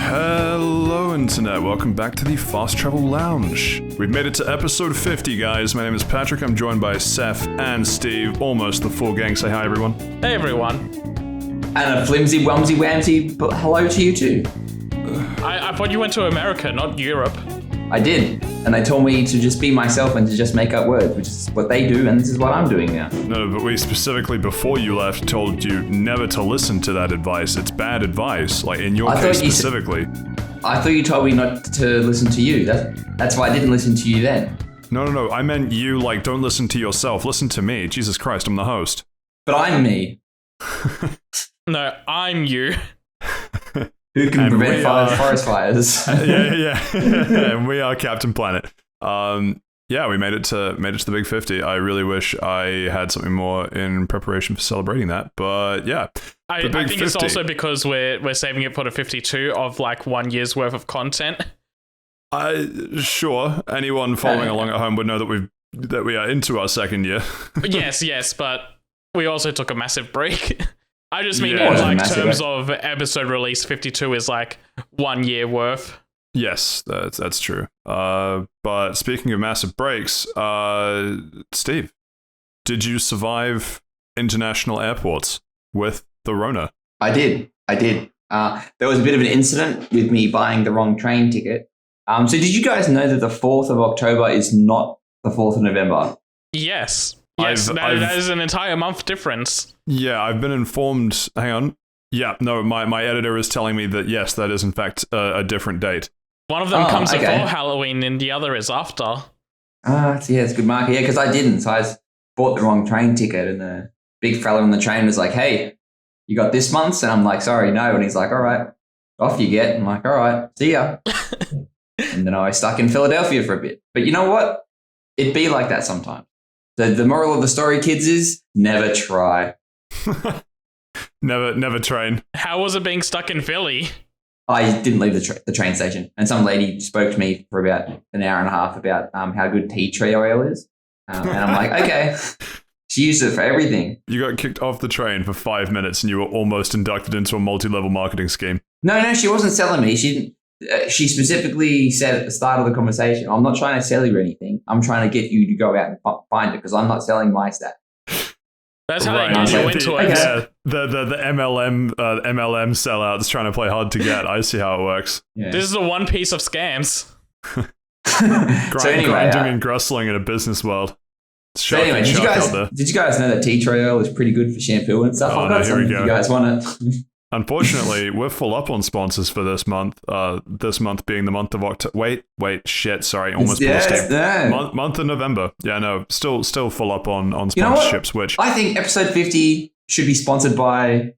Hello Internet, welcome back to the Fast Travel Lounge. We've made it to episode 50, guys. My name is Patrick, I'm joined by Saif and Steve, almost the full gang. Say hi, everyone. Hey, everyone. And a flimsy, wumsy, wamsy, but hello to you too. I thought you went to America, not Europe. I did, and they told me to just be myself and to just make up words, which is what they do, and this is what I'm doing now. No, but we specifically, before you left, told you never to listen to that advice. It's bad advice, like in your case specifically. I thought you told me not to listen to you. That's why I didn't listen to you then. No, I meant you, like, don't listen to yourself, listen to me. Jesus Christ, I'm the host. But I'm me. No, I'm you. Who can prevent forest fires? Yeah. And we are Captain Planet. Yeah, we made it to the big 50. I really wish I had something more in preparation for celebrating that, but yeah. I think 50. It's also because we're saving it for the 52 of like 1 year's worth of content. Sure. Anyone following along at home would know that we are into our second year. yes, but we also took a massive break. I just mean in like terms of episode release, 52 is like 1 year worth. Yes, that's true. But speaking of massive breaks, Steve, did you survive international airports with the Rona? I did. There was a bit of an incident with me buying the wrong train ticket. So did you guys know that the 4th of October is not the 4th of November? Yes, that is an entire month difference. Yeah, I've been informed. Hang on. Yeah, no, my editor is telling me that yes, that is in fact a different date. One of them comes before Halloween and the other is after. It's a good marker. Yeah, because I didn't. So I bought the wrong train ticket and the big fella on the train was like, hey, you got this month's? And I'm like, sorry, no. And he's like, all right, off you get. I'm like, all right, see ya. And then I was stuck in Philadelphia for a bit. But you know what? It'd be like that sometimes. The moral of the story, kids, is never try. Never train. How was it being stuck in Philly? I didn't leave the train station. And some lady spoke to me for about an hour and a half about how good tea tree oil is. And I'm like, okay. She used it for everything. You got kicked off the train for 5 minutes and you were almost inducted into a multi-level marketing scheme. No, she wasn't selling me. She specifically said at the start of the conversation, I'm not trying to sell you anything. I'm trying to get you to go out and find it because I'm not selling my stuff. That's how they get you into it. Yeah, the MLM sellouts trying to play hard to get. I see how it works. Yeah. This is a one piece of scams. Grinding and grustling in a business world. So anyway, did you guys know that tea tree oil is pretty good for shampoo and stuff? Oh, no, here we go. You guys want it? Unfortunately, we're full up on sponsors for this month. This month being the month of October. Wait, shit, sorry, almost month of November. Yeah, no, still full up on sponsorships. Which I think episode 50 should be sponsored by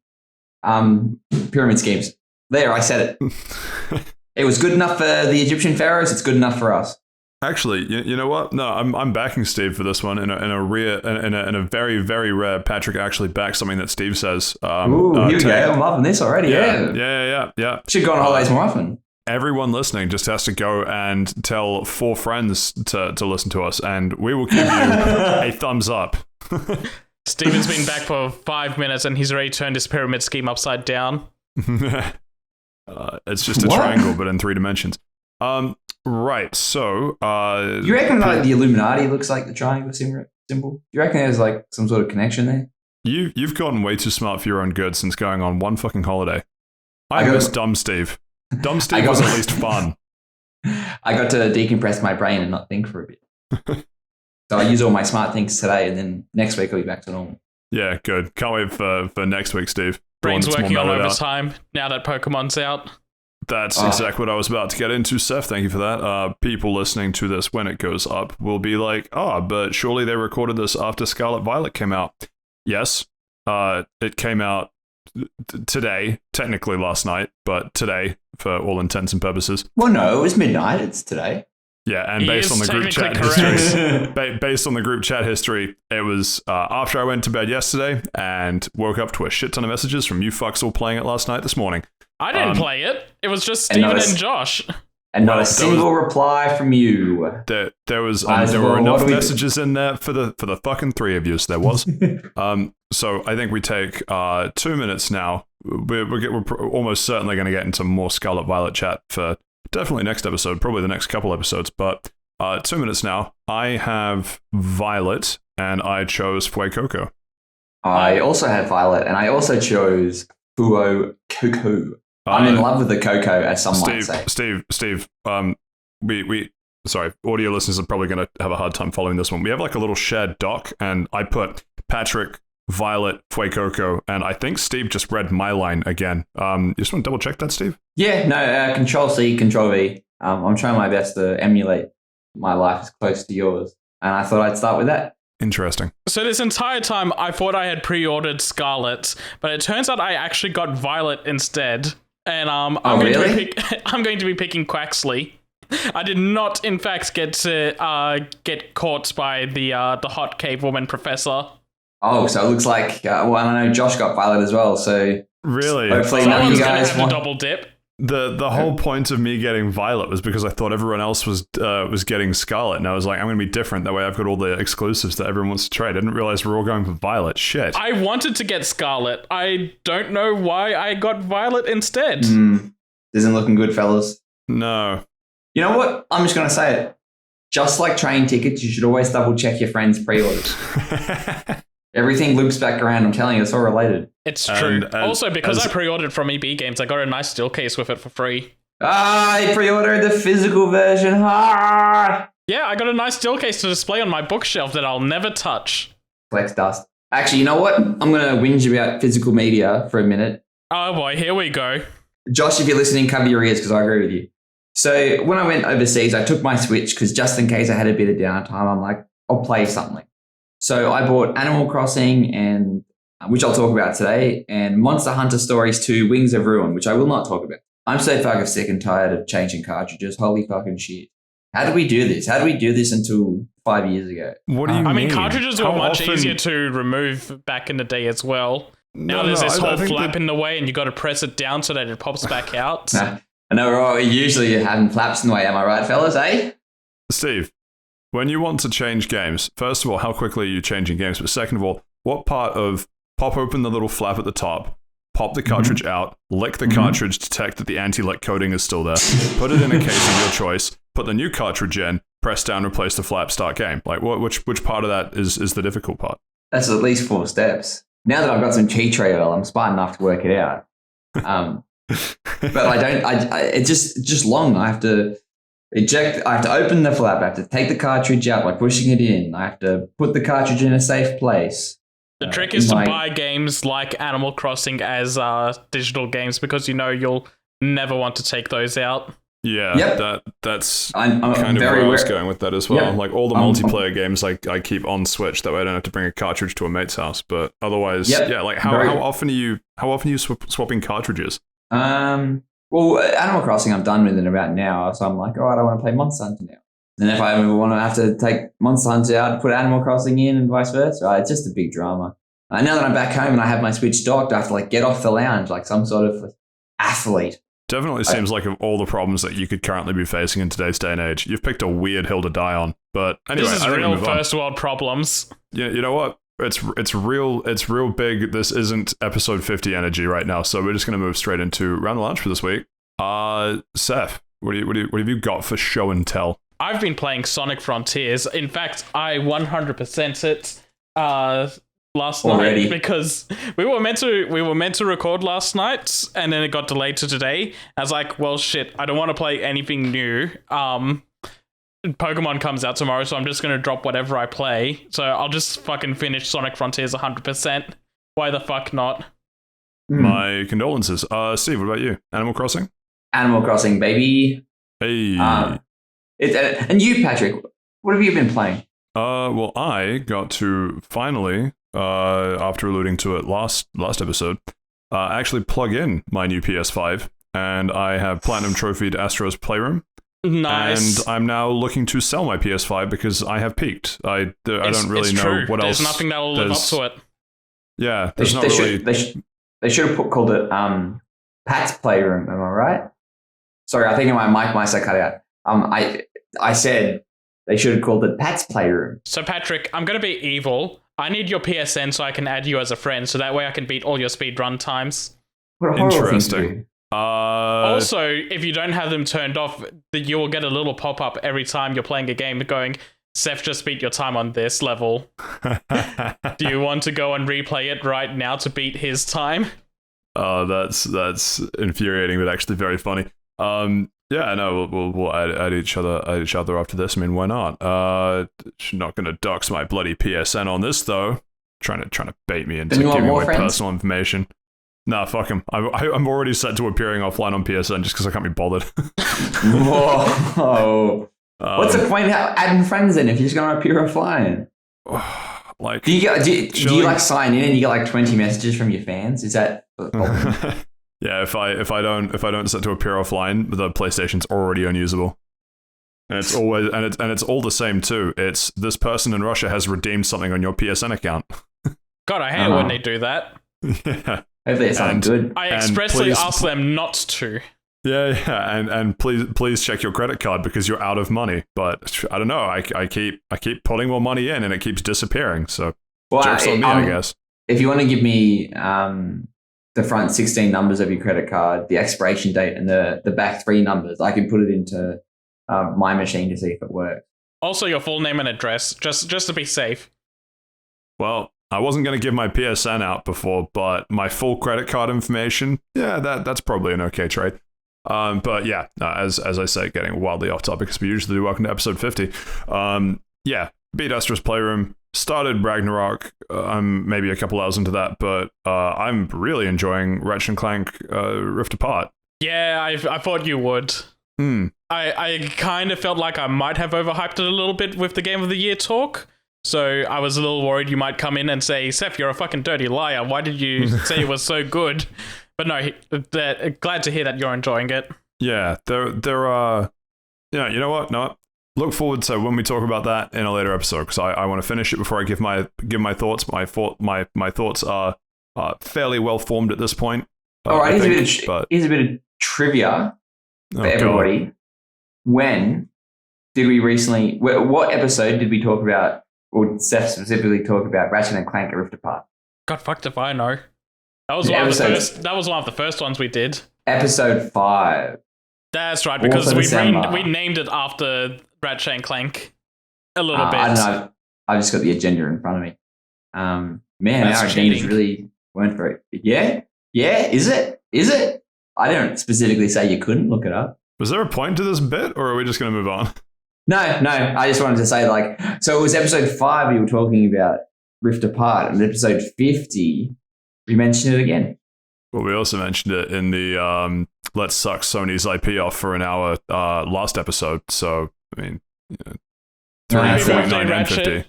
pyramid schemes. There, I said it. It was good enough for the Egyptian pharaohs. It's good enough for us. Actually, you know what? No, I'm backing Steve for this one. In a very, very rare, Patrick actually backs something that Steve says. Ooh, here we go. I'm loving this already. Yeah. Should go on holidays more often. Everyone listening just has to go and tell 4 friends to listen to us, and we will give you a thumbs up. Steven's been back for 5 minutes, and he's already turned his pyramid scheme upside down. It's just a triangle, but in 3 dimensions. Right, so you reckon like the Illuminati looks like the triangle symbol? You reckon there's like some sort of connection there? You've gotten way too smart for your own good since going on one fucking holiday. I miss Dumb Steve. Dumb Steve was at least fun. I got to decompress my brain and not think for a bit. So I use all my smart things today, and then next week I'll be back to normal. Yeah, good. Can't wait for next week, Steve. Brain's working on overtime now that Pokemon's out. That's exactly what I was about to get into, Seth. Thank you for that. People listening to this when it goes up will be like, but surely they recorded this after Scarlet Violet came out. Yes, it came out today, technically last night, but today for all intents and purposes. Well, no, it was midnight. It's today. Yeah, and based on the group chat history, based on the group chat history, it was after I went to bed yesterday and woke up to a shit ton of messages from you fucks all playing it last night this morning. I didn't play it. It was just Steven and Josh. and not a single reply from you. There were enough messages in there for the fucking three of you. So there was. So I think we take 2 minutes now. We're almost certainly going to get into more Scarlet Violet chat for definitely next episode, probably the next couple episodes. But 2 minutes now. I have Violet, and I chose Fuecoco. I also had Violet, and I also chose Fuecoco. I'm in love with the cocoa, as some might say. Steve, sorry, audio listeners are probably going to have a hard time following this one. We have like a little shared doc, and I put Patrick, Violet, Fuecoco, and I think Steve just read my line again. You just want to double check that, Steve? Yeah, no, Control-C, Control-V. I'm trying my best to emulate my life as close to yours, and I thought I'd start with that. Interesting. So this entire time, I thought I had pre-ordered Scarlet, but it turns out I actually got Violet instead. And I'm going to be picking Quaxley. I did not, in fact, get caught by the hot cave woman professor. Oh, so it looks like I know Josh got Violet as well. So really, hopefully none of you guys want to double dip. The whole point of me getting Violet was because I thought everyone else was getting Scarlet, and I was like, I'm going to be different. That way, I've got all the exclusives that everyone wants to trade. I didn't realize we're all going for Violet. Shit. I wanted to get Scarlet. I don't know why I got Violet instead. Isn't looking good, fellas. No. You know what? I'm just going to say it. Just like train tickets, you should always double check your friends' pre-orders. Everything loops back around. I'm telling you, it's all related. It's true. Also, because I pre-ordered from EB Games, I got a nice steel case with it for free. I pre-ordered the physical version. Yeah, I got a nice steel case to display on my bookshelf that I'll never touch. Flex dust. Actually, you know what? I'm going to whinge about physical media for a minute. Oh boy, here we go. Josh, if you're listening, cover your ears because I agree with you. So when I went overseas, I took my Switch because just in case I had a bit of downtime, I'm like, I'll play something. So I bought Animal Crossing, and which I'll talk about today, and Monster Hunter Stories 2 Wings of Ruin, which I will not talk about. I'm so fucking sick and tired of changing cartridges. Holy fucking shit. How did we do this? How did we do this until 5 years ago? What do you mean? I mean, cartridges were much easier to remove back in the day as well. Now there's this whole flap in the way, and you got to press it down so that it pops back out. I know we're all usually having flaps in the way. Am I right, fellas, eh? Steve, when you want to change games, first of all, how quickly are you changing games? But second of all, what part of pop open the little flap at the top, pop the cartridge out, lick the cartridge, detect that the anti-lick coating is still there, put it in a case of your choice, put the new cartridge in, press down, replace the flap, start game? Like, which part of that is the difficult part? That's at least 4 steps. Now that I've got some cheat trail, I'm smart enough to work it out. But it's just long. I have to eject, I have to open the flap, I have to take the cartridge out by pushing it in, I have to put the cartridge in a safe place. The trick is to buy games like Animal Crossing as digital games because you know you'll never want to take those out. Yeah, that's kind of where I was going with that as well. Yep. Like all the multiplayer games, I keep on Switch. That way I don't have to bring a cartridge to a mate's house. But otherwise, like how often are you swapping cartridges? Well, Animal Crossing I'm done with in about an hour, so I'm like, I don't want to play Monster Hunter now. And if I ever want to have to take Monster Hunter out, put Animal Crossing in, and vice versa, it's just a big drama. Now that I'm back home and I have my Switch docked, I have to get off the lounge like some sort of athlete. Definitely seems like of all the problems that you could currently be facing in today's day and age, you've picked a weird hill to die on. But anyway, this is real first world problems. Yeah, you know what? It's real big. This isn't episode 50 energy right now, so we're just gonna move straight into round of lunch for this week. Saif, what have you got for show and tell? I've been playing Sonic Frontiers. In fact, I 100% it last night because we were meant to record last night and then it got delayed to today. I was like, well, shit, I don't want to play anything new. Pokemon comes out tomorrow, so I'm just going to drop whatever I play. So I'll just fucking finish Sonic Frontiers 100%. Why the fuck not? My condolences. Steve, what about you? Animal Crossing? Animal Crossing, baby. Hey. And you, Patrick, what have you been playing? Well, I got to finally, after alluding to it last episode, actually plug in my new PS5, and I have platinum trophied Astro's Playroom. Nice. And I'm now looking to sell my PS5 because I have peaked. I don't really know true. what else. There's nothing that will live up to it. Yeah, there's not really. They should have called it Pat's Playroom. Am I right? Sorry, I think my mic might have cut out. I said they should have called it Pat's Playroom. So, Patrick, I'm going to be evil. I need your PSN so I can add you as a friend, so that way I can beat all your speedrun times. What a horrible Interesting. thing to do. Also, if you don't have them turned off, you will get a little pop-up every time you're playing a game going, Seth just beat your time on this level. Do you want to go and replay it right now to beat his time? Oh, that's infuriating, but actually very funny. Yeah, no, we'll add each other after this. I mean, why not? Not gonna dox my bloody PSN on this though. Trying to bait me into giving away personal information. Nah, fuck him. I'm already set to appearing offline on PSN just because I can't be bothered. Whoa. What's the point of adding friends in if you're just gonna appear offline? Like, do you like sign in and you get like 20 messages from your fans? Is that? Yeah, if I don't set to appear offline, the PlayStation's already unusable. And it's always and it's all the same too. It's this person in Russia has redeemed something on your PSN account. God, I hate when they do that. Yeah. Hopefully it's something good. I expressly ask them not to. Yeah, and please check your credit card because you're out of money. But I don't know. I keep putting more money in and it keeps disappearing. So joke's on me, I guess. If you want to give me the front 16 numbers of your credit card, the expiration date, and the back 3 numbers, I can put it into my machine to see if it works. Also, your full name and address, just to be safe. Well, I wasn't going to give my PSN out before, but my full credit card information, yeah, that's probably an okay trade. But yeah, as I say, getting wildly off topic as we usually do. Welcome to episode 50. Yeah, beat Astro's Playroom. Started Ragnarok. I'm maybe a couple hours into that, but I'm really enjoying Ratchet and Clank Rift Apart. Yeah, I thought you would. I kind of felt like I might have overhyped it a little bit with the Game of the Year talk. So I was a little worried you might come in and say, Seth, you're a fucking dirty liar. Why did you say it was so good? But no, glad to hear that you're enjoying it. Yeah, there are... Yeah, you know what? No, look forward to when we talk about that in a later episode, because I want to finish it before I give my thoughts. My thoughts are fairly well formed at this point. All right, here's a bit of trivia for everybody. God. When did we recently... What episode did we talk about, or Seth specifically talk about Ratchet and Clank Rift Apart? God fucked if I know. That was one of the first ones we did. Episode 5. That's right, because we named it after Ratchet and Clank a little bit. I don't know. I've just got the agenda in front of me. Man, our agendas really weren't very... Yeah? Is it? I don't specifically say you couldn't look it up. Was there a point to this bit, or are we just going to move on? No. I just wanted to say, so it was episode 5 we were talking about Rift Apart, and episode 50... we mentioned it again. Well, we also mentioned it in the Let's Suck Sony's IP off for an hour last episode. So, I mean, 349 and 50.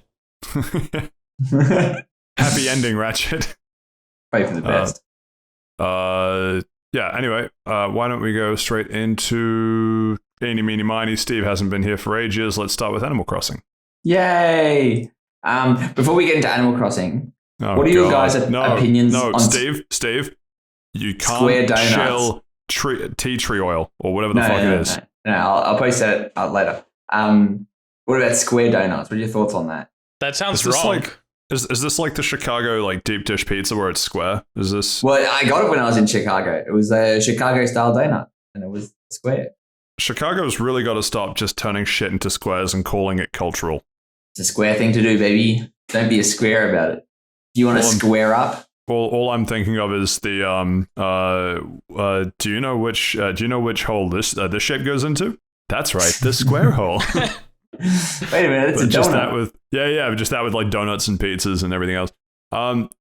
Happy ending, Ratchet. Pray for the best. Yeah, anyway, why don't we go straight into Eeny, Meeny, Miny. Steve hasn't been here for ages. Let's start with Animal Crossing. Yay! Before we get into Animal Crossing... what are your guys' opinions on... Steve, you can't chill tea tree oil or whatever the fuck it is. No, I'll post that later. What about square donuts? What are your thoughts on that? That sounds wrong. Is this like the Chicago deep dish pizza where it's square? Is this... Well, I got it when I was in Chicago. It was a Chicago-style donut, and it was square. Chicago's really got to stop just turning shit into squares and calling it cultural. It's a square thing to do, baby. Don't be a square about it. Do you want to square up? All I'm thinking of is the do you know which hole this shape goes into? That's right, the square hole. Wait a minute, it's a donut. Just that with like donuts and pizzas and everything else.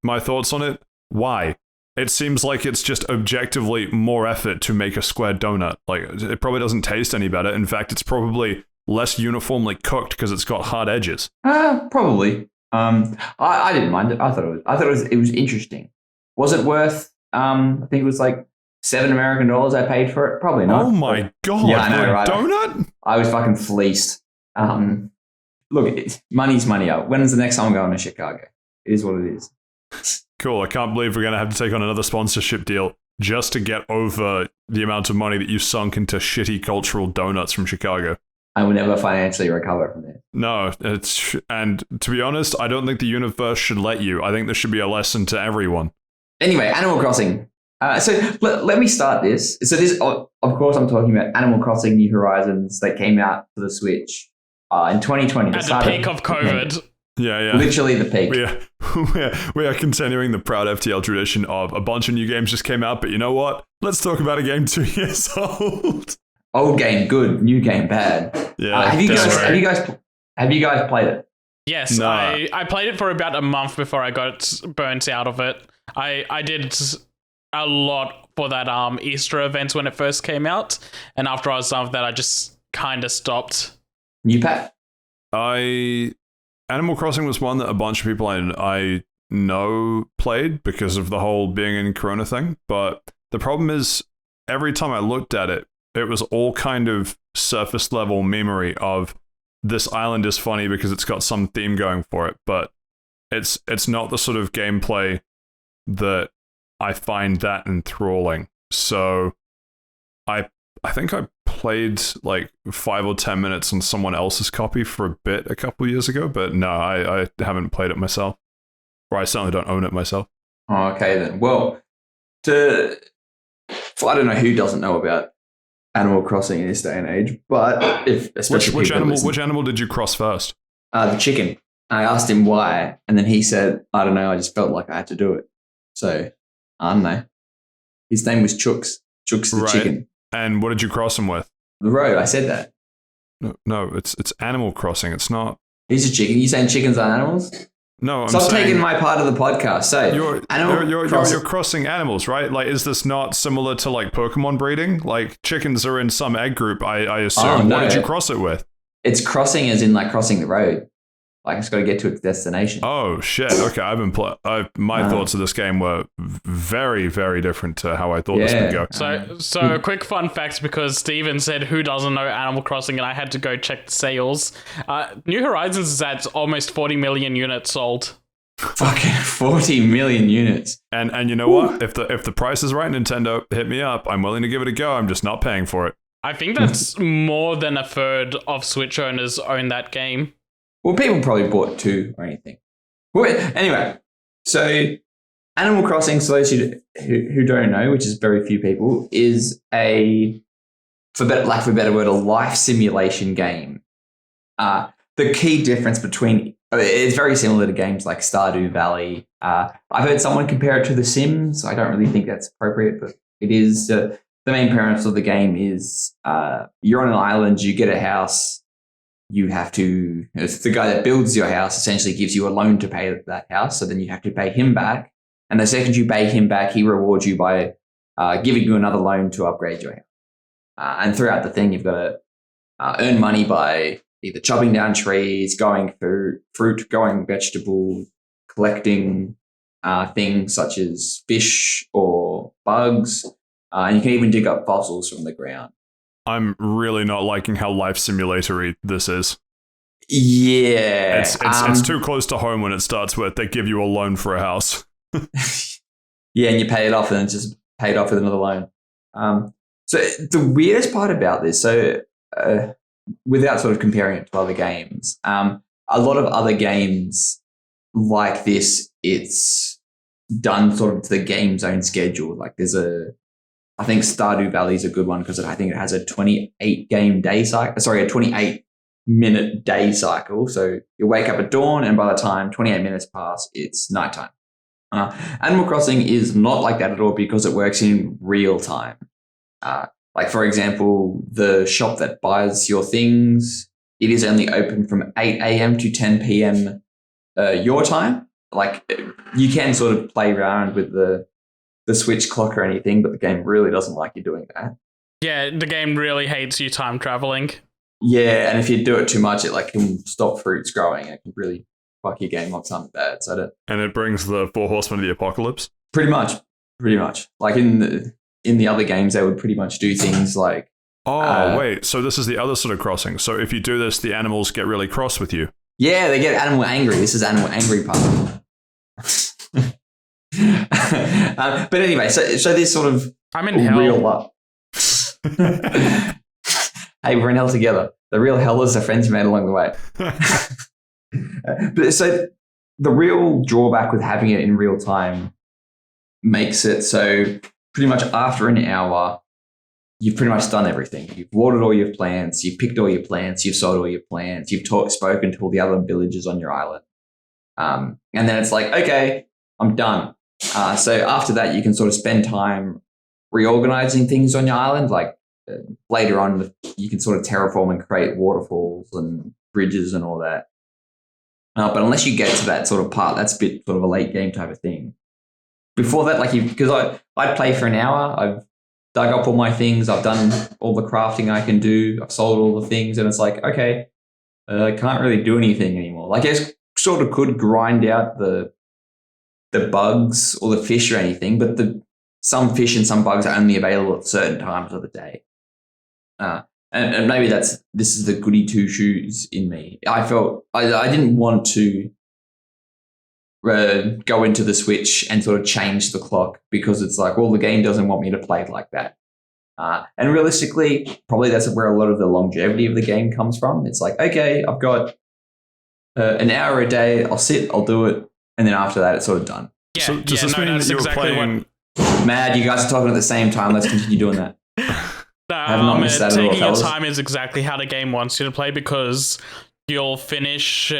My thoughts on it? Why? It seems like it's just objectively more effort to make a square donut. Like, it probably doesn't taste any better. In fact, it's probably less uniformly cooked because it's got hard edges. Probably. I didn't mind it. I thought it was interesting. Was it worth? I think it was like $7 American I paid for it. Probably not. Oh my god! Yeah, I know, right? Donut. I was fucking fleeced. Look, money's money. When is the next time I'm going to Chicago? It is what it is. Cool. I can't believe we're gonna have to take on another sponsorship deal just to get over the amount of money that you sunk into shitty cultural donuts from Chicago. I will never financially recover from it. No, and to be honest, I don't think the universe should let you. I think this should be a lesson to everyone. Anyway, Animal Crossing. So let me start this. So this, of course, I'm talking about Animal Crossing New Horizons that came out for the Switch in 2020. At the peak of COVID. Yeah. Literally the peak. We are continuing the proud FTL tradition of a bunch of new games just came out, but you know what? Let's talk about a game 2 years old. Old game good, new game bad. Yeah. Have you guys played it? Yes, no. I played it for about a month before I got burnt out of it. I did a lot for that Easter event when it first came out, and after I was done with that, I just kind of stopped. You, Pat? Animal Crossing was one that a bunch of people I know played because of the whole being in Corona thing, but the problem is every time I looked at it, it was all kind of surface level memery of this island is funny because it's got some theme going for it, but it's not the sort of gameplay that I find that enthralling. So I think I played like 5 or 10 minutes on someone else's copy for a bit a couple years ago, but no, I haven't played it myself. Or I certainly don't own it myself. Oh, okay then. Well, I don't know who doesn't know about Animal Crossing in this day and age, but which animal did you cross first? The chicken. I asked him why, and then he said, I don't know, I just felt like I had to do it. So, I don't know. His name was Chooks. Chooks the chicken. And what did you cross him with? The road, I said that. No, it's Animal Crossing. It's not. He's a chicken. You saying chickens are animals? No, I'm Stop taking my part of the podcast. So you're crossing animals, right? Like, is this not similar to like Pokemon breeding? Like, chickens are in some egg group, I assume. Oh, no. What did you cross it with? It's crossing as in like crossing the road. Like it's got to get to its destination. Oh shit! Okay, my thoughts of this game were very, very different to how I thought this would go. So a quick fun fact, because Steven said who doesn't know Animal Crossing, and I had to go check the sales. New Horizons is at almost 40 million units sold. Fucking 40 million units. And you know what? If the price is right, Nintendo, hit me up. I'm willing to give it a go. I'm just not paying for it. I think that's more than a third of Switch owners own that game. Well, people probably bought 2 or anything. Well, anyway, so Animal Crossing, for those who don't know, which is very few people, is for lack of a better word, a life simulation game. The key difference it's very similar to games like Stardew Valley. I've heard someone compare it to The Sims. I don't really think that's appropriate, but it is. The main premise of the game is you're on an island, you get a house. It's the guy that builds your house essentially gives you a loan to pay that house. So then you have to pay him back. And the second you pay him back, he rewards you by giving you another loan to upgrade your house. And throughout the thing, you've got to earn money by either chopping down trees, going through fruit, going vegetables, collecting things such as fish or bugs. And you can even dig up fossils from the ground. I'm really not liking how life simulatory this is. Yeah. It's too close to home when it starts with they give you a loan for a house. Yeah, and you pay it off and it's just paid off with another loan. So the weirdest part about this, without sort of comparing it to other games, a lot of other games like this, it's done sort of to the game's own schedule. Like I think Stardew Valley is a good one because I think it has a 28-minute day cycle. So you wake up at dawn, and by the time 28 minutes pass, it's nighttime. Animal Crossing is not like that at all because it works in real time. Like, for example, the shop that buys your things, it is only open from 8 a.m. to 10 p.m. Your time. Like, you can sort of play around with the Switch clock or anything, but the game really doesn't like you doing that. Yeah, the game really hates you time traveling. Yeah, and if you do it too much, it like can stop fruits growing. It can really fuck your game up something bad. And it brings the 4 horsemen of the apocalypse. Pretty much. Like in the other games, they would pretty much do things like. Oh wait, so this is the other sort of crossing. So if you do this, the animals get really cross with you. Yeah, they get animal angry. This is animal angry part. But anyway, so this sort of I'm in hell. Real love. Hey, we're in hell together. The real hell is the friends you made along the way. But so the real drawback with having it in real time makes it so pretty much after an hour, you've pretty much done everything. You've watered all your plants, you've picked all your plants, you've sold all your plants, you've spoken to all the other villagers on your island. And then it's like, okay, I'm done. So after that, you can sort of spend time reorganizing things on your island. Like later on, you can sort of terraform and create waterfalls and bridges and all that. But unless you get to that sort of part, that's a bit sort of a late game type of thing. Before that, like because I'd play for an hour, I've dug up all my things, I've done all the crafting I can do, I've sold all the things, and it's like, okay, I can't really do anything anymore. Like I sort of could grind out the bugs or the fish or anything, but some fish and some bugs are only available at certain times of the day. And maybe this is the goody two shoes in me. I felt I didn't want to go into the Switch and sort of change the clock because it's like, well, the game doesn't want me to play it like that. And realistically, probably that's where a lot of the longevity of the game comes from. It's like, okay, I've got an hour a day. I'll sit, I'll do it. And then after that, it's sort of done. Yeah, so does this mean that you're exactly playing... Mad, you guys are talking at the same time. Let's continue doing that. Taking your time is exactly how the game wants you to play because you'll finish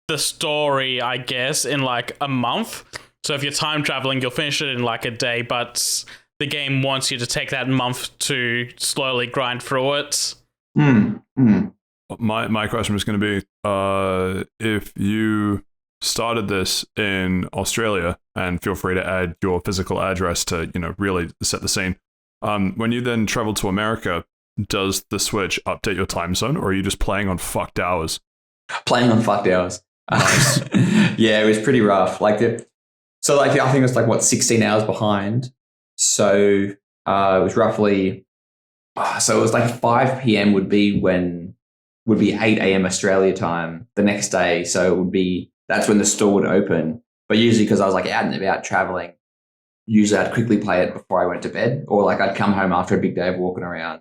the story, I guess, in like a month. So if you're time traveling, you'll finish it in like a day, but the game wants you to take that month to slowly grind through it. My question was going to be, if you started this in Australia, and feel free to add your physical address to, really set the scene. When you then travel to America, does the Switch update your time zone, or are you just playing on fucked hours? Playing on fucked hours. Nice. Yeah, it was pretty rough. I think it was like 16 hours behind. So it was roughly. So it was like 5 p.m. would be 8 a.m. Australia time the next day. So that's when the store would open. But usually because I was like out and about traveling, usually I'd quickly play it before I went to bed, or like I'd come home after a big day of walking around,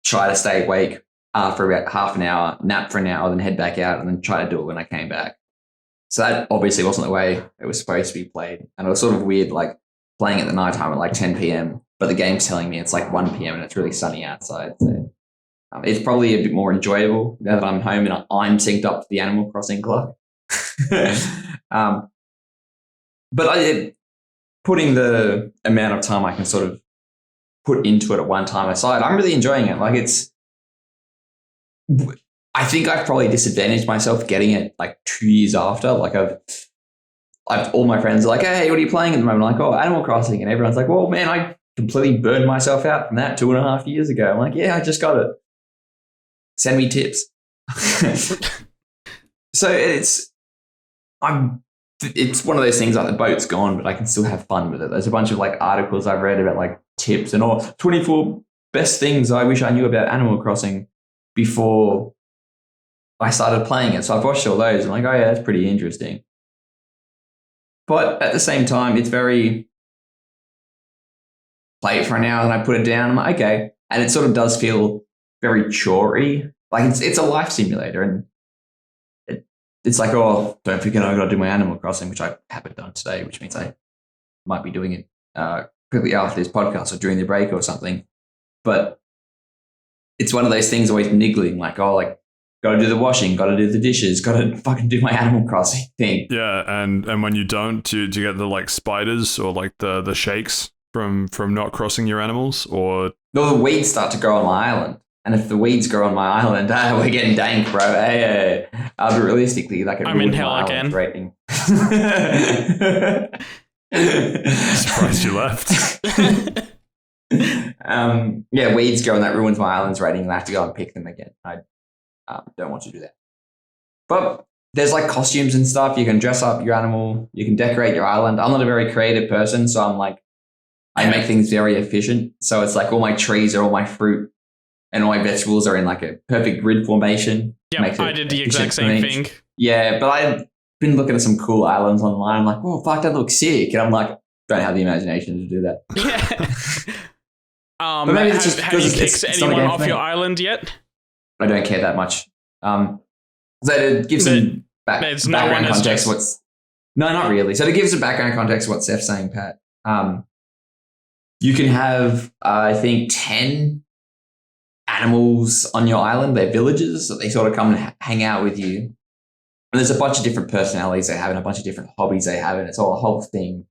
try to stay awake for about half an hour, nap for an hour, then head back out and then try to do it when I came back. So that obviously wasn't the way it was supposed to be played. And it was sort of weird, like playing at the nighttime at like 10 p.m., but the game's telling me it's like 1 p.m. and it's really sunny outside. So it's probably a bit more enjoyable now that I'm home and I'm synced up to the Animal Crossing clock. But putting the amount of time I can sort of put into it at one time aside, I'm really enjoying it. Like I think I've probably disadvantaged myself getting it like 2 years after. Like I've all my friends are like, hey, what are you playing at the moment? I'm like, oh, Animal Crossing. And everyone's like, well, man, I completely burned myself out from that 2.5 years ago. I'm like, yeah, I just got it. Send me tips. So it's one of those things like the boat's gone, but I can still have fun with it. There's a bunch of like articles I've read about like tips and all 24 best things I wish I knew about Animal Crossing before I started playing it. So I've watched all those. I'm like, oh yeah, that's pretty interesting. But at the same time, it's very play it for an hour and I put it down. I'm like, okay. And it sort of does feel very chore-y. Like it's a life simulator, and it's like, oh, don't forget I've got to do my Animal Crossing, which I haven't done today, which means I might be doing it quickly after this podcast or during the break or something. But it's one of those things always niggling, like, oh, like, got to do the washing, got to do the dishes, got to fucking do my Animal Crossing thing. Yeah, and when you don't, do you get the like spiders or like the shakes from not crossing your animals? Or no, the weeds start to grow on my island. And if the weeds grow on my island, we're getting dank, bro. Hey. But realistically, like I'm in hell again. Rating. Surprised you left. Yeah, weeds grow and that ruins my island's rating. I have to go and pick them again. I don't want to do that. But there's like costumes and stuff. You can dress up your animal. You can decorate your island. I'm not a very creative person, so I'm like, I make things very efficient. So it's like all my trees are all my fruit. And all my vegetables are in like a perfect grid formation. Yeah, I did the exact same thing. Yeah, but I've been looking at some cool islands online. I'm like, oh, fuck, that looks sick. And I'm like, don't have the imagination to do that. Yeah. But maybe it's just have you because kicked it's not a anyone game for off me. your island yet? I don't care that much. So to give some there's no one background that's context, just- no, not really. So to give some background context, what Seth's saying, Pat, you can have, I think, 10 animals on your island. They're villagers. So they sort of come and hang out with you. And there's a bunch of different personalities they have and a bunch of different hobbies they have, and it's all a whole thing.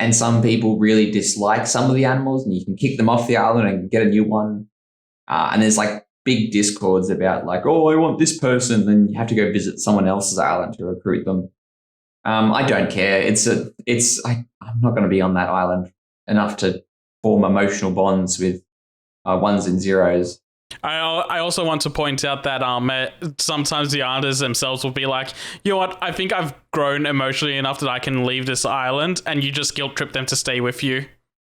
And some people really dislike some of the animals, and you can kick them off the island and get a new one. And there's like big discords about like, oh, I want this person. Then you have to go visit someone else's island to recruit them. I don't care. I'm not going to be on that island enough to form emotional bonds with ones and zeros. I also want to point out that sometimes the islanders themselves will be like, you know what, I think I've grown emotionally enough that I can leave this island, and you just guilt trip them to stay with you.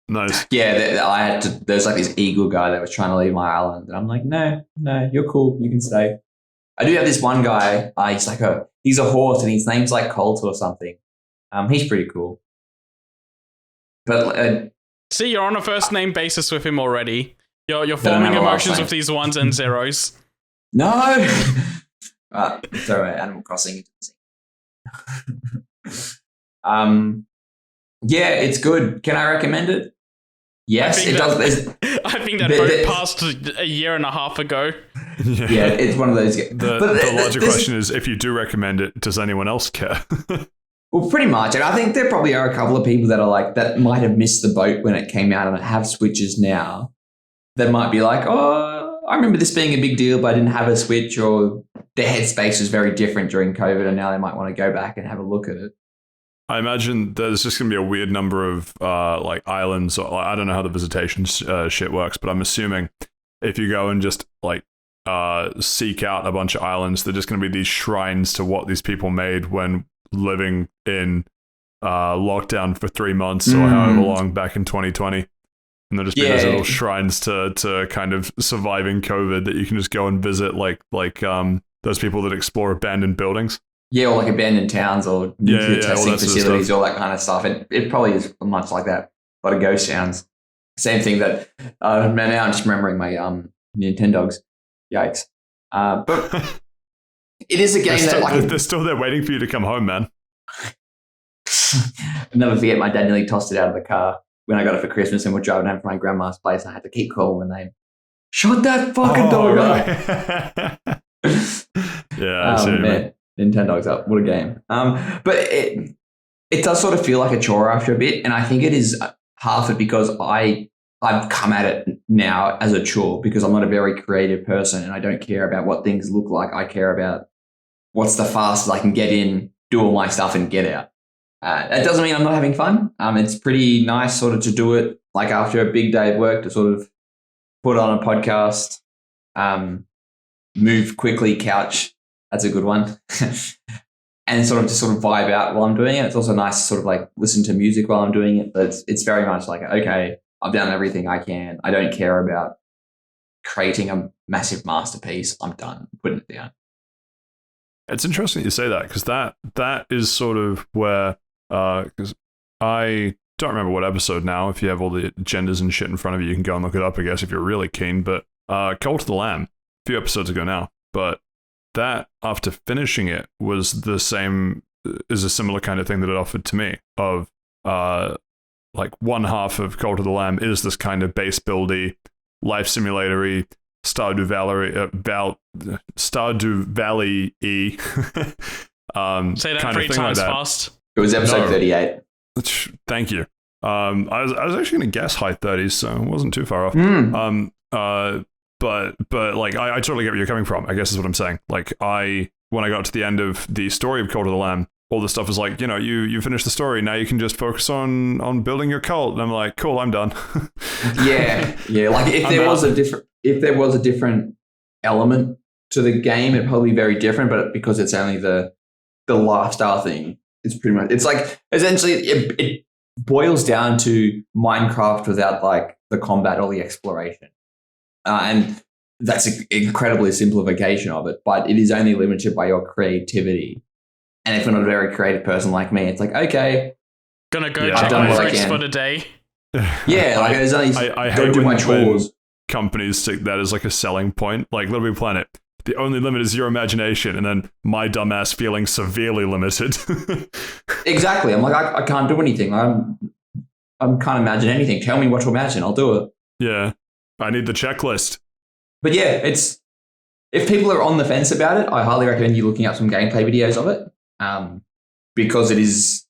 Nice. Yeah, there's like this eagle guy that was trying to leave my island, and I'm like, no, you're cool, you can stay. I do have this one guy, he's a horse, and his name's like Colt or something. He's pretty cool. But see, you're on a first name basis with him already. You're forming emotions with these ones and zeros. No! Throw Animal Crossing. Yeah, it's good. Can I recommend it? Yes, it does. I think that boat passed a year and a half ago. Yeah, it's one of those. The larger question is, if you do recommend it, does anyone else care? Well, pretty much. And I think there probably are a couple of people that are like, that might have missed the boat when it came out and have Switches now. That might be like, oh, I remember this being a big deal, but I didn't have a Switch, or their headspace was very different during COVID, and now they might want to go back and have a look at it. I imagine there's just going to be a weird number of like islands. Or, I don't know how the visitation shit works, but I'm assuming if you go and just like seek out a bunch of islands, they're just going to be these shrines to what these people made when living in lockdown for 3 months or however long back in 2020. And there'll just be those little shrines to kind of surviving COVID that you can just go and visit, like those people that explore abandoned buildings. Yeah, or like abandoned towns or nuclear testing facilities, all that kind of stuff. It probably is much like that. A lot of ghost towns. Same thing that now I'm just remembering my Nintendogs. Yikes. But it is a game they're still there waiting for you to come home, man. I'll never forget, my dad nearly tossed it out of the car when I got it for Christmas, and we're driving home from my grandma's place. I had to keep calling the name. Shut that fucking dog up. Yeah, man. Nintendogs up. What a game. But it does sort of feel like a chore after a bit, and I think it is half it because I've come at it now as a chore because I'm not a very creative person, and I don't care about what things look like. I care about what's the fastest I can get in, do all my stuff, and get out. That doesn't mean I'm not having fun. It's pretty nice sort of to do it like after a big day of work, to sort of put on a podcast, move quickly, couch. That's a good one. And sort of vibe out while I'm doing it. It's also nice to sort of like listen to music while I'm doing it. But it's very much like, okay, I've done everything I can. I don't care about creating a massive masterpiece. I'm done putting it down. It's interesting you say that, because that is sort of where, because I don't remember what episode now. If you have all the agendas and shit in front of you, you can go and look it up, I guess, if you're really keen. But Cult of the Lamb, a few episodes ago now. But that, after finishing it, was a similar kind of thing that it offered to me, of like one half of Cult of the Lamb is this kind of base buildy, life simulatory, Stardew Valley-y say that kind 3 of thing times like that. fast. It was episode 38. Thank you. I was actually going to guess high 30s, so it wasn't too far off. But like I totally get where you're coming from, I guess is what I'm saying. Like when I got to the end of the story of Cult of the Lamb, all this stuff was like, you finished the story, now you can just focus on building your cult. And I'm like, cool, I'm done. yeah. Like if there was a different element to the game, it'd probably be very different. But because it's only the lifestyle thing, it's pretty much, it's like essentially it boils down to Minecraft without like the combat or the exploration. And that's an incredibly simplification of it, but it is only limited by your creativity. And if you're not a very creative person like me, it's like, okay, gonna go I've check done my what I fruits can. for the day. Yeah, like there's only I don't hate do my when chores. companies take that as like a selling point. Like Little Big Planet, the only limit is your imagination, and then my dumbass feeling severely limited. Exactly. I'm like, I can't do anything. I can't imagine anything. Tell me what to imagine. I'll do it. Yeah, I need the checklist. But yeah, it's if people are on the fence about it, I highly recommend you looking up some gameplay videos of it, because it is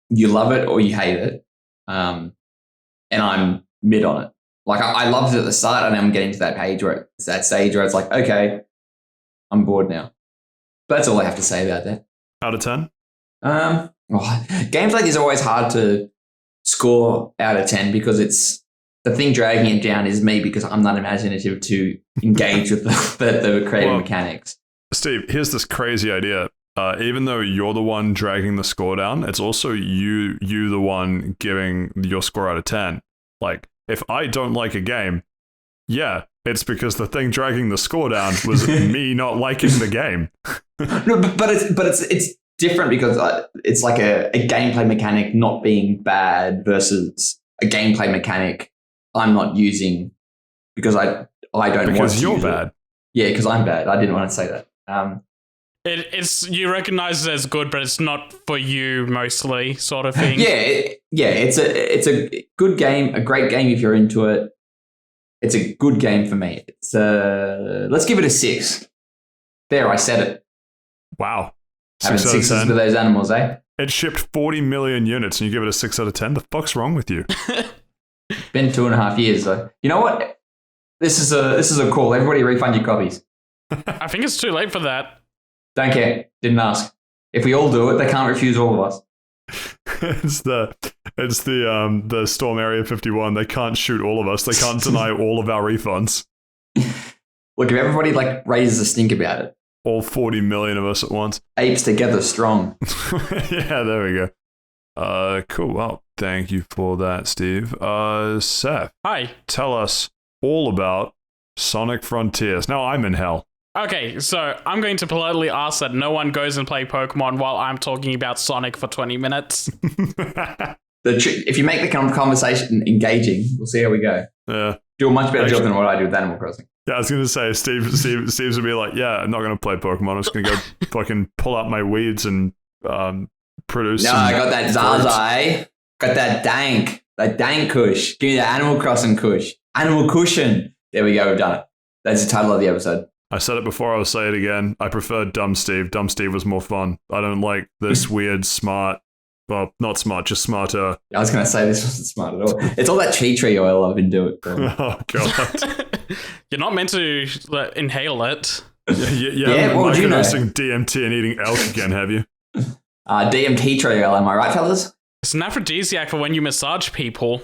you love it or you hate it, and I'm mid on it. Like I loved it at the start, and I'm getting to that page where it's that stage where it's like, okay, I'm bored now. But that's all I have to say about that. Out of 10? Games like this are always hard to score out of 10 because it's the thing dragging it down is me because I'm not imaginative to engage with the creative mechanics. Steve, here's this crazy idea. Even though you're the one dragging the score down, it's also you the one giving your score out of 10. Like, if I don't like a game, yeah, it's because the thing dragging the score down was me not liking the game. No, but it's different because it's like a gameplay mechanic not being bad versus a gameplay mechanic I'm not using because I don't want to. Because you're bad. Yeah, because I'm bad. I didn't want to say that. It's you recognize it as good, but it's not for you mostly, sort of thing. It's a good game, a great game if you're into it. It's a good game for me. It's let's give it a 6. There, I said it. Wow. Having 6 out of 6s 10. with those animals, eh? It shipped 40 million units and you give it a 6 out of 10? The fuck's wrong with you? Been 2.5 years though. You know what? This is a call. Everybody refund your copies. I think it's too late for that. Don't care. Didn't ask. If we all do it, they can't refuse all of us. It's the Storm Area 51. They can't shoot all of us. They can't deny all of our refunds. Look, if everybody raises a stink about it. All 40 million of us at once. Apes together strong. Yeah, there we go. Cool. Well, thank you for that, Steve. Seth. Hi. Tell us all about Sonic Frontiers. Now I'm in hell. Okay, so I'm going to politely ask that no one goes and play Pokemon while I'm talking about Sonic for 20 minutes. If you make the conversation engaging, we'll see how we go. Yeah. Do a much better job than what I do with Animal Crossing. Yeah, I was going to say, Steve's would be like, yeah, I'm not going to play Pokemon. I'm just going to go fucking pull out my weeds and produce I got that Zarzai. Got that dank kush. Give me the Animal Crossing kush. Animal cushion. There we go, we've done it. That's the title of the episode. I said it before, I'll say it again. I prefer Dumb Steve. Dumb Steve was more fun. I don't like this weird, smart, well, not smart, just smarter. I was going to say this wasn't smart at all. It's all that tea tree oil I've been doing. Oh, God. You're not meant to inhale it. Yeah, well, you know. DMT and eating elk again, have you? DMT tree oil, am I right, fellas? It's an aphrodisiac for when you massage people.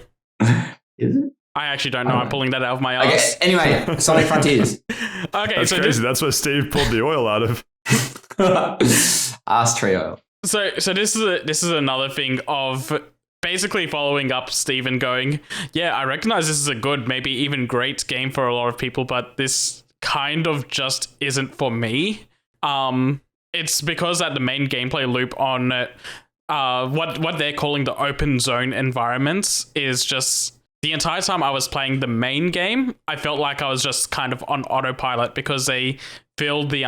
Is it? I actually don't know. I'm pulling that out of my ass. Okay, anyway, Sonic Frontiers. Okay, that's so crazy. That's where Steve pulled the oil out of. Ass tree oil. So this is another thing of basically following up Steven going, yeah, I recognize this is a good, maybe even great game for a lot of people, but this kind of just isn't for me. It's because that the main gameplay loop on what they're calling the open zone environments is just the entire time I was playing the main game, I felt like I was just kind of on autopilot because they filled the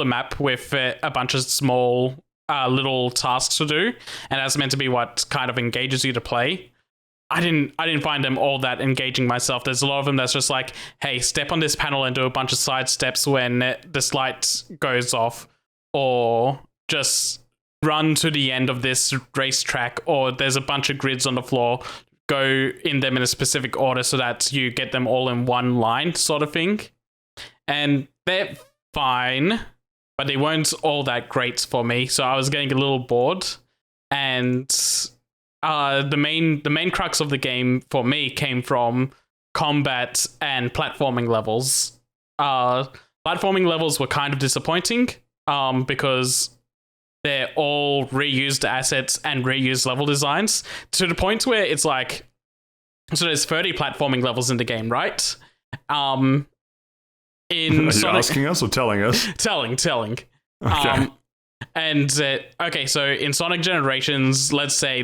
map with a bunch of small little tasks to do, and that's meant to be what kind of engages you to play. I didn't find them all that engaging myself. There's a lot of them that's just like, hey, step on this panel and do a bunch of side steps when this light goes off, or just run to the end of this racetrack, or there's a bunch of grids on the floor, go in them in a specific order so that you get them all in one line, sort of thing. And they're fine, but they weren't all that great for me, so I was getting a little bored. And the main crux of the game for me came from combat and platforming levels. Platforming levels were kind of disappointing because they're all reused assets and reused level designs to the point where it's like, so there's 30 platforming levels in the game, right? In Are you Sonic, asking us or telling us? telling. Okay. And okay, so in Sonic Generations, let's say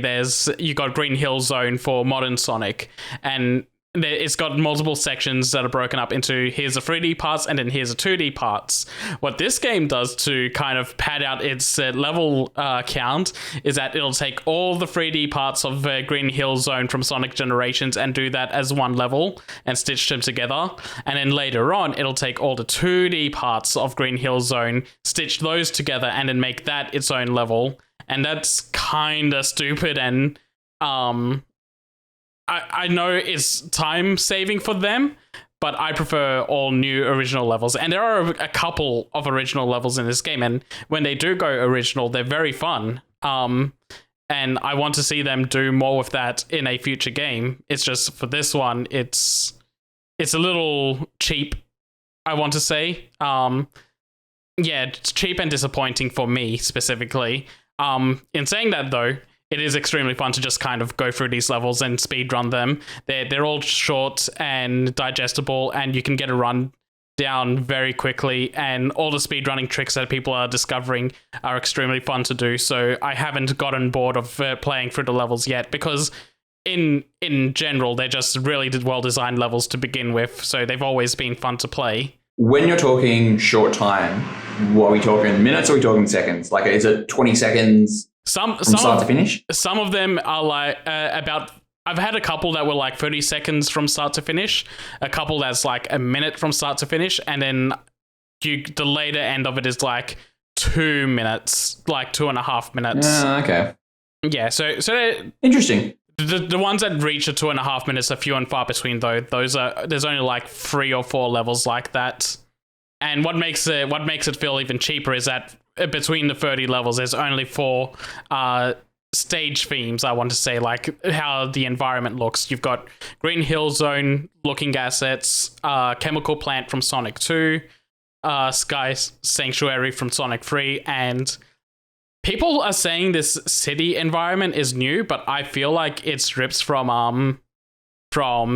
you got Green Hill Zone for modern Sonic, and it's got multiple sections that are broken up into here's the 3D parts and then here's the 2D parts. What this game does to kind of pad out its level count is that it'll take all the 3D parts of Green Hill Zone from Sonic Generations and do that as one level and stitch them together. And then later on, it'll take all the 2D parts of Green Hill Zone, stitch those together, and then make that its own level. And that's kind of stupid and I know it's time saving for them, but I prefer all new original levels. And there are a couple of original levels in this game, and when they do go original, they're very fun. And I want to see them do more with that in a future game. It's just for this one, it's a little cheap, I want to say. Yeah, it's cheap and disappointing for me specifically. In saying that though, it is extremely fun to just kind of go through these levels and speedrun them. They're all short and digestible, and you can get a run down very quickly, and all the speedrunning tricks that people are discovering are extremely fun to do. So I haven't gotten bored of playing through the levels yet, because in general, they're just really well-designed levels to begin with, so they've always been fun to play. When you're talking short time, what are we talking, minutes or are we talking seconds? Like, is it 20 seconds? From start to finish? Some of them are like about. I've had a couple that were like 30 seconds from start to finish, a couple that's like a minute from start to finish, and then the later end of it is like 2 minutes, like 2.5 minutes. Okay. Yeah, so interesting. The ones that reach the 2.5 minutes are few and far between though. There's only like 3 or 4 levels like that. And what makes it feel even cheaper is that between the 30 levels, there's only 4 stage themes, I want to say, like how the environment looks. You've got Green Hill Zone looking assets, Chemical Plant from Sonic 2, Sky Sanctuary from Sonic 3, and people are saying this city environment is new, but I feel like it strips from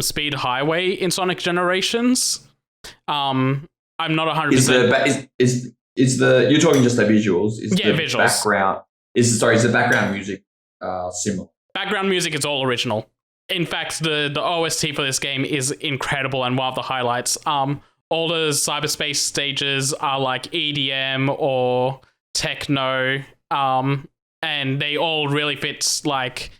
Speed Highway in Sonic Generations. I'm not 100%. Is the you're talking just the visuals? Visuals. Background is the background music similar? Background music is all original. In fact, the OST for this game is incredible and one of the highlights. All the cyberspace stages are like EDM or techno, and they all really fit like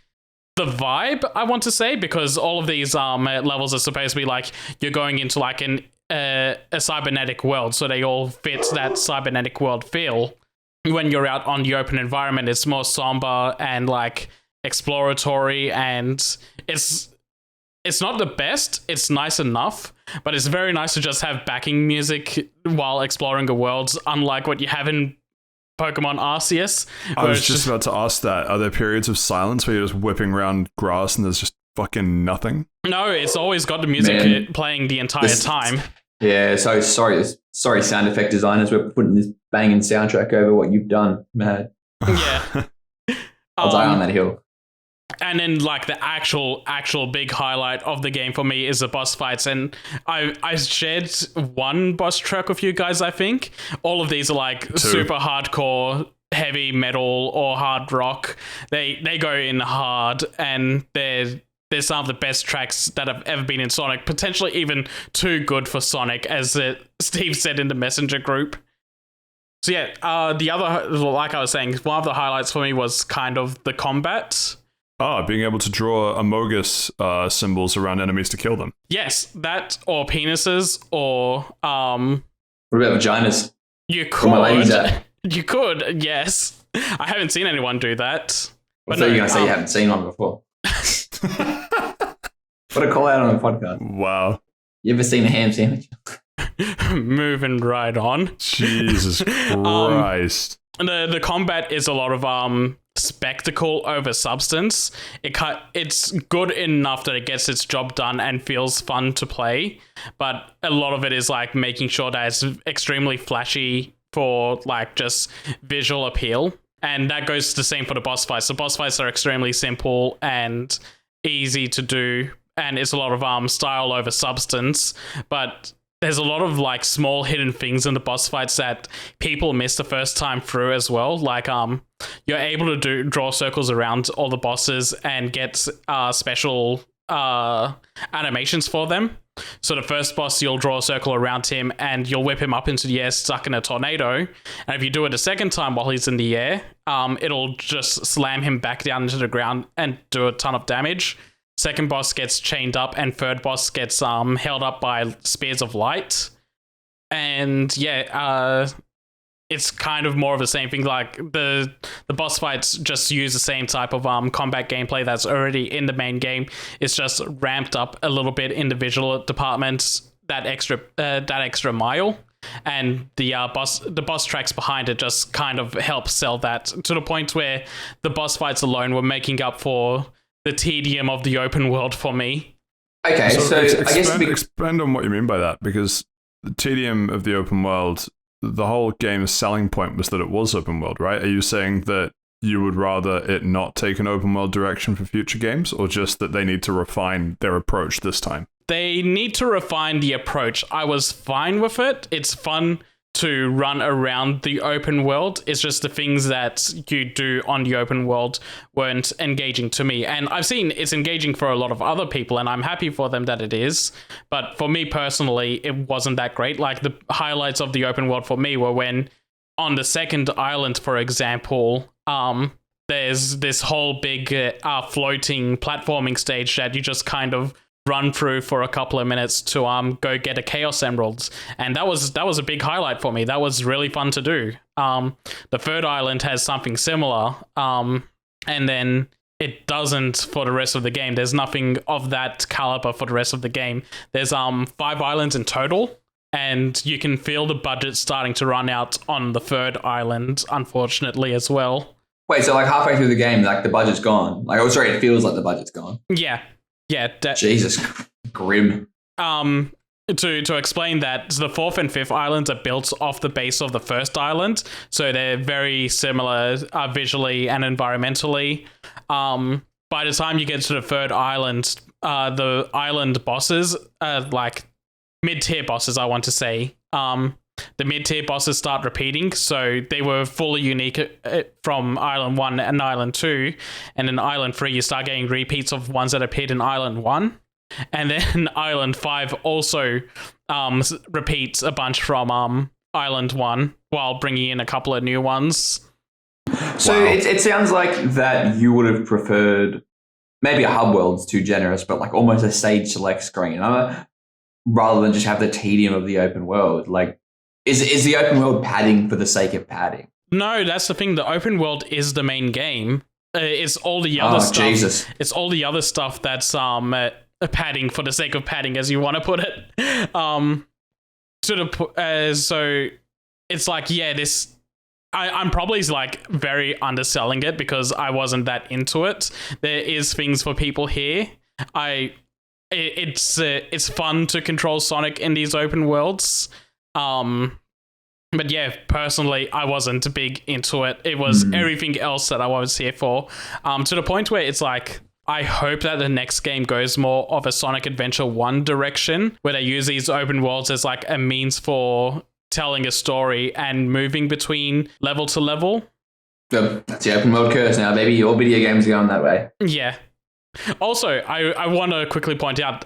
the vibe, I want to say, because all of these levels are supposed to be like you're going into like a cybernetic world, so they all fit that cybernetic world feel. When you're out on the open environment, it's more somber and like exploratory, and it's not the best. It's nice enough, but it's very nice to just have backing music while exploring the worlds, unlike what you have in Pokemon Arceus. I was just about to ask that. Are there periods of silence where you're just whipping around grass and there's just fucking nothing? No, it's always got the music playing the entire time. Yeah, so sorry, sound effect designers, we're putting this banging soundtrack over what you've done, mad. Yeah. I'll die on that hill. And then like the actual big highlight of the game for me is the boss fights, and I shared one boss track with you guys, I think. All of these are like super hardcore heavy metal or hard rock. They go in hard, and they're some of the best tracks that have ever been in Sonic, potentially even too good for Sonic, as Steve said in the Messenger group. So yeah, the other, like I was saying, one of the highlights for me was kind of the combat. Being able to draw Amogus symbols around enemies to kill them. Yes, that, or penises, or what about vaginas? You could. Where my ladies at? You could, yes. I haven't seen anyone do that. I thought you were going to say you haven't seen one before. What a call out on the podcast. Wow. You ever seen a ham sandwich? Moving right on. Jesus Christ. The combat is a lot of spectacle over substance. It's good enough that it gets its job done and feels fun to play, but a lot of it is like making sure that it's extremely flashy for like just visual appeal. And that goes the same for the boss fights. The boss fights are extremely simple and easy to do, and it's a lot of style over substance, but there's a lot of like small hidden things in the boss fights that people miss the first time through as well. Like you're able to draw circles around all the bosses and get special animations for them. So the first boss, you'll draw a circle around him and you'll whip him up into the air stuck in a tornado. And if you do it a second time while he's in the air, it'll just slam him back down into the ground and do a ton of damage. Second boss gets chained up, and third boss gets held up by spears of light. And it's kind of more of the same thing. Like the boss fights just use the same type of combat gameplay that's already in the main game. It's just ramped up a little bit in the visual department, that extra mile. And the boss tracks behind it just kind of help sell that to the point where the boss fights alone were making up for the tedium of the open world for me. Okay, so I guess expand on what you mean by that, because the tedium of the open world, the whole game's selling point was that it was open world, right? Are you saying that you would rather it not take an open world direction for future games, or just that they need to refine their approach this time? They need to refine the approach. I was fine with it. It's fun to run around the open world. It's just the things that you do on the open world weren't engaging to me. And I've seen it's engaging for a lot of other people, and I'm happy for them that it is. But for me personally, it wasn't that great. Like the highlights of the open world for me were when on the second island, for example, there's this whole big floating platforming stage that you just kind of run through for a couple of minutes to go get a Chaos Emeralds, and that was a big highlight for me. That was really fun to do. The third island has something similar, and then it doesn't for the rest of the game. There's nothing of that caliber for the rest of the game. There's 5 islands in total, and you can feel the budget starting to run out on the third island, unfortunately, as well. Wait, so like halfway through the game, like the budget's gone? Like, oh, sorry, it feels like the budget's gone. Yeah. Jesus, grim. To explain that, the fourth and fifth islands are built off the base of the first island, so they're very similar visually and environmentally. By the time you get to the third island, the island bosses, like mid-tier bosses, I want to say, the mid-tier bosses start repeating, so they were fully unique from Island 1 and Island 2, and in Island 3 you start getting repeats of ones that appeared in Island 1, and then Island 5 also repeats a bunch from Island 1 while bringing in a couple of new ones. So it sounds like that you would have preferred, maybe a hub world's too generous, but like almost a stage select screen, rather than just have the tedium of the open world. Like, Is the open world padding for the sake of padding? No, that's the thing. The open world is the main game. It's all the other stuff. Jesus. It's all the other stuff that's padding for the sake of padding, as you want to put it. So it's like, this. I'm probably like very underselling it because I wasn't that into it. There is things for people here. It's fun to control Sonic in these open worlds. But yeah, personally, I wasn't big into it. It was everything else that I was here for. To the point where it's like, I hope that the next game goes more of a Sonic Adventure 1 direction, where they use these open worlds as like a means for telling a story and moving between level to level. That's the open world curse now, baby. All video games are going that way. Yeah. Also, I want to quickly point out,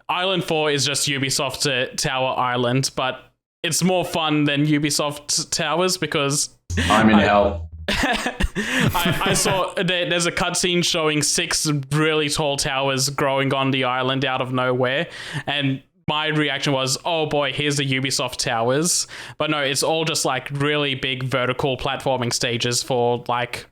Island 4 is just Ubisoft Tower Island, but it's more fun than Ubisoft Towers because... I'm in hell. I saw there's a cutscene showing 6 really tall towers growing on the island out of nowhere, and my reaction was, oh boy, here's the Ubisoft Towers. But no, it's all just like really big vertical platforming stages for like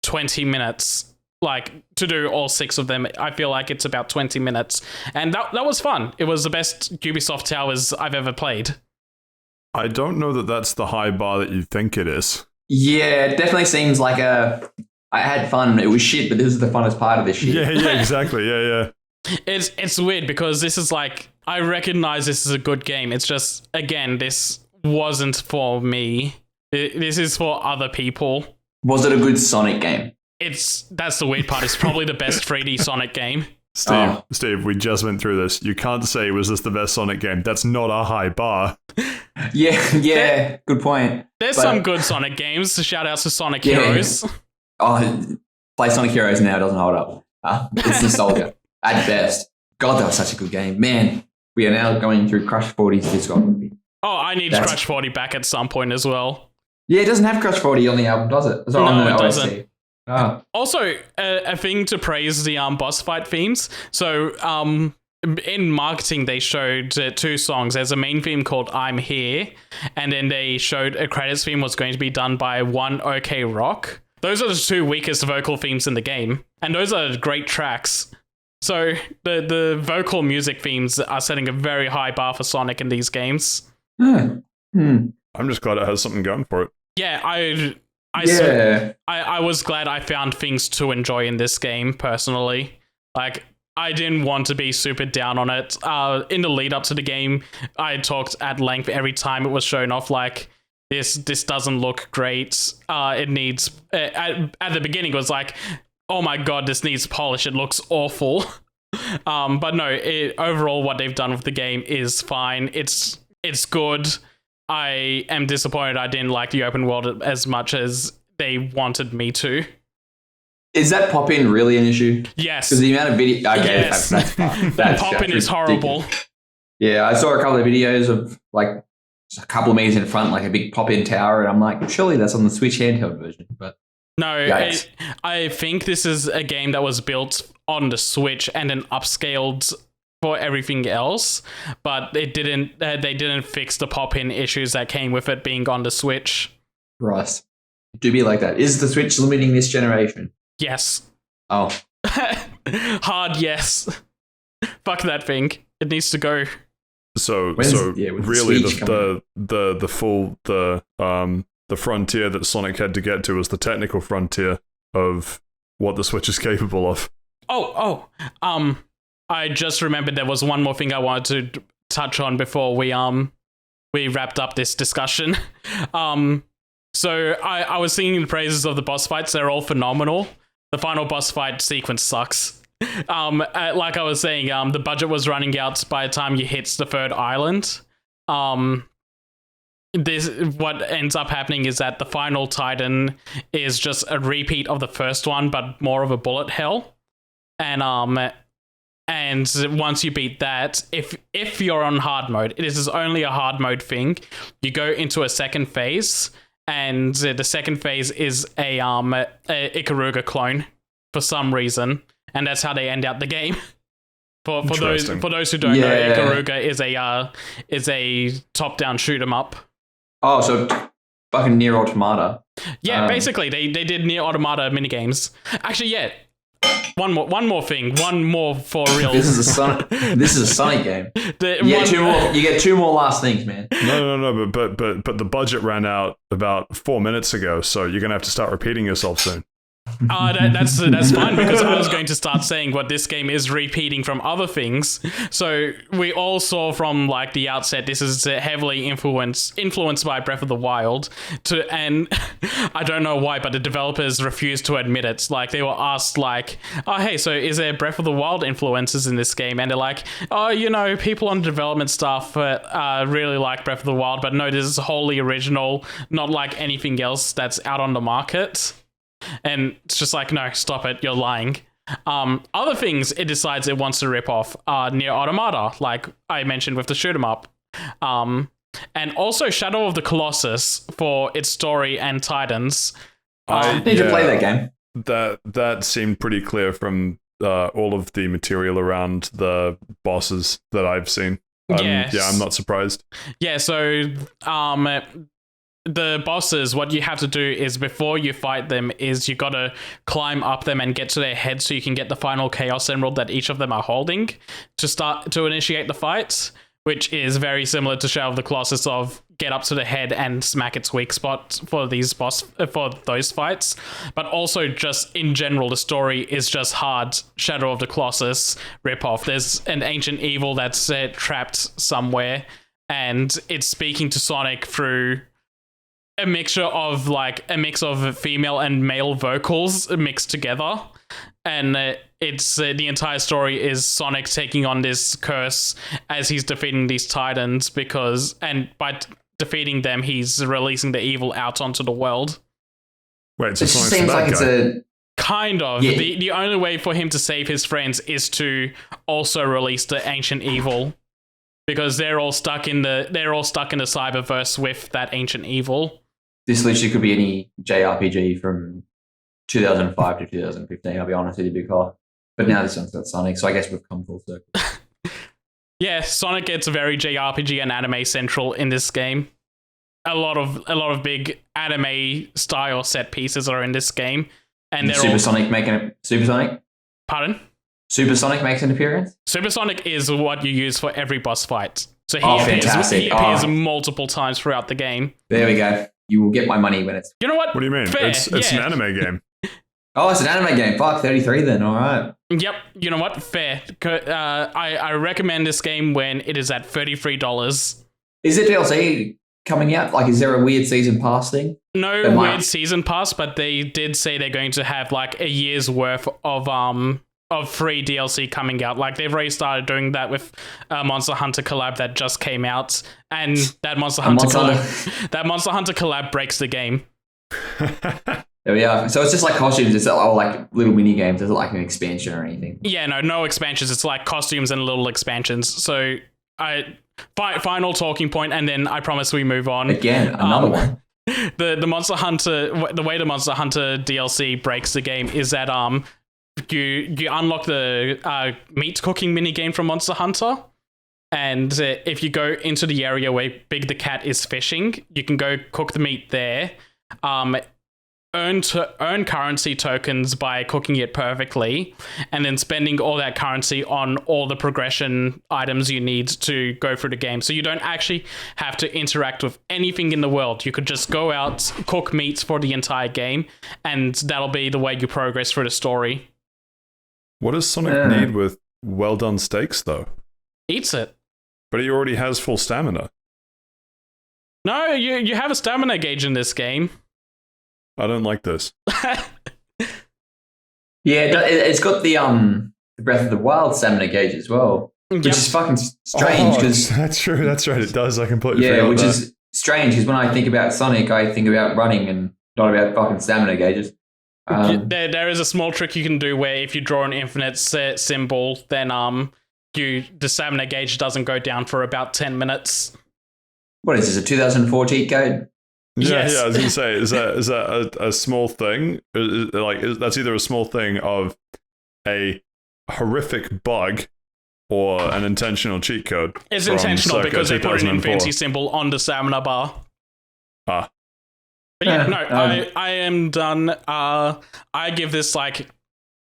20 minutes. Like, to do all 6 of them, I feel like it's about 20 minutes. And that was fun. It was the best Ubisoft Towers I've ever played. I don't know that that's the high bar that you think it is. Yeah, it definitely seems like I had fun. It was shit, but this is the funnest part of this shit. Yeah, exactly. Yeah. It's weird because this is like, I recognize this is a good game. It's just, again, this wasn't for me. This is for other people. Was it a good Sonic game? That's the weird part. It's probably the best 3D Sonic game. Steve, we just went through this. You can't say, was this the best Sonic game? That's not a high bar. Yeah, good point. There's some good Sonic games. Shout out to Sonic Heroes. Oh, play Sonic Heroes now, it doesn't hold up. It's nostalgia at best. God, that was such a good game. Man, we are now going through Crush 40's discography. Oh, I need Crush 40 back at some point as well. Yeah, it doesn't have Crush 40 on the album, does it? It's on the it OST. doesn't. Oh. Also, a thing to praise the boss fight themes. So, in marketing, they showed 2 songs. There's a main theme called I'm Here, and then they showed a credits theme was going to be done by One OK Rock. Those are the 2 weakest vocal themes in the game, and those are great tracks. So the vocal music themes are setting a very high bar for Sonic in these games. I'm just glad it has something going for it. Yeah, I was glad I found things to enjoy in this game, personally. Like, I didn't want to be super down on it. In the lead up to the game, I talked at length every time it was shown off, like, this doesn't look great. It needs... at the beginning, it was like, oh my god, this needs polish. It looks awful. But no, overall, what they've done with the game is fine. It's good. I am disappointed I didn't like the open world as much as they wanted me to. Is that pop-in really an issue? Yes. Because the amount of video... Okay, yes. that's pop-in is horrible. Yeah, I saw a couple of videos of, like, a couple of meters in front, like a big pop-in tower, and I'm like, surely that's on the Switch handheld version, but... No, I think this is a game that was built on the Switch and then upscaled for everything else, but they didn't fix the pop-in issues that came with it being on the Switch. Right. Do be like that. Is the Switch limiting this generation? Yes. Oh. Hard yes. Fuck that thing. It needs to go. So really the frontier that Sonic had to get to was the technical frontier of what the Switch is capable of. I just remembered there was one more thing I wanted to touch on before we wrapped up this discussion. So I was singing the praises of the boss fights. They're all phenomenal. The final boss fight sequence sucks. Like I was saying, the budget was running out by the time you hit the 3rd island. What ends up happening is that the final Titan is just a repeat of the first one, but more of a bullet hell. And once you beat that, if you're on hard mode, it is only a hard mode thing. You go into a second phase, and the second phase is a Ikaruga clone for some reason, and that's how they end out the game. For those who don't know, Ikaruga is a top-down shoot 'em up. Oh, so fucking Nier Automata. Yeah, basically, they did Nier Automata minigames. Actually, yeah. One more thing. One more for real. This is a Sonic game. You get 2 more last things, man. No. But the budget ran out about 4 minutes ago, so you're gonna have to start repeating yourself soon. That's fine, because I was going to start saying what this game is repeating from other things. So we all saw from like the outset, this is heavily influenced by Breath of the Wild. And I don't know why, but the developers refused to admit it. Like, they were asked like, oh hey, so is there Breath of the Wild influences in this game? And they're like, oh, people on development staff really like Breath of the Wild, but no, this is wholly original, not like anything else that's out on the market. And it's just like, no, stop it, you're lying. Other things it decides it wants to rip off are Nier Automata, like I mentioned with the shoot 'em up. And also Shadow of the Colossus for its story and Titans. I need to play that game. That seemed pretty clear from all of the material around the bosses that I've seen. Yes. Yeah, I'm not surprised. Yeah, so the bosses, what you have to do is before you fight them is you gotta climb up them and get to their head so you can get the final Chaos Emerald that each of them are holding to initiate the fight, which is very similar to Shadow of the Colossus of get up to the head and smack its weak spot for those fights. But also just in general, the story is just hard Shadow of the Colossus ripoff. There's an ancient evil that's trapped somewhere, and it's speaking to Sonic through a mix of female and male vocals mixed together, and it's the entire story is Sonic taking on this curse as he's defeating these Titans by defeating them, he's releasing the evil out onto the world. Wait, so it just seems like it's a kind of. Yeah. The only way for him to save his friends is to also release the ancient evil, because they're all stuck in the cyberverse with that ancient evil. This literally could be any JRPG from 2005 to 2015. I'll be honest with you, Big Hole. But now this one's got Sonic, so I guess we've come full circle. Yeah, Sonic gets very JRPG and anime central in this game. A lot of big anime style set pieces are in this game, and they're Supersonic making it. Supersonic. Pardon? Supersonic makes an appearance. Supersonic is what you use for every boss fight. So he fantastic. appears multiple times throughout the game. There we go. You will get my money when it's. You know what? What do you mean? Fair, It's an anime game. Oh, it's an anime game. Fuck, 33 then. All right. Yep. You know what? Fair. I recommend this game when it is at $33. Is it DLC coming out? Like, is there a weird season pass thing? No weird season pass, but they did say they're going to have like a year's worth of free DLC coming out. Like they've already started doing that with Monster Hunter collab that just came out, and that Monster Hunter collab breaks the game. There we are. So it's just like costumes. It's all like little mini games. Is it like an expansion or anything? Yeah, no expansions. It's like costumes and little expansions. So final talking point, and then I promise we move on. Again, another one. The Monster Hunter, the way the Monster Hunter DLC breaks the game is that you unlock the meat cooking mini game from Monster Hunter, and if you go into the area where Big the Cat is fishing, you can go cook the meat there. Earn currency tokens by cooking it perfectly, and then spending all that currency on all the progression items you need to go through the game. So you don't actually have to interact with anything in the world. You could just go out, cook meats for the entire game, and that'll be the way you progress through the story. What does Sonic need with well done steaks, though? Eats it. But he already has full stamina. No, you have a stamina gauge in this game. I don't like this. Yeah, it's got the Breath of the Wild stamina gauge as well, which is fucking strange because that's true. That's right. It does. I completely forgot which that. is strange because when I think about Sonic, I think about running and not about fucking stamina gauges. There is a small trick you can do where if you draw an infinite symbol, then the stamina gauge doesn't go down for about 10 minutes. What is this, a 2004 cheat code? Yes. Yeah, I was gonna say, is that a small thing? That's either a small thing of a horrific bug or an intentional cheat code. It's intentional because they put an 2004. infinity symbol on the stamina bar. Ah. But I am done. I give this like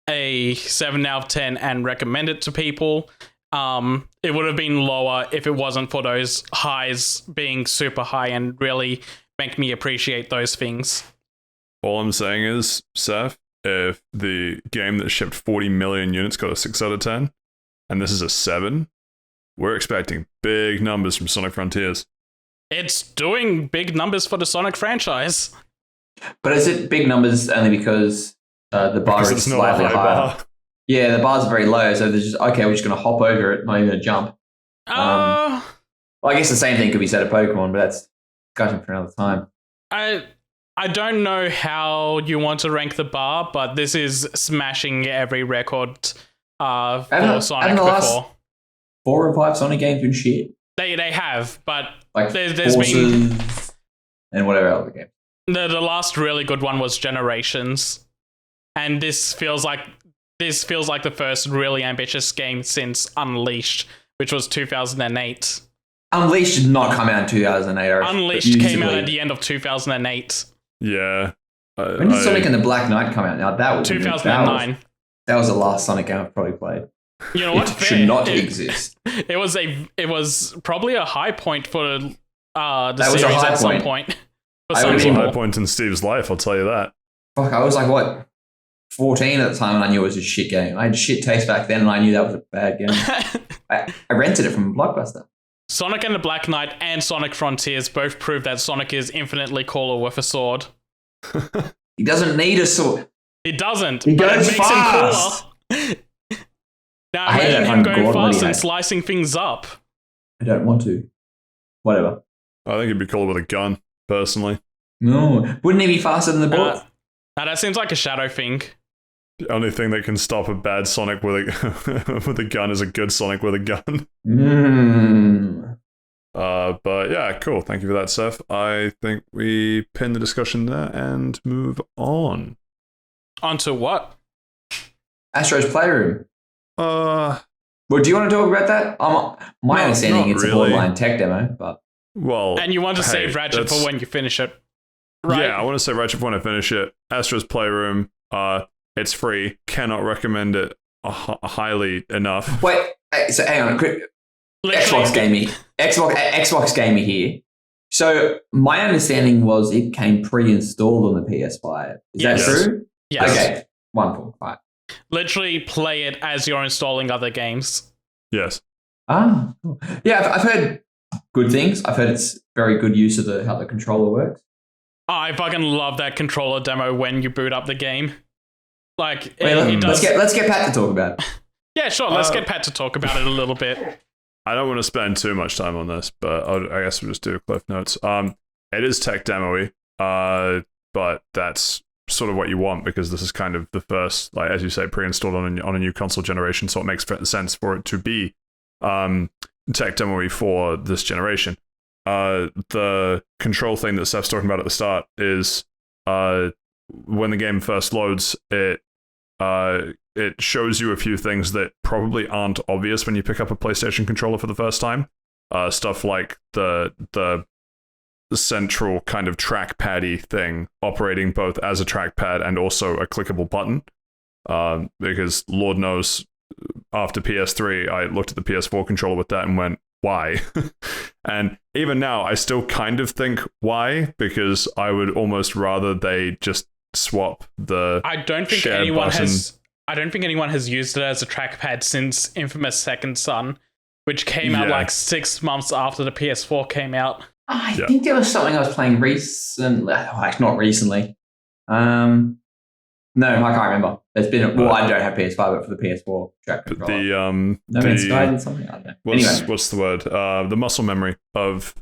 a 7 out of 10 and recommend it to people. It would have been lower if it wasn't for those highs being super high and really make me appreciate those things. All I'm saying is, Saif, if the game that shipped 40 million units got a 6 out of 10, and this is a 7, we're expecting big numbers from Sonic Frontiers. It's doing big numbers for the Sonic franchise. But is it big numbers only because the bar is slightly higher? Bar. Yeah, the bar's very low, so they're just, okay, we're just going to hop over it, not even going to jump. Well, I guess the same thing could be said of Pokemon, but that's discussion for another time. I don't know how you want to rank the bar, but this is smashing every record for Sonic before. Last 4 or 5 Sonic games been shit. They have, but like there's been and whatever other game. The last really good one was Generations, and this feels like the first really ambitious game since Unleashed, which was 2008. Unleashed did not come out in 2008. Unleashed came out at the end of 2008. Yeah. When did Sonic and the Black Knight come out? Now that was 2009. That was the last Sonic game I've probably played. You know what? It should not exist. It was probably a high point for the series at some point. That was a high point in Steve's life, I'll tell you that. Fuck, I was like, what, 14 at the time, and I knew it was a shit game. I had shit taste back then, and I knew that was a bad game. I rented it from Blockbuster. Sonic and the Black Knight and Sonic Frontiers both prove that Sonic is infinitely cooler with a sword. He doesn't need a sword. He doesn't. He but goes it makes fast. him Now I hate imagine that him kind of going God, what he fast and had. slicing things up. I don't want to. Whatever. I think it'd be cooler with a gun, personally. No. Wouldn't he be faster than the ball? Now that seems like a Shadow thing. The only thing that can stop a bad Sonic with a with a gun is a good Sonic with a gun. But yeah, cool. Thank you for that, Seth. I think we pin the discussion there and move on. Onto what? Astro's Playroom. Uh, Well, do you want to talk about that? My No, understanding not it's really. a borderline tech demo, but well, And you want to hey, save Ratchet that's- for when you finish it, right? Yeah, I want to say Ratchet when I finish it. Astro's Playroom. It's free. Cannot recommend it highly enough. wait. So hang on, quick. Literally- Xbox gamer here. So my understanding was it came pre-installed on the PS5. Is Yes. that true? Yes. Okay. Wonderful. Right. Literally play it as you're installing other games. Yes. Ah. Cool. Yeah, I've heard good things. I've heard it's very good use of how the controller works. I fucking love that controller demo when you boot up the game. Like, Wait, it does. let's get Pat to talk about it. Yeah, sure. Let's get Pat to talk about it a little bit. I don't want to spend too much time on this, but I guess we'll just do cliff notes. It is tech demo-y, but that's sort of what you want because this is kind of the first, like as you say, pre-installed on a new console generation, so it makes sense for it to be tech demo-y for this generation. The control thing that Seth's talking about at the start is when the game first loads, it shows you a few things that probably aren't obvious when you pick up a PlayStation controller for the first time. Stuff like the central kind of trackpad-y thing operating both as a trackpad and also a clickable button. Because Lord knows, after PS3, I looked at the PS4 controller with that and went, why? And even now, I still kind of think why, because I would almost rather they just swap the I don't think shared anyone button. I don't think anyone has used it as a trackpad since infamous Second Son, which came out Yeah. like 6 months after the PS4 came out. I Yeah. think there was something I was playing recently. Like not recently. No, I can't remember. It's been I don't have PS5, but for the PS4 track controller. the No Man's Sky did something. I don't know. Anyway, what's the word? The muscle memory of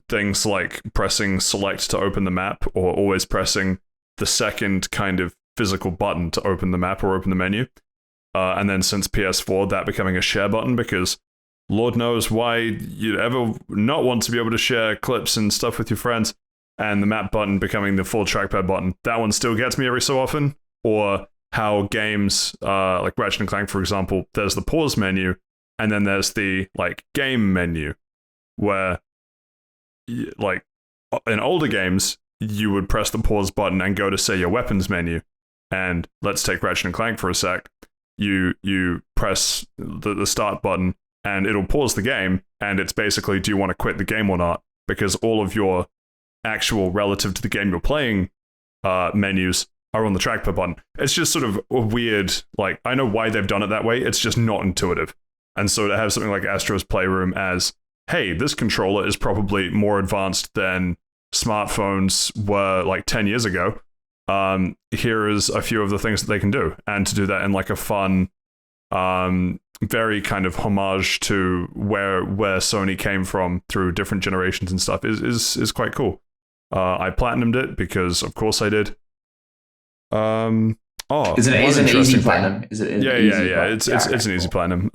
things like pressing select to open the map, or always pressing the second kind of physical button to open the map or open the menu. And then since PS4, that becoming a share button, because Lord knows why you'd ever not want to be able to share clips and stuff with your friends. And the map button becoming the full trackpad button. That one still gets me every so often. Or how games like Ratchet and Clank, for example, there's the pause menu, and then there's the like game menu, where like in older games you would press the pause button and go to say your weapons menu. And let's take Ratchet and Clank for a sec. You press the start button and it'll pause the game, and it's basically, do you want to quit the game or not? Because all of your actual relative to the game you're playing menus are on the trackpad button. It's just sort of a weird, like, I know why they've done it that way, it's just not intuitive. And so to have something like Astro's Playroom as, hey, this controller is probably more advanced than smartphones were like 10 years ago. Here is a few of the things that they can do. And to do that in like a fun, very kind of homage to where Sony came from through different generations and stuff is quite cool. I platinumed it because of course I did. is it an easy platinum? Is it? Yeah. It's an easy platinum.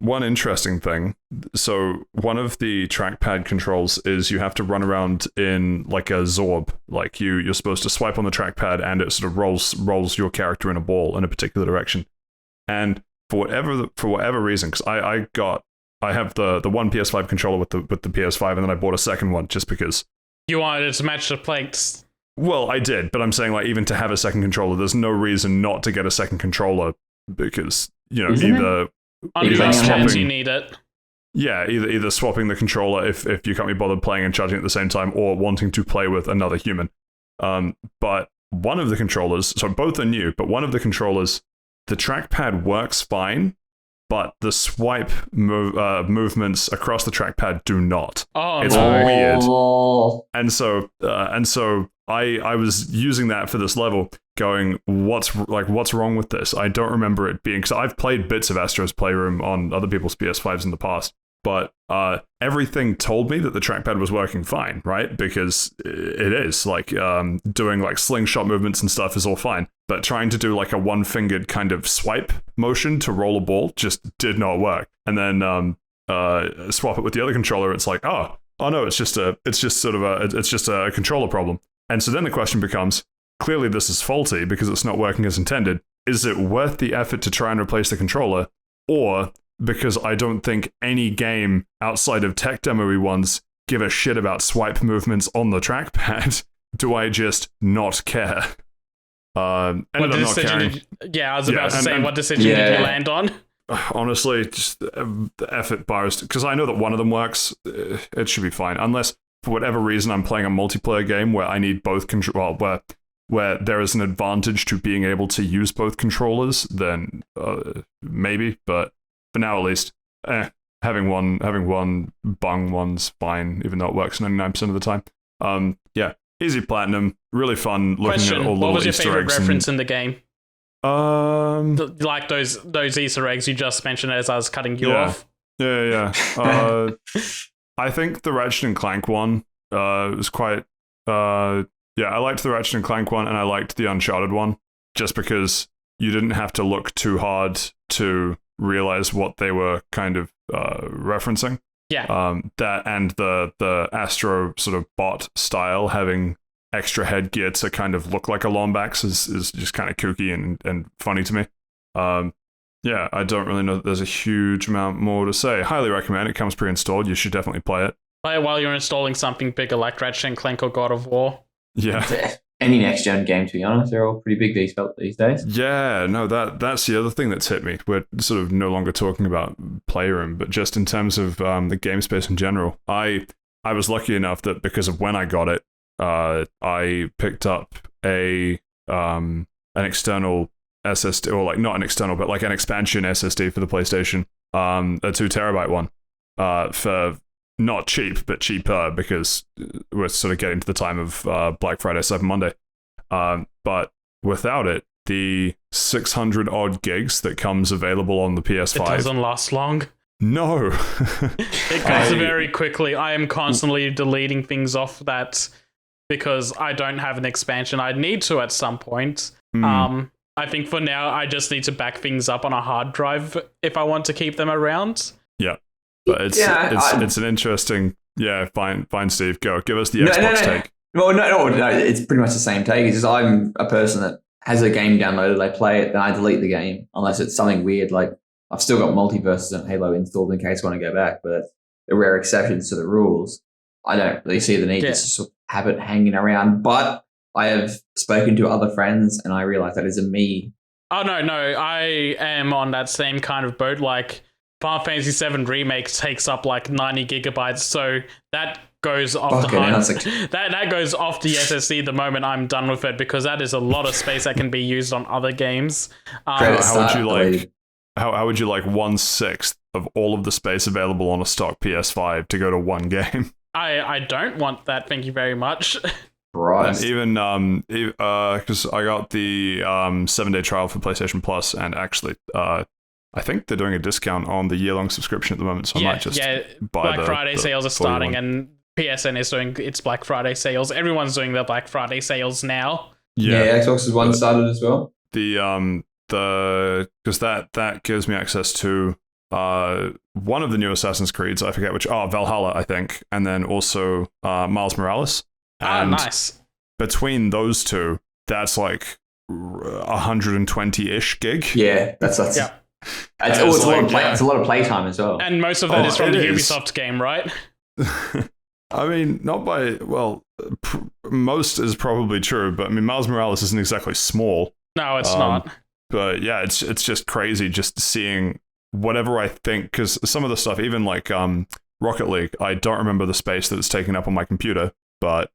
One interesting thing. So one of the trackpad controls is you have to run around in like a Zorb. Like you're supposed to swipe on the trackpad and it sort of rolls your character in a ball in a particular direction. And for whatever reason, because I have the one PS5 controller with the PS5, and then I bought a second one just because. You wanted it to match the plates. Well, I did, but I'm saying like even to have a second controller, there's no reason not to get a second controller because either On Either those swapping- chats, you need it. yeah, either swapping the controller if you can't be bothered playing and charging at the same time, or wanting to play with another human. But one of the controllers, so both are new, but one of the controllers, the trackpad works fine, but the swipe movements across the trackpad do not. Oh, It's no. weird. Oh. And so I was using that for this level, going, what's wrong with this? I don't remember it being, because I've played bits of Astro's Playroom on other people's PS5s in the past, but everything told me that the trackpad was working fine, right? Because it is, like, doing like slingshot movements and stuff is all fine, but trying to do like a one-fingered kind of swipe motion to roll a ball just did not work. And then swap it with the other controller, it's like, oh no, it's just a controller problem. And so then the question becomes, clearly this is faulty because it's not working as intended. Is it worth the effort to try and replace the controller? Or, because I don't think any game outside of tech demo-y ones give a shit about swipe movements on the trackpad, do I just not care? What decision what decision did you land on? Honestly, just the effort bars, because I know that one of them works, it should be fine. Unless, for whatever reason, I'm playing a multiplayer game where I need both where there is an advantage to being able to use both controllers, then maybe. But for now, at least, having one bung one's fine, even though it works 99% of the time. Easy platinum, really fun looking at all the little Easter eggs. What was your favorite reference in the game? Like those Easter eggs you just mentioned as I was cutting you off. Yeah. I think the Ratchet and Clank one was quite. I liked the Ratchet and Clank one, and I liked the Uncharted one, just because you didn't have to look too hard to realize what they were kind of referencing. Yeah. That and the Astro sort of bot style, having extra headgear to kind of look like a Lombax is just kind of kooky and funny to me. I don't really know that there's a huge amount more to say. Highly recommend. It comes pre-installed. You should definitely play it. Play it while you're installing something bigger like Ratchet and Clank or God of War. Yeah. Any next-gen game, to be honest, they're all pretty big these days. Yeah, no, that's the other thing that's hit me. We're sort of no longer talking about Playroom, but just in terms of the game space in general. I was lucky enough that because of when I got it, I picked up an external SSD, or like not an external, but like an expansion SSD for the PlayStation, a 2 terabyte one, for not cheap, but cheaper, because we're sort of getting to the time of Black Friday, Cyber Monday. But without it, the 600 odd gigs that comes available on the PS5, it doesn't last long. No. It goes very quickly. I am constantly deleting things off that because I don't have an expansion. I need to at some point. I think for now, I just need to back things up on a hard drive if I want to keep them around. Yeah. But it's an interesting... Yeah, fine, Steve. Go. Give us the Xbox take. Well, no, it's pretty much the same take. It's just I'm a person that has a game downloaded, I play it, then I delete the game, unless it's something weird, like I've still got Multiverses and Halo installed in case I want to go back, but the rare exceptions to the rules. I don't really see the need to just sort of have it hanging around, but I have spoken to other friends and I realize that is a me. Oh, no, I am on that same kind of boat. Like, Final Fantasy VII Remake takes up like 90 gigabytes, so that goes off the hard. That goes off the SSD the moment I'm done with it, because that is a lot of space that can be used on other games. How would you like 1/6 of all of the space available on a stock PS5 to go to one game? I don't want that. Thank you very much. Right. And even because I got the 7-day trial for PlayStation Plus, and actually I think they're doing a discount on the year-long subscription at the moment, so I might just buy Black Friday sales are starting, and PSN is doing its Black Friday sales. Everyone's doing their Black Friday sales now. Yeah, Xbox One started as well. Because that gives me access to one of the new Assassin's Creeds. I forget which. Valhalla, I think, and then also Miles Morales. And nice. Between those two, that's like 120-ish gig. Yeah, that's yeah. It's a lot of playtime as well. And most of that is from the Ubisoft game, right? I mean, not by... Well, most is probably true, but I mean, Miles Morales isn't exactly small. No, it's not. But yeah, it's just crazy just seeing whatever I think, because some of the stuff, even like Rocket League, I don't remember the space that it's taking up on my computer, but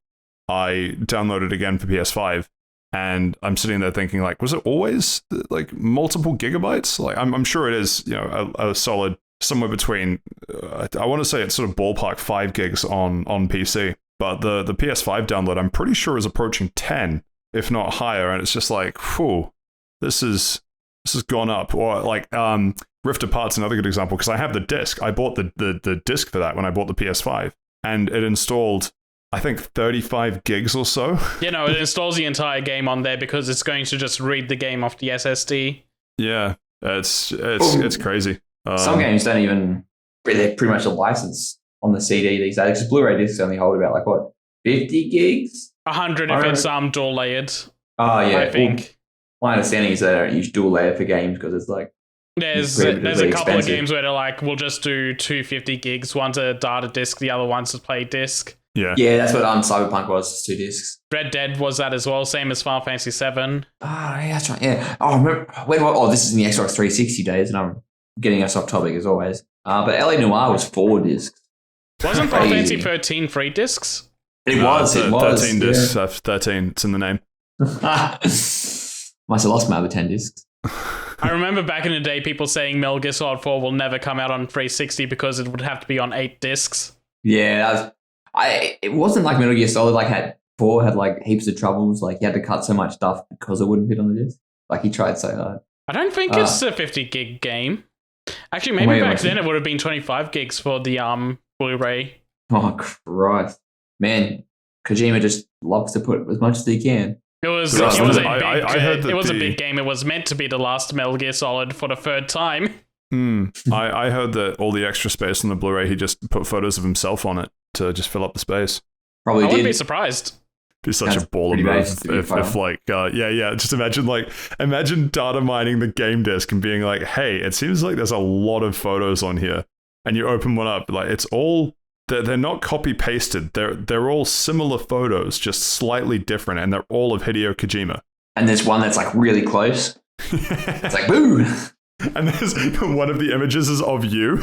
I downloaded it again for PS5, and I'm sitting there thinking, like, was it always like multiple gigabytes? Like, I'm sure it is, a solid somewhere between. I want to say it's sort of ballpark 5 gigs on PC, but the PS5 download I'm pretty sure is approaching 10. if not higher, and it's just like, whew, this has gone up. Or like Rift Apart's another good example, because I have the disc. I bought the disc for that when I bought the PS5, and it installed, I think, 35 gigs or so. You know, it installs the entire game on there because it's going to just read the game off the SSD. Yeah, it's crazy. Some games don't even, they're pretty much a license on the CD these days, because Blu-ray discs only hold about, like, what, 50 gigs? 100 if it's dual layered. Oh, yeah. I think. Well, my understanding is they don't use dual layer for games because it's like, there's a couple of games where they're like, we'll just do 250 gigs. One's a data disc, the other one's a play disc. Yeah, that's what Cyberpunk was, 2 discs. Red Dead was that as well, same as Final Fantasy 7. Oh, yeah, that's right. Yeah. Oh, remember this is in the Xbox 360 days, and I'm getting us off topic as always. But LA Noire was 4 discs. Wasn't Final Fantasy 13 3 discs? It was. 13 discs. 13. It's in the name. Must have lost my other 10 discs. I remember back in the day, people saying Metal Gear Solid 4 will never come out on 360 because it would have to be on 8 discs. Yeah, it wasn't like Metal Gear Solid had like heaps of troubles. Like he had to cut so much stuff because it wouldn't fit on the disc. Like he tried so hard. I don't think it's a 50 gig game. Actually, maybe back then it would have been 25 gigs for the Blu-ray. Oh Christ, man! Kojima just loves to put as much as he can. It was a big game. It was meant to be the last Metal Gear Solid for the 3rd time. I heard that all the extra space on the Blu-ray, he just put photos of himself on it to just fill up the space. Probably I wouldn't be surprised. Be such a baller move if just imagine data mining the game disc and being like, hey, it seems like there's a lot of photos on here, and you open one up, like it's all they're not copy pasted, they're all similar photos, just slightly different, and they're all of Hideo Kojima. And there's one that's like really close. It's like boo. And there's one of the images is of you.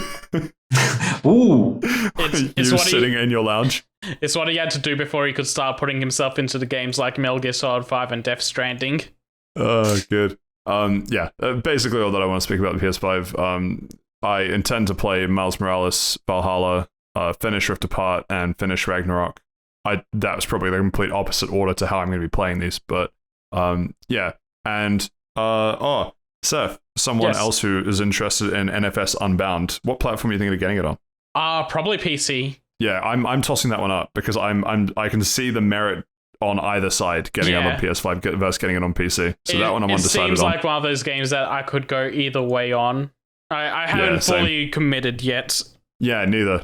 Ooh. You sitting in your lounge. It's what he had to do before he could start putting himself into the games like Metal Gear Solid 5 and Death Stranding. Oh, good. Basically all that I want to speak about the PS5. I intend to play Miles Morales, Valhalla, finish Rift Apart, and finish Ragnarok. That was probably the complete opposite order to how I'm going to be playing these, but yeah. And Saif, someone else who is interested in NFS Unbound, what platform are you thinking of getting it on? Probably PC. Yeah, I'm tossing that one up because I can see the merit on either side getting it on PS5 versus getting it on PC. So that one I'm undecided on. It seems like one of those games that I could go either way on. I haven't fully committed yet. Yeah, neither.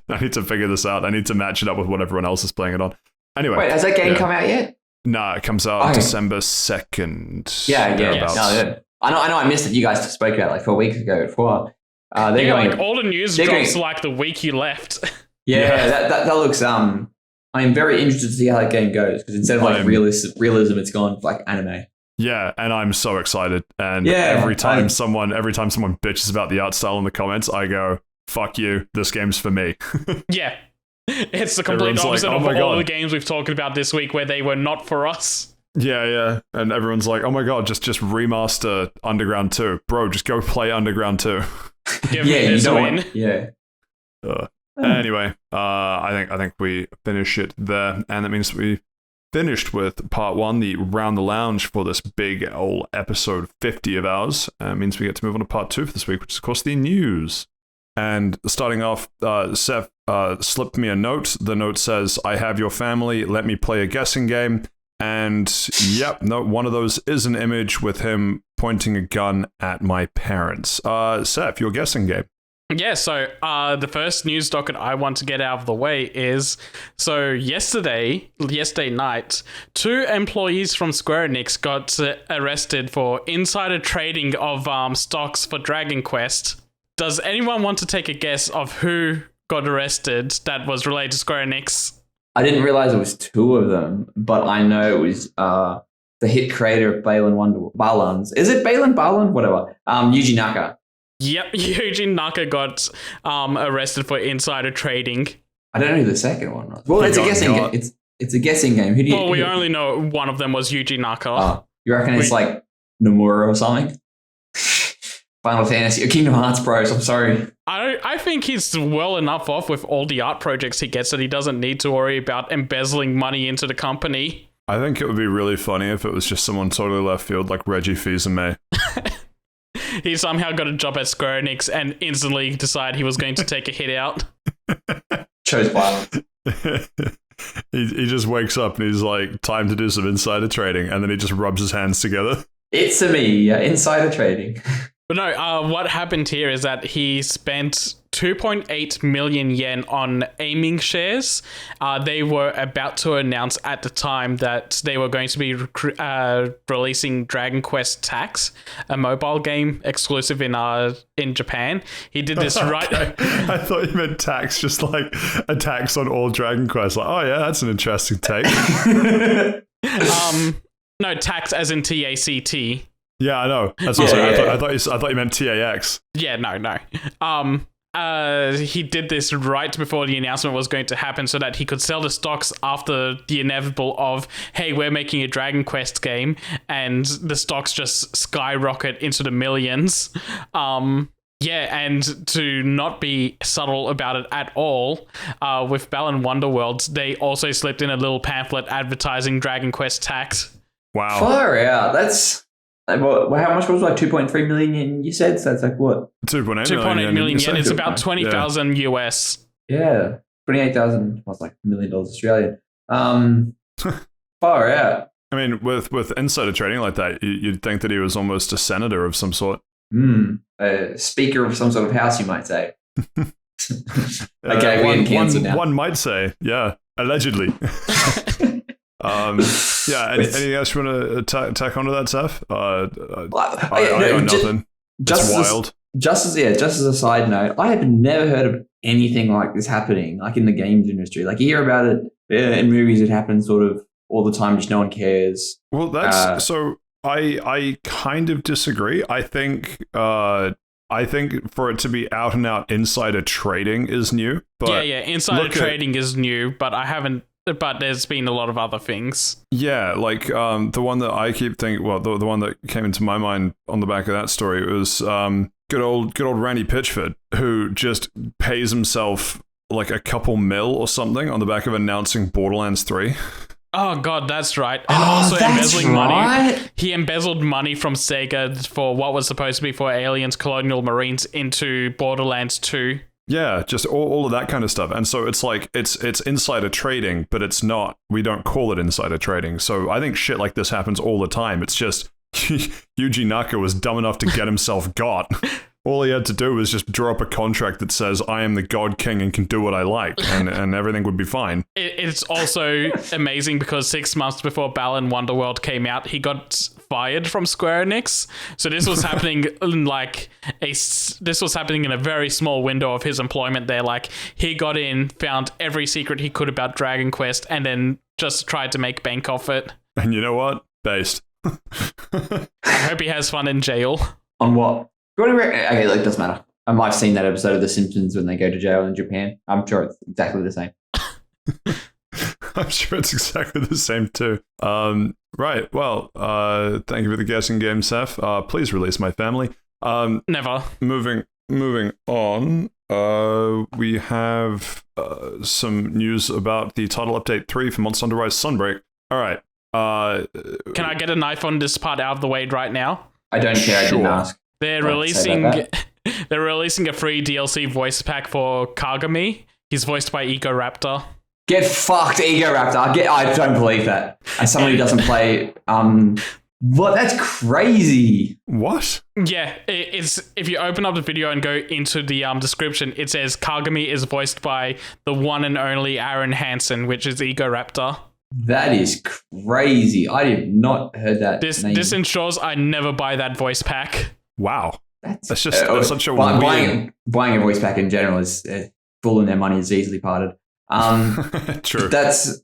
I need to figure this out. I need to match it up with what everyone else is playing it on. Anyway. Wait, has that game come out yet? Nah, it comes out December 2nd. Yeah. No, I know I missed it. You guys spoke about it like 4 weeks ago before. All the news drops like the week you left. Yeah. That looks I'm very interested to see how that game goes, because instead of like realism, it's gone like anime. Yeah, and I'm so excited. And every time someone bitches about the art style in the comments, I go, fuck you, this game's for me. Yeah. It's the complete opposite of all the games we've talked about this week where they were not for us. Yeah. And everyone's like, oh my god, just remaster Underground 2. Bro, just go play Underground 2. Give me this win. Anyway, I think we finish it there, and that means we finished with part 1, the Round the Lounge for this big old episode 50 of ours. It means we get to move on to part 2 for this week, which is of course the news. And starting off, Seth slipped me a note. The note says, I have your family, let me play a guessing game. And one of those is an image with him pointing a gun at my parents. Seth, your guessing game. Yeah, so the first news docket I want to get out of the way is, so yesterday night, 2 employees from Square Enix got arrested for insider trading of stocks for Dragon Quest. Does anyone want to take a guess of who got arrested that was related to Square Enix? I didn't realize it was 2 of them, but I know it was the hit creator of Balan's. Is it Balan? Whatever. Yuji Naka. Yep, Yuji Naka got arrested for insider trading. I don't know who the second one was. Well, it's a guessing game. It's a guessing game. We only know one of them was Yuji Naka. You reckon it's like Nomura or something? Final Fantasy or Kingdom Hearts Bros. I'm sorry. I think he's well enough off with all the art projects he gets that he doesn't need to worry about embezzling money into the company. I think it would be really funny if it was just someone totally left field like Reggie Fils-Aimé. He somehow got a job at Square Enix and instantly decided he was going to take a hit out. Chose violence. he just wakes up and he's like, time to do some insider trading, and then he just rubs his hands together. It's a me, insider trading. But no, what happened here is that he spent 2.8 million yen on aiming shares. They were about to announce at the time that they were going to be releasing Dragon Quest Tax, a mobile game exclusive in Japan. He did this right. I thought you meant tax, just like a tax on all Dragon Quest. Like, oh yeah, that's an interesting take. No, tax as in TACT. Yeah, I know. That's what I thought you meant TAX. Yeah, no. He did this right before the announcement was going to happen so that he could sell the stocks after the inevitable of, hey, we're making a Dragon Quest game, and the stocks just skyrocket into the millions. And to not be subtle about it at all, with Balan Wonderworld, they also slipped in a little pamphlet advertising Dragon Quest Tax. Wow. Far out. That's... Well, how much was it? Like 2.3 million you said? So that's like what? 2.8 million yen. It's about 20,000 US. Yeah. 28,000 was like $1 million Australian. Far out. I mean, with insider trading like that, you'd think that he was almost a senator of some sort. A speaker of some sort of house, you might say. Okay, we're getting cancelled now. One might say, yeah, allegedly. Anything else you want to tack onto that, Saif? I got nothing. It's wild. Just as a side note, I have never heard of anything like this happening, like in the games industry. Like you hear about it in movies, it happens sort of all the time, just no one cares. Well, that's so. I kind of disagree. I think for it to be out and out insider trading is new. But insider trading is new, but But there's been a lot of other things. Yeah, like the one that I keep thinking, well, the one that came into my mind on the back of that story was good old Randy Pitchford, who just pays himself like a couple mil or something on the back of announcing Borderlands 3. Oh god, that's right. And also embezzling money. He embezzled money from Sega for what was supposed to be for Aliens Colonial Marines into Borderlands 2. Yeah, just all of that kind of stuff. And so it's like, it's insider trading, but it's not. We don't call it insider trading. So I think shit like this happens all the time. It's just Yuji Naka was dumb enough to get himself got. All he had to do was just draw up a contract that says, I am the God King and can do what I like, and everything would be fine. It's also amazing because 6 months before Balan Wonderworld came out, he got fired from Square Enix. So this was happening in a very small window of his employment there. Like, he got in, found every secret he could about Dragon Quest, and then just tried to make bank off it. And you know what? Based. I hope he has fun in jail. On what? Okay, like, it doesn't matter. I've seen that episode of The Simpsons when they go to jail in Japan. I'm sure it's exactly the same. I'm sure it's exactly the same too. Right. Well, thank you for the guessing game, Saif. Please release my family. Never. Moving on. We have some news about the title update 3 for Monster Hunter Rise Sunbreak. All right. Can I get a knife on this part out of the way right now? I don't care. I didn't ask. They're releasing a free DLC voice pack for Kagami. He's voiced by Egoraptor. Get fucked, Egoraptor. I don't believe that. As someone who doesn't play, what? That's crazy. What? Yeah, it's if you open up the video and go into the description, it says Kagami is voiced by the one and only Aaron Hansen, which is Egoraptor. That is crazy. I did not heard that. This ensures I never buy that voice pack. Wow. That's just such a buying a voice pack in general is full and their money is easily parted. True. That's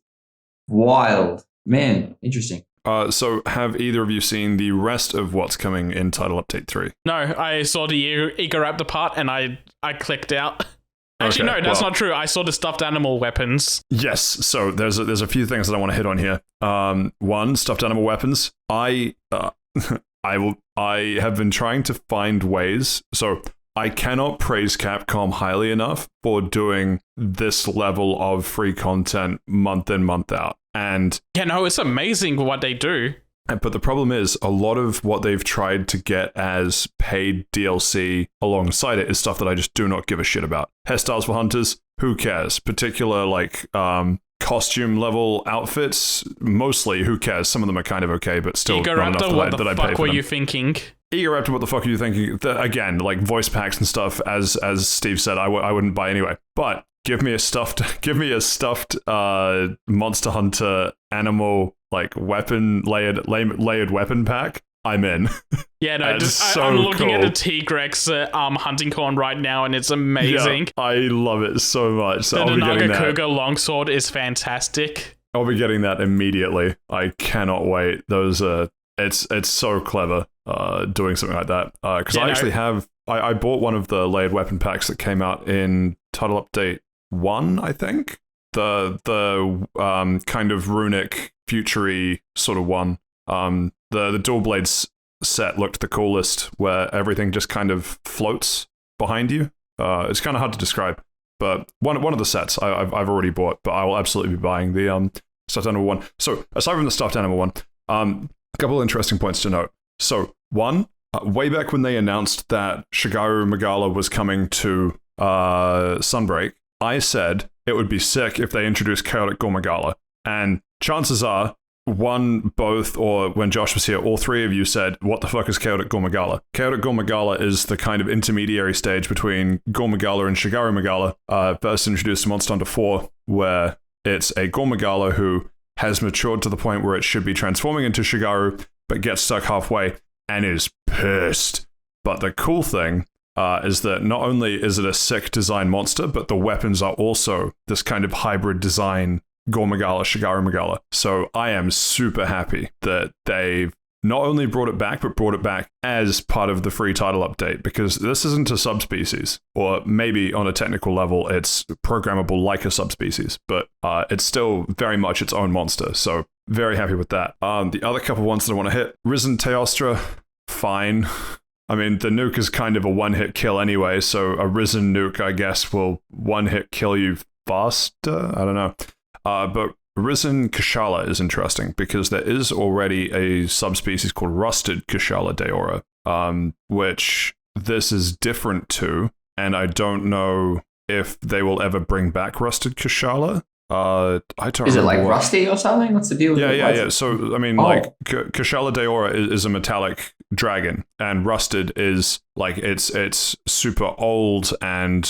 wild. Man, interesting. So have either of you seen the rest of what's coming in Title Update 3? No, I saw the Egoraptor part and I clicked out. Actually, no, that's not true. I saw the stuffed animal weapons. Yes, so there's a few things that I want to hit on here. One, stuffed animal weapons. I have been trying to find ways. So I cannot praise Capcom highly enough for doing this level of free content month in, month out. And yeah, no, it's amazing what they do. but the problem is, a lot of what they've tried to get as paid DLC alongside it is stuff that I just do not give a shit about. Hairstyles for hunters, who cares? Particular, like, costume level outfits, mostly, who cares? Some of them are kind of okay, but still Eager not Raptor, enough that I pay for them. what the fuck were you thinking? Eager Raptor, what the fuck are you thinking? Again, like, voice packs and stuff, as Steve said, I wouldn't buy anyway. But give me a stuffed Monster Hunter animal, like, layered weapon pack. I'm in. Yeah, no, I'm looking at a T-Rex hunting corn right now, and it's amazing. Yeah, I love it so much. So the Naga Cougar longsword is fantastic. I'll be getting that immediately. I cannot wait. Those it's so clever doing something like that. Because I actually have I bought one of the layered weapon packs that came out in Title Update 1, I think. The kind of runic futury sort of one. The dual blades set looked the coolest, where everything just kind of floats behind you. It's kind of hard to describe, but one of the sets I've already bought, but I will absolutely be buying the stuffed animal one. So aside from the stuffed animal one, a couple of interesting points to note. So one, way back when they announced that Shigeru Megala was coming to Sunbreak, I said it would be sick if they introduced Chaotic Gore Megala, and chances are, one, both, or when Josh was here, all three of you said, what the fuck is Chaotic Gore Megala? Chaotic Gore Megala is the kind of intermediary stage between Gore Megala and Shigeru Megala, first introduced in Monster Hunter 4, where it's a Gore Megala who has matured to the point where it should be transforming into Shigeru, but gets stuck halfway and is pissed. But the cool thing is that not only is it a sick design monster, but the weapons are also this kind of hybrid design Gore Megala, Shigeru Megala. So I am super happy that they've not only brought it back, but brought it back as part of the free title update, because this isn't a subspecies, or maybe on a technical level, it's programmable like a subspecies, but it's still very much its own monster. So very happy with that. The other couple ones that I want to hit, Risen Teostra, fine. I mean, the nuke is kind of a one-hit kill anyway, so a Risen nuke, I guess, will one-hit kill you faster? I don't know. But Risen Kushala is interesting because there is already a subspecies called Rusted Kushala Deora, which this is different to, and I don't know if they will ever bring back Rusted Kushala. I don't Is it like rusty or something? What's the deal with it? Yeah. So, I mean, like, Kushala Deora is a metallic dragon, and Rusted is, like, it's super old and,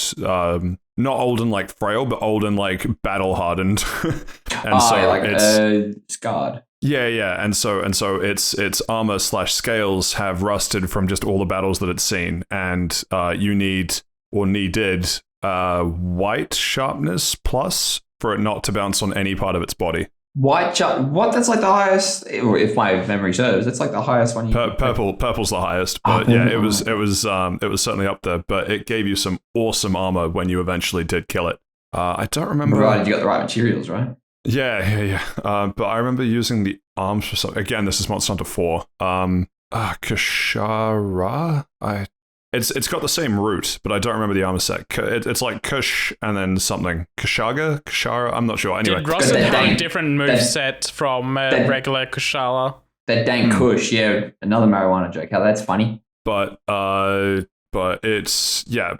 not old and, like, frail, but old and, like, battle-hardened. And so like, it's... scarred. Yeah, and so its armor / scales have rusted from just all the battles that it's seen, and you needed white sharpness plus for it not to bounce on any part of its body. What? That's like the highest, if my memory serves. It's like the highest one. Purple's the highest, but it was certainly up there. But it gave you some awesome armor when you eventually did kill it. I don't remember. Right, you got the right materials, right? Yeah. But I remember using the arms for something. Again, this is Monster Hunter 4. Kushara. It's got the same root, but I don't remember the armor set. It's like Kush and then something. Kushara? I'm not sure. Anyway. Did Rusted have a different moveset from regular Kushala? That dang Kush, yeah. Another marijuana joke. How that's funny. But it's, yeah.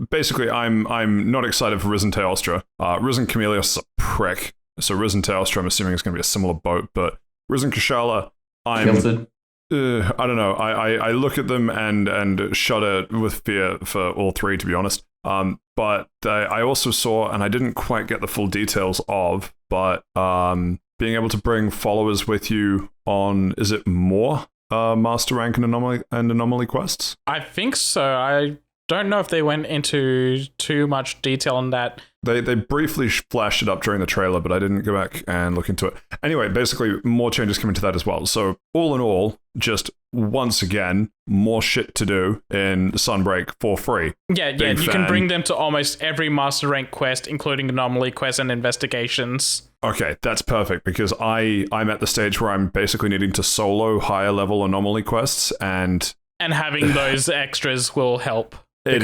Basically, I'm not excited for Risen Teostra. Risen Chameleos is a prick. So Risen Teostra, I'm assuming, is going to be a similar boat. But Risen Kushala, Tilted. I don't know. I look at them and shudder with fear for all three, to be honest. But I also saw, and I didn't quite get the full details of, but being able to bring followers with you on, is it more Master Rank and Anomaly quests? I think so. I don't know if they went into too much detail on that. They briefly flashed it up during the trailer, but I didn't go back and look into it. Anyway, basically, more changes coming to that as well. So, all in all, just once again, more shit to do in Sunbreak for free. Yeah, you can bring them to almost every Master Rank quest, including Anomaly quests and investigations. Okay, that's perfect, because I'm at the stage where I'm basically needing to solo higher level Anomaly quests, and having those extras will help. It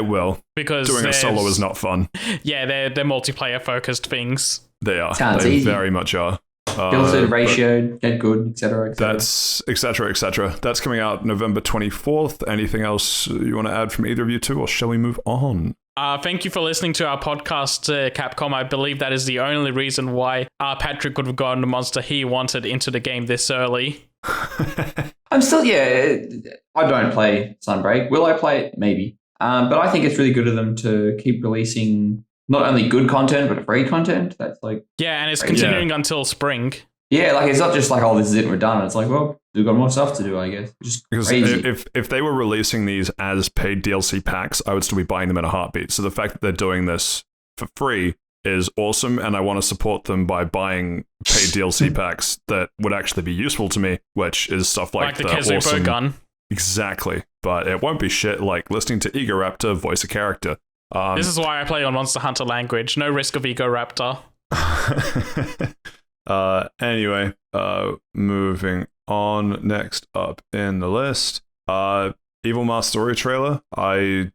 will. Because doing a solo is not fun. Yeah, they're multiplayer focused things. They are. Sounds they easy. very much are. Filtered, ratioed, get good, etc. That's etc. etc. That's coming out November 24th. Anything else you want to add from either of you two, or shall we move on? Thank you for listening to our podcast, Capcom. I believe that is the only reason why Patrick would have gotten the monster he wanted into the game this early. I'm still, I don't play Sunbreak. Will I play it? Maybe. But I think it's really good of them to keep releasing not only good content, but free content. That's like... Yeah, and it's continuing until spring. Yeah, like it's not just like, oh, this is it, we're done. It's like, well, we've got more stuff to do, I guess. Just because crazy. if they were releasing these as paid DLC packs, I would still be buying them in a heartbeat. So the fact that they're doing this for free is awesome, and I want to support them by buying paid DLC packs that would actually be useful to me, which is stuff like the Kezubo awesome gun. Exactly, but it won't be shit like listening to Egoraptor voice a character. This is why I play on Monster Hunter language. No risk of Egoraptor. Anyway, moving on. Next up in the list, Evil Mask Story trailer. I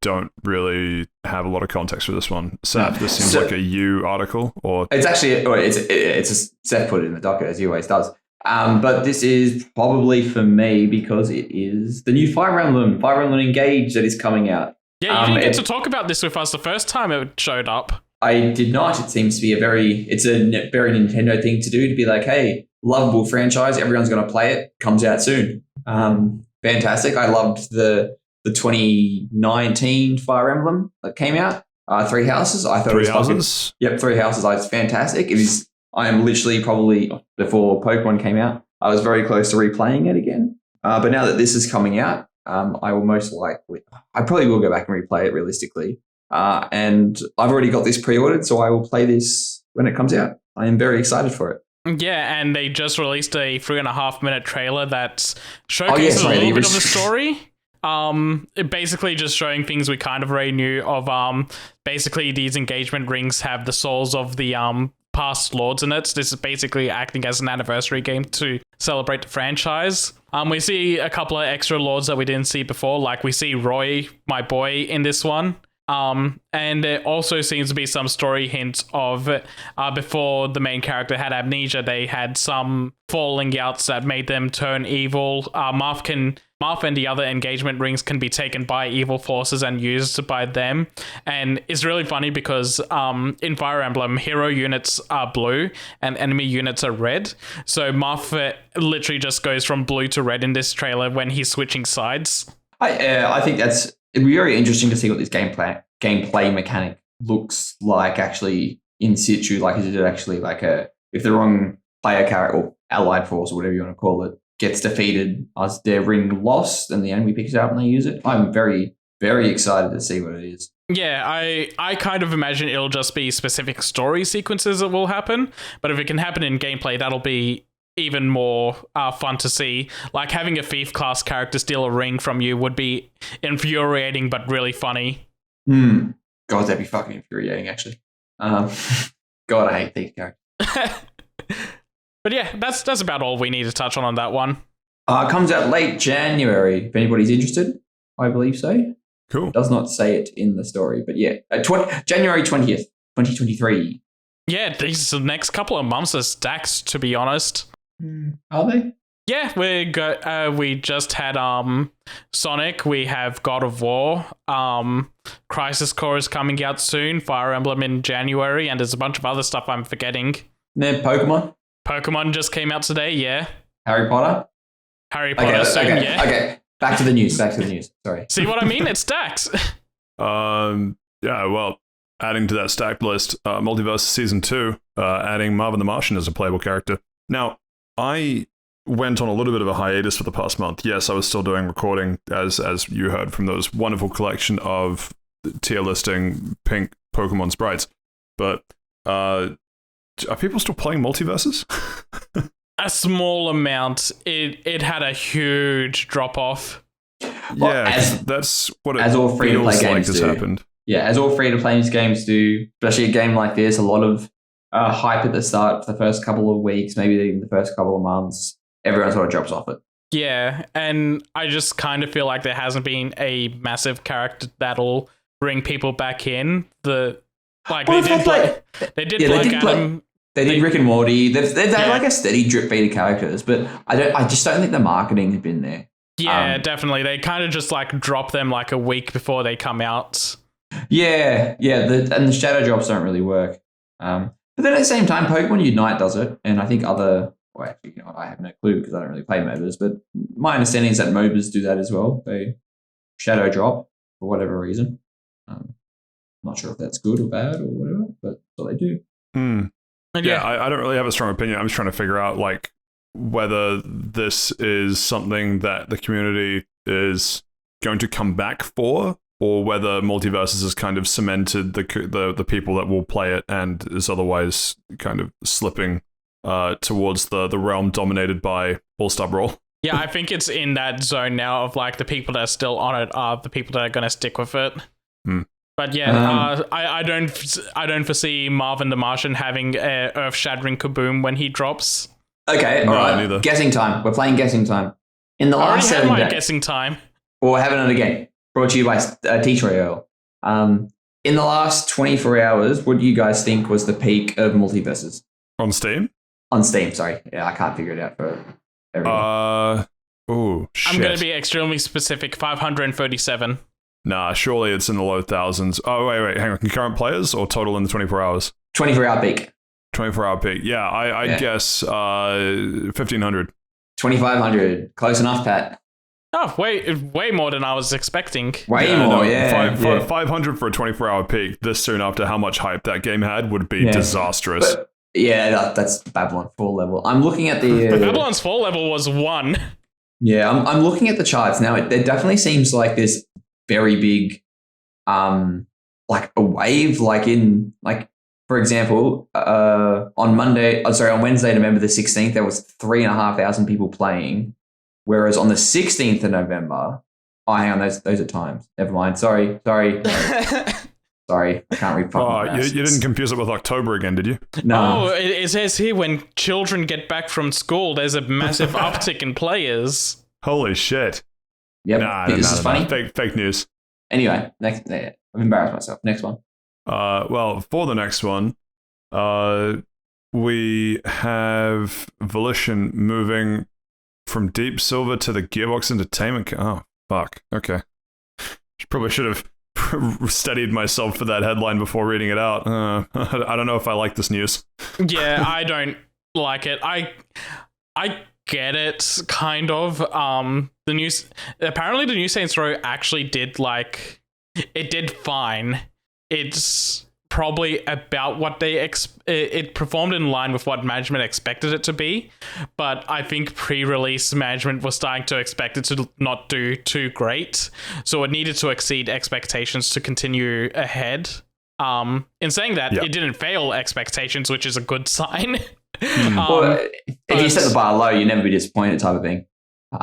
don't really have a lot of context for this one. Saif, this seems like a U article, or it's actually it's a Seth put it in the docket as he always does. But this is probably for me because it is the new Fire Emblem Engage that is coming out. Yeah, you didn't get to talk about this with us the first time it showed up. I did not. It seems to be a very Nintendo thing to do, to be like, hey, lovable franchise, everyone's going to play it, comes out soon. Fantastic. I loved the 2019 Fire Emblem that came out. Three Houses. I thought Three it was Houses. Yep, Three Houses. It's fantastic. It is. I am literally probably before Pokemon came out, I was very close to replaying it again. But now that this is coming out, I will most likely, I probably will go back and replay it realistically. And I've already got this pre-ordered, so I will play this when it comes out. I am very excited for it. Yeah, and they just released a 3.5-minute trailer that's showcases a little bit of the story. Basically just showing things we kind of already knew of. Basically, these engagement rings have the souls of the past lords in it. This is basically acting as an anniversary game to celebrate the franchise. We see a couple of extra lords that we didn't see before, like we see Roy, my boy, in this one. And there also seems to be some story hints of before the main character had amnesia, they had some falling outs that made them turn evil. Marth and the other engagement rings can be taken by evil forces and used by them. And it's really funny because in Fire Emblem, hero units are blue and enemy units are red. So Marth literally just goes from blue to red in this trailer when he's switching sides. I think it'd be very interesting to see what this gameplay mechanic looks like actually in situ. Like, is it actually like if the wrong player character or allied force or whatever you want to call it gets defeated, as their ring lost and the enemy picks it up and they use it? I'm very, very excited to see what it is. Yeah, I kind of imagine it'll just be specific story sequences that will happen. But if it can happen in gameplay, that'll be even more fun to see. Like having a thief class character steal a ring from you would be infuriating but really funny. God, that'd be fucking infuriating actually. God, I hate thief characters. But yeah, that's about all we need to touch on that one. It comes out late January if anybody's interested. I believe so. Cool. It does not say it in the story, but yeah, January 20th 2023. Yeah, these next couple of months are stacked, to be honest. Are they? Yeah, we just had Sonic, we have God of War, Crisis Core is coming out soon, Fire Emblem in January, and there's a bunch of other stuff I'm forgetting. Then Pokemon? Pokemon just came out today, yeah. Harry Potter soon, yeah. Okay, back to the news, sorry. See what I mean? It's stacked. Yeah, well, adding to that stacked list, Multiverse Season 2, adding Marvin the Martian as a playable character. Now, I went on a little bit of a hiatus for the past month. Yes, I was still doing recording, as you heard from those wonderful collection of tier listing pink Pokemon sprites. But are people still playing Multiverses? A small amount. It had a huge drop off. Well, that's what it as all free to play games like has do. happened. Yeah, as all free to play games do, especially a game like this, a lot of hype at the start for the first couple of weeks, maybe even the first couple of months. Everyone sort of drops off it. Yeah, and I just kind of feel like there hasn't been a massive character that'll bring people back in. The Like Well, they did Black Adam. They did Rick and Morty. They've had like a steady drip feed of characters, but I just don't think the marketing has been there. Yeah, definitely. They kind of just like drop them like a week before they come out. Yeah. And the shadow drops don't really work. But then at the same time, Pokemon Unite does it, and I think other. Well, actually, you know, I have no clue because I don't really play MOBAs. But my understanding is that MOBAs do that as well. They shadow drop for whatever reason. Not sure if that's good or bad or whatever, but that's what they do. Yeah, I don't really have a strong opinion. I'm just trying to figure out like whether this is something that the community is going to come back for, or whether Multiverses has kind of cemented the people that will play it and is otherwise kind of slipping towards the realm dominated by All-Star Brawl. Yeah, I think it's in that zone now of like the people that are still on it are the people that are going to stick with it. But yeah, I don't foresee Marvin the Martian having a earth-shattering kaboom when he drops. Okay, all right. Neither. Guessing time. We're playing guessing time. In the last 7 days. Guessing time. Or having it again. Brought to you by T-Trio. In the last 24 hours, what do you guys think was the peak of Multiverses? On Steam? On Steam, sorry. Yeah, I can't figure it out for everyone. Shit. I'm going to be extremely specific. 537. Nah, surely it's in the low thousands. Oh, wait, hang on. Concurrent players or total in the 24 hours? 24-hour peak. 24-hour peak. Yeah, I guess 1,500. 2,500. Close enough, Pat. Oh, way more than I was expecting. Way more, yeah. 500 for a 24-hour peak this soon after how much hype that game had would be disastrous. But, that's Babylon 4 level. I'm looking at the... Babylon's 4 level was 1. Yeah, I'm looking at the charts now. There definitely seems like this very big, like a wave, for example, on Wednesday, November the 16th, there was 3,500 people playing. Whereas on the 16th of November, hang on, those are times. Never mind. Sorry. Sorry, I can't read. You didn't confuse it with October again, did you? No. Oh, it says here when children get back from school, there's a massive uptick in players. Holy shit. Yep. This is funny. Fake news. Anyway, next. I've embarrassed myself. Next one. Well, for the next one, we have Volition moving from Deep Silver to the Gearbox Entertainment. Oh, fuck. Okay. Probably should have studied myself for that headline before reading it out. I don't know if I like this news. Yeah, I don't like it. I get it, kind of. Apparently the new Saints Row actually did did fine. It's probably about what it performed in line with what management expected it to be, but I think pre-release management was starting to expect it to not do too great, so it needed to exceed expectations to continue ahead. In saying that, It didn't fail expectations, which is a good sign. Well, if you set the bar low, you never be disappointed, type of thing.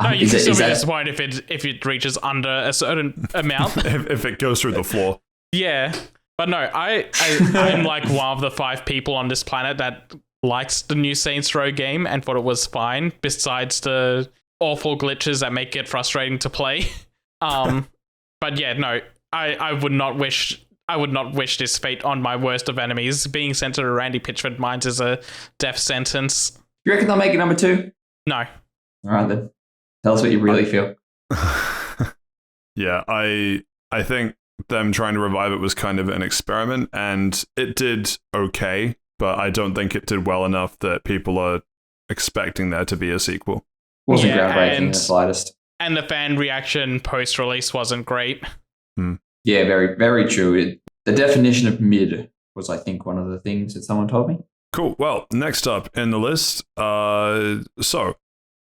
No, you can still be disappointed if it reaches under a certain amount. if it goes through the floor. Yeah. But no, I'm like one of the 5 people on this planet that likes the new Saints Row game and thought it was fine, besides the awful glitches that make it frustrating to play. But yeah, no, I would not wish this fate on my worst of enemies. Being sent to the Randy Pitchford mines is a death sentence. You reckon they'll make it number 2? No. All right then. Tell us what you really feel. Yeah, I think them trying to revive it was kind of an experiment, and it did okay, but I don't think it did well enough that people are expecting there to be a sequel. Wasn't groundbreaking in the slightest. And the fan reaction post-release wasn't great. Yeah, very, very true. The definition of mid was, I think, one of the things that someone told me. Cool. Well, next up in the list, so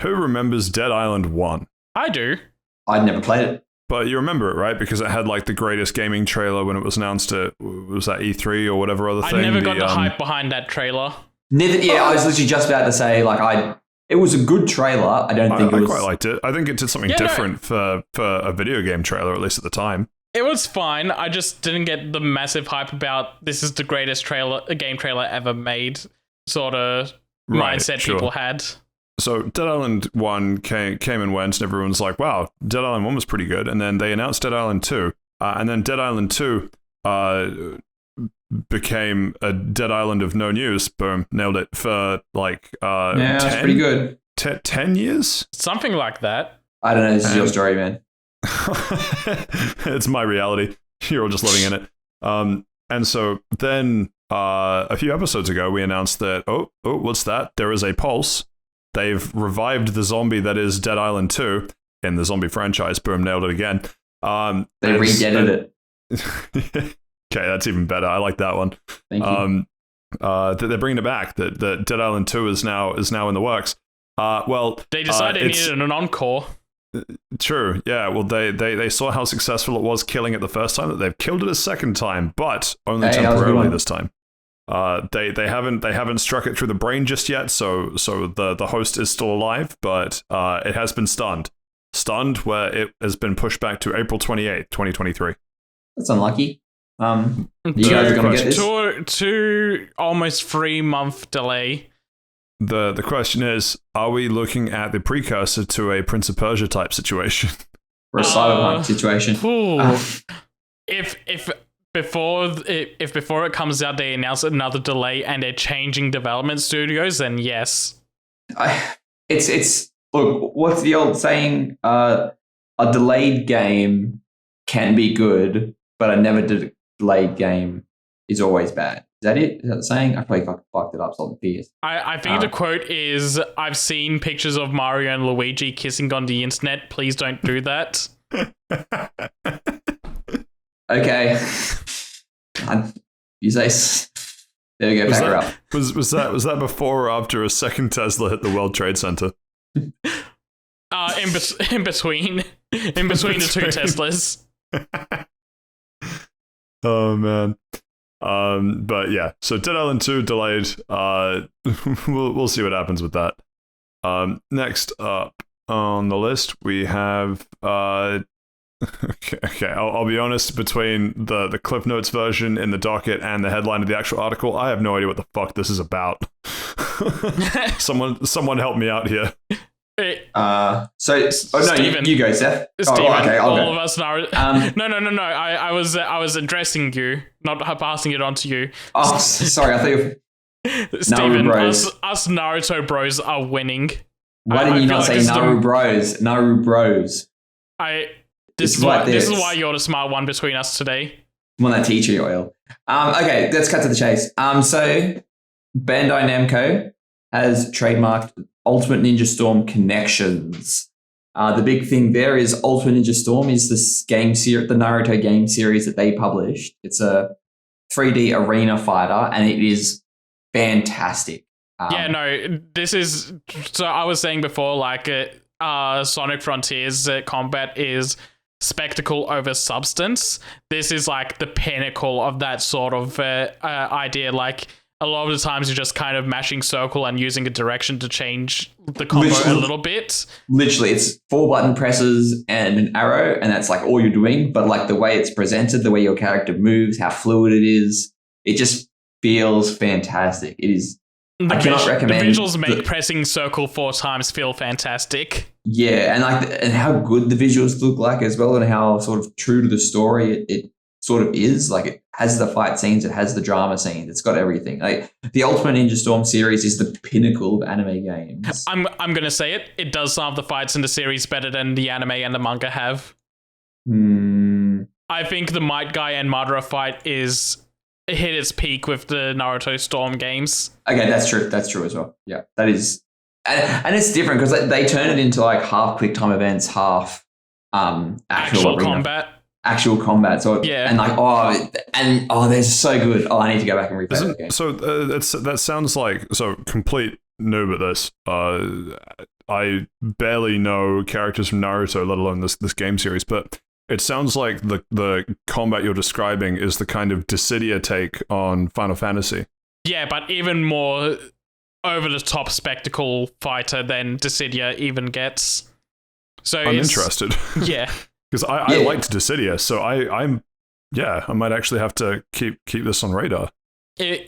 who remembers Dead Island 1? I do. I'd never played it. But you remember it, right? Because it had like the greatest gaming trailer when it was announced at, was that E3 or whatever other thing? I never got the hype behind that trailer. I was literally just about to say, it was a good trailer. I quite liked it. I think it did something different for a video game trailer, at least at the time. It was fine. I just didn't get the massive hype about this is the greatest game trailer ever made sort of mindset people had. So Dead Island 1 came and went, and everyone's like, wow, Dead Island 1 was pretty good. And then they announced Dead Island 2. And then Dead Island 2 became a dead island of no news. Boom, nailed it for like yeah, that's pretty good. 10 years? Something like that. I don't know. This is your story, man. It's my reality. You're all just living in it. And so then a few episodes ago, we announced that, oh, what's that? There is a pulse. They've revived the zombie that is Dead Island 2 in the zombie franchise. Boom, nailed it again. They re-deaded it. Okay, that's even better. I like that one. Thank you. They're bringing it back. That Dead Island 2 is now in the works. Well, they decided they needed an encore. True. Yeah. Well, they saw how successful it was killing it the first time. That they've killed it a second time, but only temporarily this time. They haven't struck it through the brain just yet. So the host is still alive, but it has been stunned, where it has been pushed back to April 28th, 2023. That's unlucky. You guys are gonna get this? Two almost 3-month delay. The question is, are we looking at the precursor to a Prince of Persia type situation? Or a Cyberpunk situation? If before it comes out, they announce another delay and they're changing development studios, then yes. It's look, what's the old saying? A delayed game can be good, but a never delayed game is always bad. Is that it? Is that the saying? I probably fucked it up, something fierce. I think the quote is, I've seen pictures of Mario and Luigi kissing on the internet. Please don't do that. Okay. You say... There we go, back her up. Was that before or after a second Tesla hit the World Trade Center? In between the two Teslas. Oh, man. But yeah, so Dead Island 2 delayed. We'll see what happens with that. Next up on the list, we have okay. I'll be honest. Between the Cliff Notes version in the docket and the headline of the actual article, I have no idea what the fuck this is about. Someone help me out here. Steven, you go, Seth. Steven, okay, I'll go. All of us know. No. I was addressing you, not passing it on to you. Oh, sorry. I thought you Steven, us Naruto bros are winning. Why didn't you not say Naru bros? Naru bros. This is why you're the smart one between us today. I'm on that tea tree oil. Okay, let's cut to the chase. So Bandai Namco has trademarked Ultimate Ninja Storm Connections. The big thing there is Ultimate Ninja Storm is this game series, the Naruto game series that they published. It's a 3D arena fighter, and it is fantastic. This is... So I was saying before, like, Sonic Frontiers combat is spectacle over substance. This is, like, the pinnacle of that sort of idea, like... A lot of the times you're just kind of mashing circle and using a direction to change the combo a little bit. Literally, it's 4 button presses and an arrow, and that's like all you're doing. But like the way it's presented, the way your character moves, how fluid it is, it just feels fantastic. It is. I cannot recommend. The visuals make pressing circle 4 times feel fantastic. Yeah, and how good the visuals look like as well, and how sort of true to the story it sort of is. Like, it has the fight scenes, it has the drama scenes, it's got everything. Like, the Ultimate Ninja Storm series is the pinnacle of anime games. I'm gonna say it. It does some of the fights in the series better than the anime and the manga have. I think the Might Guy and Madara fight hit its peak with the Naruto Storm games. Okay, that's true. That's true as well. Yeah, that is, and it's different because they turn it into like half quick time events, half actual combat. Actual combat. So yeah, and they're so good. Oh, I need to go back and replay that game. So that sounds like complete noob at this. I barely know characters from Naruto, let alone this game series, but it sounds like the combat you're describing is the kind of Dissidia take on Final Fantasy. Yeah, but even more over the top spectacle fighter than Dissidia even gets. So I'm interested. Yeah. Because I liked Dissidia, so I might actually have to keep this on radar. If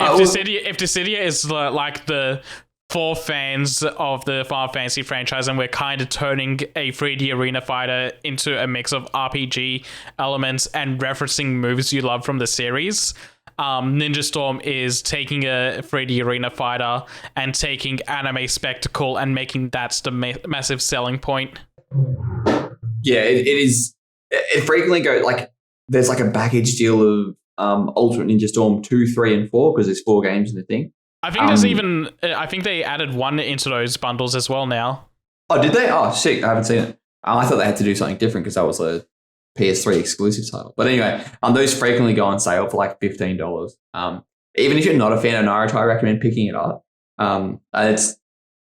Dissidia is like the for fans of the Final Fantasy franchise, and we're kind of turning a 3D arena fighter into a mix of RPG elements and referencing moves you love from the series, Ninja Storm is taking a 3D arena fighter and taking anime spectacle and making that the massive selling point. Yeah, it is. It frequently goes like there's like a package deal of Ultimate Ninja Storm 2, 3, and 4 because there's 4 games in the thing. I think there's even. I think they added 1 into those bundles as well now. Oh, did they? Oh, sick! I haven't seen it. I thought they had to do something different because that was a PS3 exclusive title. But anyway, those frequently go on sale for like $15. Even if you're not a fan of Naruto, I recommend picking it up. It's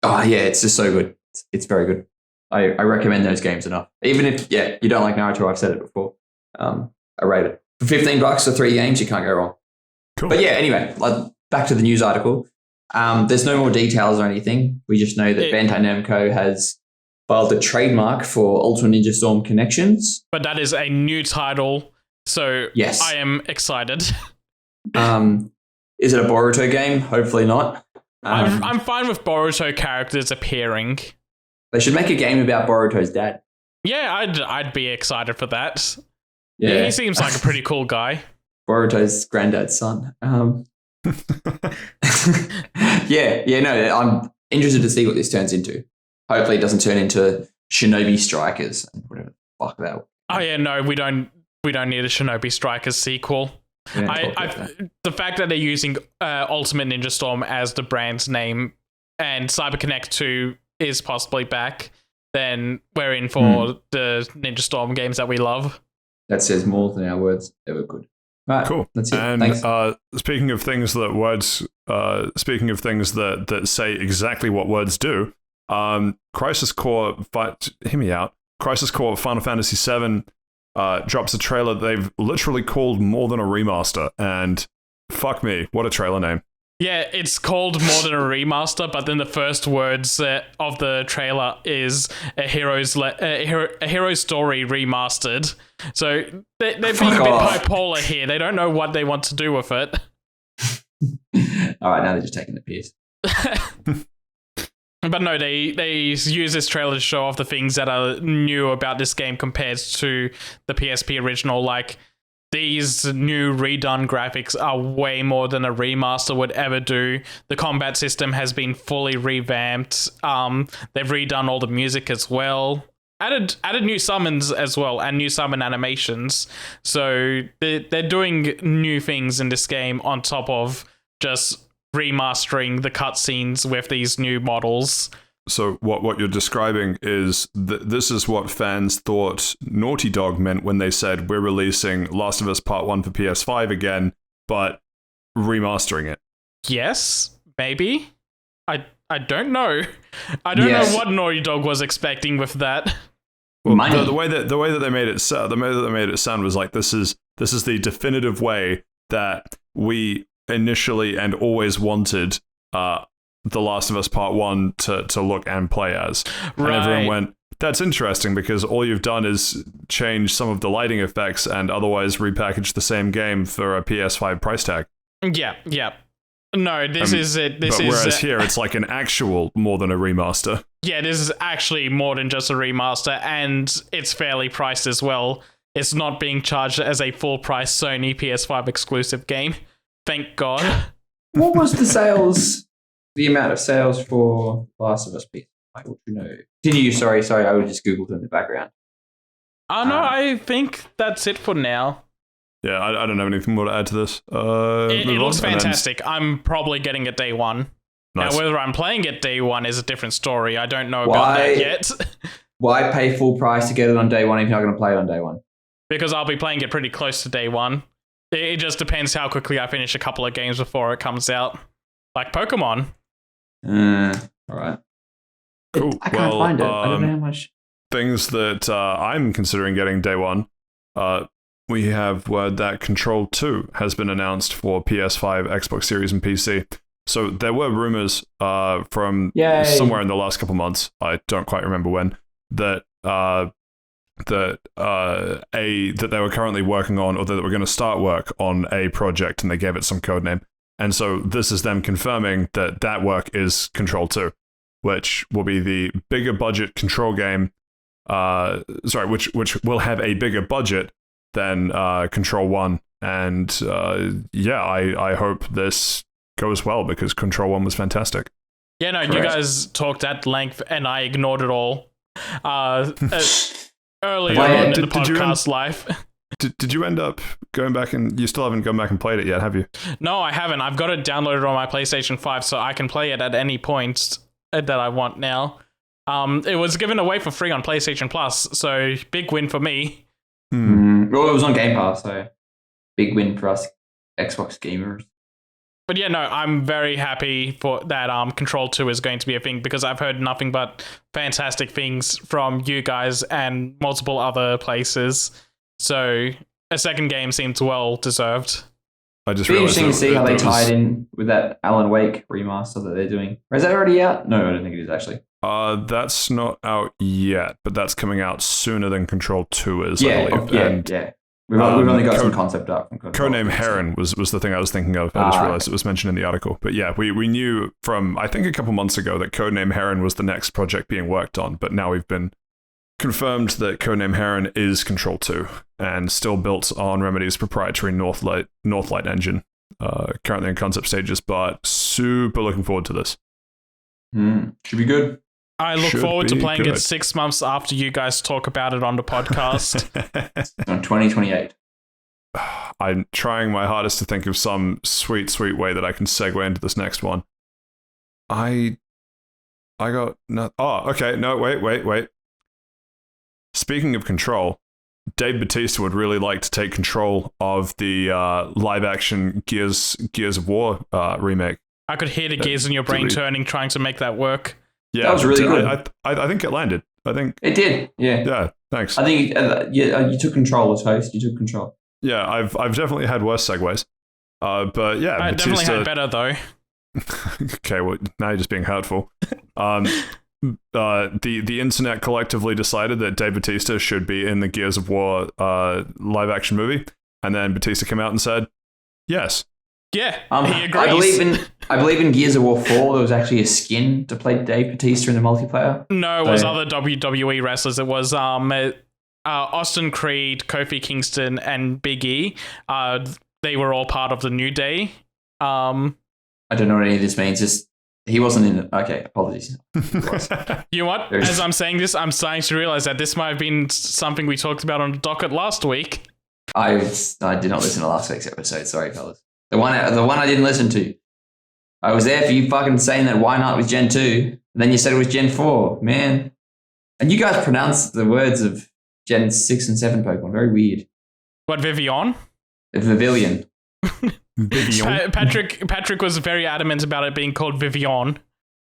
just so good. It's very good. I recommend those games enough. Even if you don't like Naruto, I've said it before. I rate it for $15 for 3 games. You can't go wrong. Cool. But anyway, back to the news article. There's no more details or anything. We just know that Bandai Namco has filed a trademark for Ultimate Ninja Storm Connections. But that is a new title, so yes. I am excited. Is it a Boruto game? Hopefully not. I'm fine with Boruto characters appearing. They should make a game about Boruto's dad. Yeah, I'd be excited for that. Yeah, he seems like a pretty cool guy. Boruto's granddad's son. I'm interested to see what this turns into. Hopefully it doesn't turn into Shinobi Strikers and whatever the fuck that. Oh yeah, no, we don't need a Shinobi Strikers sequel. The fact that they're using Ultimate Ninja Storm as the brand's name and CyberConnect 2 is possibly back, then we're in for the Ninja Storm games that we love. That says more than our words ever could. Right, cool. That's it. And Thanks. Speaking of things that say exactly what words do, Crisis Core. Hear me out. Crisis Core Final Fantasy VII drops a trailer they've literally called more than a remaster, and fuck me, what a trailer name. Yeah, it's called more than a remaster, but then the first words of the trailer is a hero's story remastered. So they're being a bit bipolar here. They don't know what they want to do with it. All right, now they're just taking the piss. But no, they use this trailer to show off the things that are new about this game compared to the PSP original. Like, these new redone graphics are way more than a remaster would ever do. The combat system has been fully revamped. They've redone all the music as well. Added new summons as well, and new summon animations. So they're doing new things in this game on top of just remastering the cutscenes with these new models. So what you're describing is this is what fans thought Naughty Dog meant when they said we're releasing Last of Us Part 1 for PS5 again, but remastering it. Yes, maybe. I don't know. I don't know what Naughty Dog was expecting with that. Well, the way that they made it sound was like this is the definitive way that we initially and always wanted The Last of Us Part 1 to look and play as. Right. And everyone went, that's interesting because all you've done is change some of the lighting effects and otherwise repackage the same game for a PS5 price tag. Yeah. No, this is it. Whereas here, it's like an actual more than a remaster. Yeah, this is actually more than just a remaster, and it's fairly priced as well. It's not being charged as a full-price Sony PS5 exclusive game. Thank God. What was the amount of sales for Last of Us PS5? What do you know? Continue, sorry, I would just Googled in the background. No, I think that's it for now. Yeah, I don't have anything more to add to this. It looks fantastic. I'm probably getting it day one. Nice. Now, whether I'm playing it day one is a different story. I don't know about that yet. Why pay full price to get it on day one if you're not going to play it on day one? Because I'll be playing it pretty close to day one. It just depends how quickly I finish a couple of games before it comes out. Like Pokemon. All right. Cool. I can't find it. I don't know how much. Things that I'm considering getting day one. We have word that Control 2 has been announced for PS5, Xbox Series, and PC. So there were rumors from somewhere in the last couple months, I don't quite remember when, that they were currently working on, or that they were going to start work on a project, and they gave it some code name. And so this is them confirming that work is Control 2, which will be the bigger budget Control game. Which will have a bigger budget than Control 1, And I hope this goes well because Control 1 was fantastic. Yeah, no, you guys talked at length and I ignored it all earlier on in the podcast live. Did you end up going back and you still haven't gone back and played it yet, have you? No, I haven't. I've got it downloaded on my PlayStation 5 so I can play it at any point that I want now. It was given away for free on PlayStation Plus, so big win for me. Well, it was on Game Pass, so big win for us Xbox gamers. But yeah, no, I'm very happy for that Control 2 is going to be a thing because I've heard nothing but fantastic things from you guys and multiple other places. So a second game seems well deserved. I just It'd be interesting to see how they tied in with that Alan Wake remaster that they're doing. Or is that already out? No, I don't think it is actually. That's not out yet, but that's coming out sooner than Control 2 is, I believe. Yeah. We've only got some concept art from Codename Heron was the thing I was thinking of. I just realized it was mentioned in the article. But yeah, we knew from, I think, a couple months ago that Codename Heron was the next project being worked on, but now we've been confirmed that Codename Heron is Control 2 and still built on Remedy's proprietary Northlight engine, currently in concept stages, but super looking forward to this. Should be good. I look forward to playing it 6 months after you guys talk about it on the podcast. On 2028. I'm trying my hardest to think of some sweet way that I can segue into this next one. I got no. Oh, okay. No, wait. Speaking of Control, Dave Bautista would really like to take control of the live-action Gears of War remake. I could hear the gears in your brain turning, trying to make that work. Yeah, that was really good. I think it landed. I think it did. Yeah. Yeah. Thanks. I think you took control as host. You took control. Yeah, I've definitely had worse segues. But yeah, I definitely had better though. Okay, well now you're just being hurtful. The internet collectively decided that Dave Bautista should be in the Gears of War live action movie, and then Bautista came out and said, "Yes." Yeah, he agrees. I believe in Gears of War 4, there was actually a skin to play Dave Bautista in the multiplayer. No, it was other WWE wrestlers. It was Austin Creed, Kofi Kingston, and Big E. They were all part of the New Day. I don't know what any of this means. Just he wasn't in it. Okay, apologies. You know what? As I'm saying this, I'm starting to realize that this might have been something we talked about on the docket last week. I did not listen to last week's episode. Sorry, fellas. The one I didn't listen to. I was there for you fucking saying that why not with Gen 2, and then you said it was Gen 4, man. And you guys pronounced the words of Gen 6 and 7 Pokemon very weird. What, Vivian? Vivillon. Patrick was very adamant about it being called Vivian.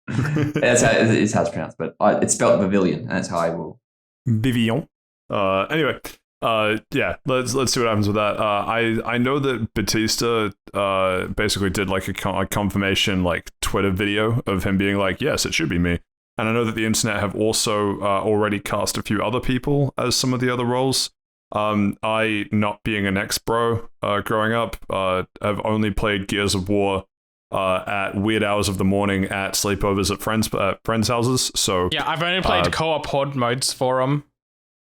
That's how it's pronounced, but it's spelled Vivillon, and that's how I will. Vivian. Anyway. Yeah, let's see what happens with that. I know that Batista basically did like a confirmation like Twitter video of him being like, yes, it should be me. And I know that the internet have also already cast a few other people as some of the other roles. I, not being an ex-bro growing up, have only played Gears of War at weird hours of the morning at sleepovers at friends' houses. So yeah, I've only played co-op horde modes for them.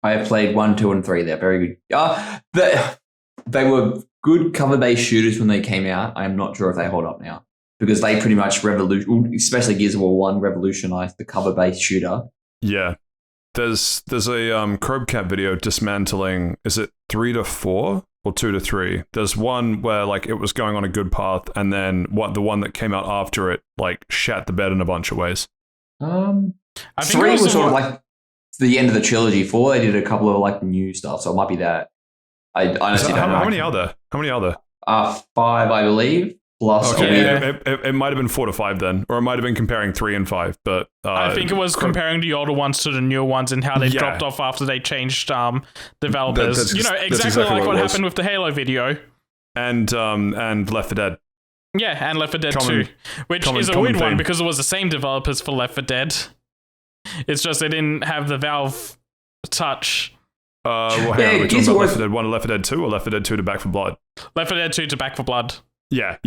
I have played 1, 2, and 3. They're very good. They were good cover-based shooters when they came out. I am not sure if they hold up now because they pretty much especially Gears of War 1, revolutionized the cover-based shooter. Yeah. There's a Crobcat video dismantling, is it 3 to 4 or 2 to 3? There's one where like it was going on a good path and then the one that came out after it like shat the bed in a bunch of ways. I think 3 was sort of like the end of the trilogy. 4, they did a couple of like new stuff, so it might be that. I honestly don't know. How many are there? 5, I believe. Plus, okay, it might have been 4 to 5 then, or it might have been comparing 3 and 5. But I think it was comparing the older ones to the newer ones and how they dropped off after they changed developers. Exactly like what happened with the Halo video and Left 4 Dead. Yeah, and Left 4 Dead 2, which is a weird one because it was the same developers for Left 4 Dead. It's just they didn't have the Valve touch. Well, hang on, are we talking about Left 4 Dead 1 or Left 4 Dead 2 or Left 4 Dead 2 to Back 4 Blood? Left 4 Dead 2 to Back 4 Blood. Yeah.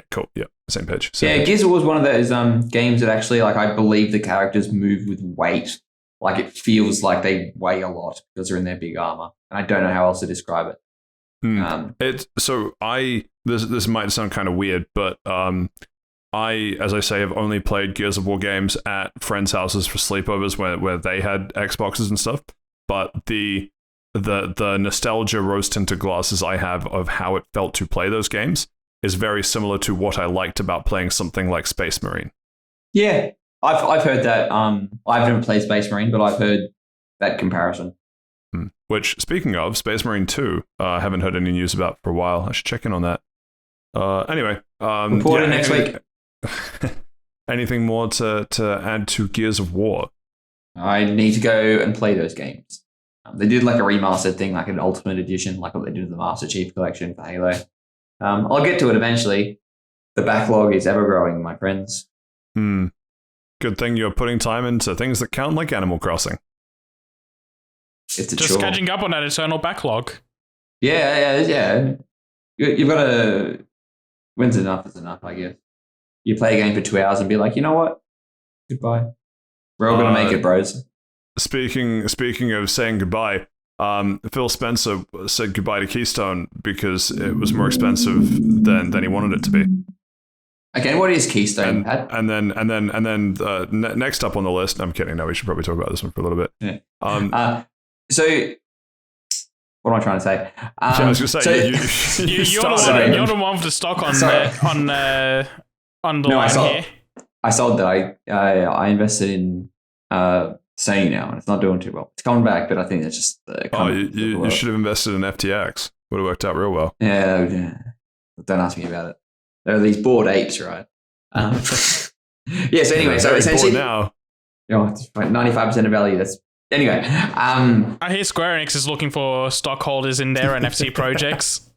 Cool. Yeah, same page. Gears of War was one of those games that actually, like, I believe the characters move with weight. Like, it feels like they weigh a lot because they're in their big armor. And I don't know how else to describe it. This might sound kind of weird, but I, as I say, have only played Gears of War games at friends' houses for sleepovers where they had Xboxes and stuff. But the nostalgia rose-tinted glasses I have of how it felt to play those games is very similar to what I liked about playing something like Space Marine. Yeah, I've heard that. I've never played Space Marine, but I've heard that comparison. Which, speaking of, Space Marine 2, I haven't heard any news about for a while. I should check in on that. Anyway. Reporting next week. Anything more to add to Gears of War? I need to go and play those games. They did like a remastered thing, like an Ultimate Edition, like what they did with the Master Chief Collection for Halo. I'll get to it eventually. The backlog is ever growing, my friends. Good thing you're putting time into things that count like Animal Crossing. It's a just chore. catching up on that eternal backlog. Yeah. You've got to... When's enough is enough, I guess. You play a game for 2 hours and be like, you know what? Goodbye. We're all going to make it, bros. Speaking of saying goodbye, Phil Spencer said goodbye to Keystone because it was more expensive than he wanted it to be. Again, what is Keystone, Pat? And then next up on the list, I'm kidding. No, we should probably talk about this one for a little bit. Yeah. So, what am I trying to say? I was going to say, you're the one with the stock on the line here. I sold that. I invested in Sony now, and it's not doing too well. It's coming back, but I think it's just... you should have invested in FTX. Would have worked out real well. Yeah. Don't ask me about it. There are these bored apes, right? So anyway, so essentially... now. It's like 95% of value. Anyway. I hear Square Enix is looking for stockholders in their NFT projects.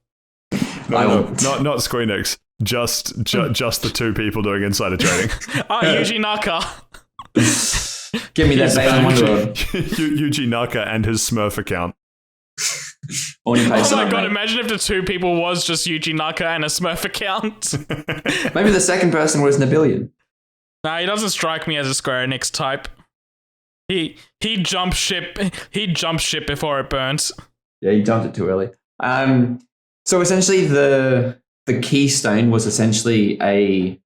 No, not Square Enix. Just the two people doing insider trading. Yuji Naka. Give me that Balan Yuji Naka and his Smurf account. Oh my god, imagine if the two people was just Yuji Naka and a Smurf account. Maybe the second person was Nabillion. Nah, he doesn't strike me as a Square Enix type. He jumped ship before it burnt. Yeah, he jumped it too early. So essentially the Keystone was essentially a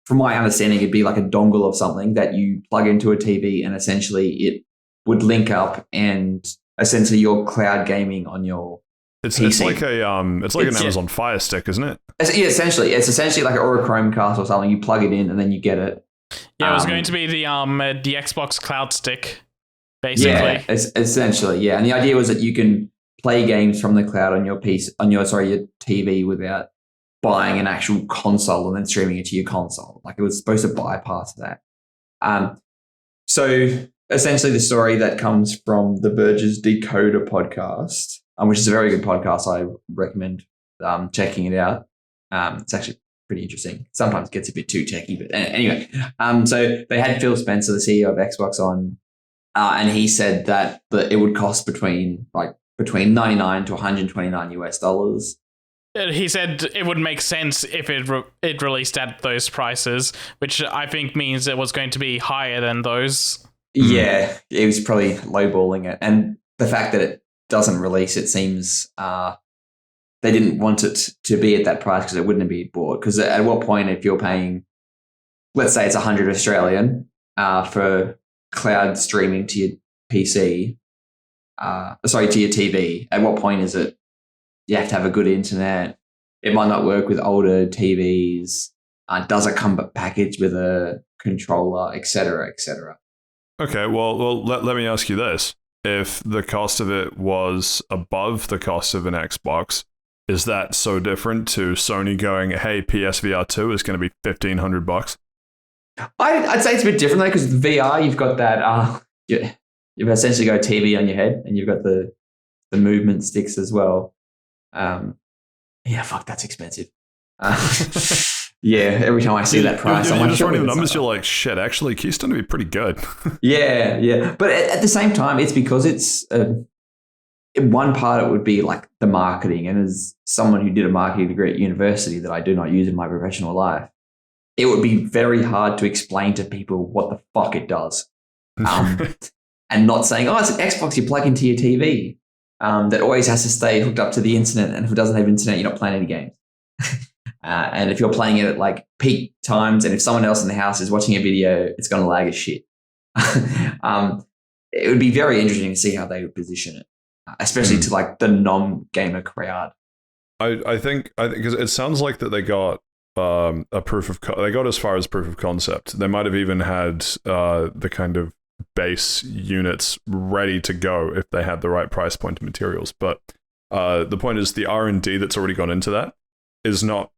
from my understanding, it'd be like a dongle of something that you plug into a TV and essentially it would link up and essentially you're cloud gaming on your PC. It's like an Amazon Fire Stick, isn't it? Essentially. It's essentially like a Chromecast or something. You plug it in and then you get it. Yeah, it was going to be the Xbox Cloud Stick, basically. Yeah, essentially, yeah. And the idea was that you can play games from the cloud on your your TV without buying an actual console and then streaming it to your console. Like it was supposed to bypass that. So essentially the story that comes from the Verge's Decoder podcast, which is a very good podcast. I recommend checking it out. It's actually pretty interesting. Sometimes it gets a bit too techy, but anyway. So they had Phil Spencer, the CEO of Xbox, on, and he said that it would cost between $99 to $129 US. He said it would make sense if it released at those prices, which I think means it was going to be higher than those. Yeah, it was probably lowballing it. And the fact that it doesn't release, it seems they didn't want it to be at that price because it wouldn't be bought. Because at what point, if you're paying, let's say it's 100 Australian for cloud streaming to your PC, to your TV, at what point is it you have to have a good internet? It might not work with older TVs. Does it come packaged with a controller, etc., etc.? Okay, well, let me ask you this. If the cost of it was above the cost of an Xbox, is that so different to Sony going, hey, PSVR 2 is going to be $1,500? I'd say it's a bit different though, because VR, you've got that, you've essentially got a TV on your head and you've got the movement sticks as well. That's expensive. Yeah, every time I see that price, I'm just running the numbers. You're like, shit. Actually, Keystone would be pretty good. yeah. But at the same time, it's because it's in one part it would be like the marketing, and as someone who did a marketing degree at university that I do not use in my professional life, it would be very hard to explain to people what the fuck it does, and not saying, oh, it's an Xbox you plug into your TV. that always has to stay hooked up to the internet. And if it doesn't have internet, you're not playing any games. And if you're playing it at like peak times, and if someone else in the house is watching a video, it's going to lag as shit. It would be very interesting to see how they would position it, especially to like the non-gamer crowd. I think because it sounds like that they got a they got as far as proof of concept. They might have even had the kind of base units ready to go if they had the right price point and materials. But the point is, the R&D that's already gone into that is not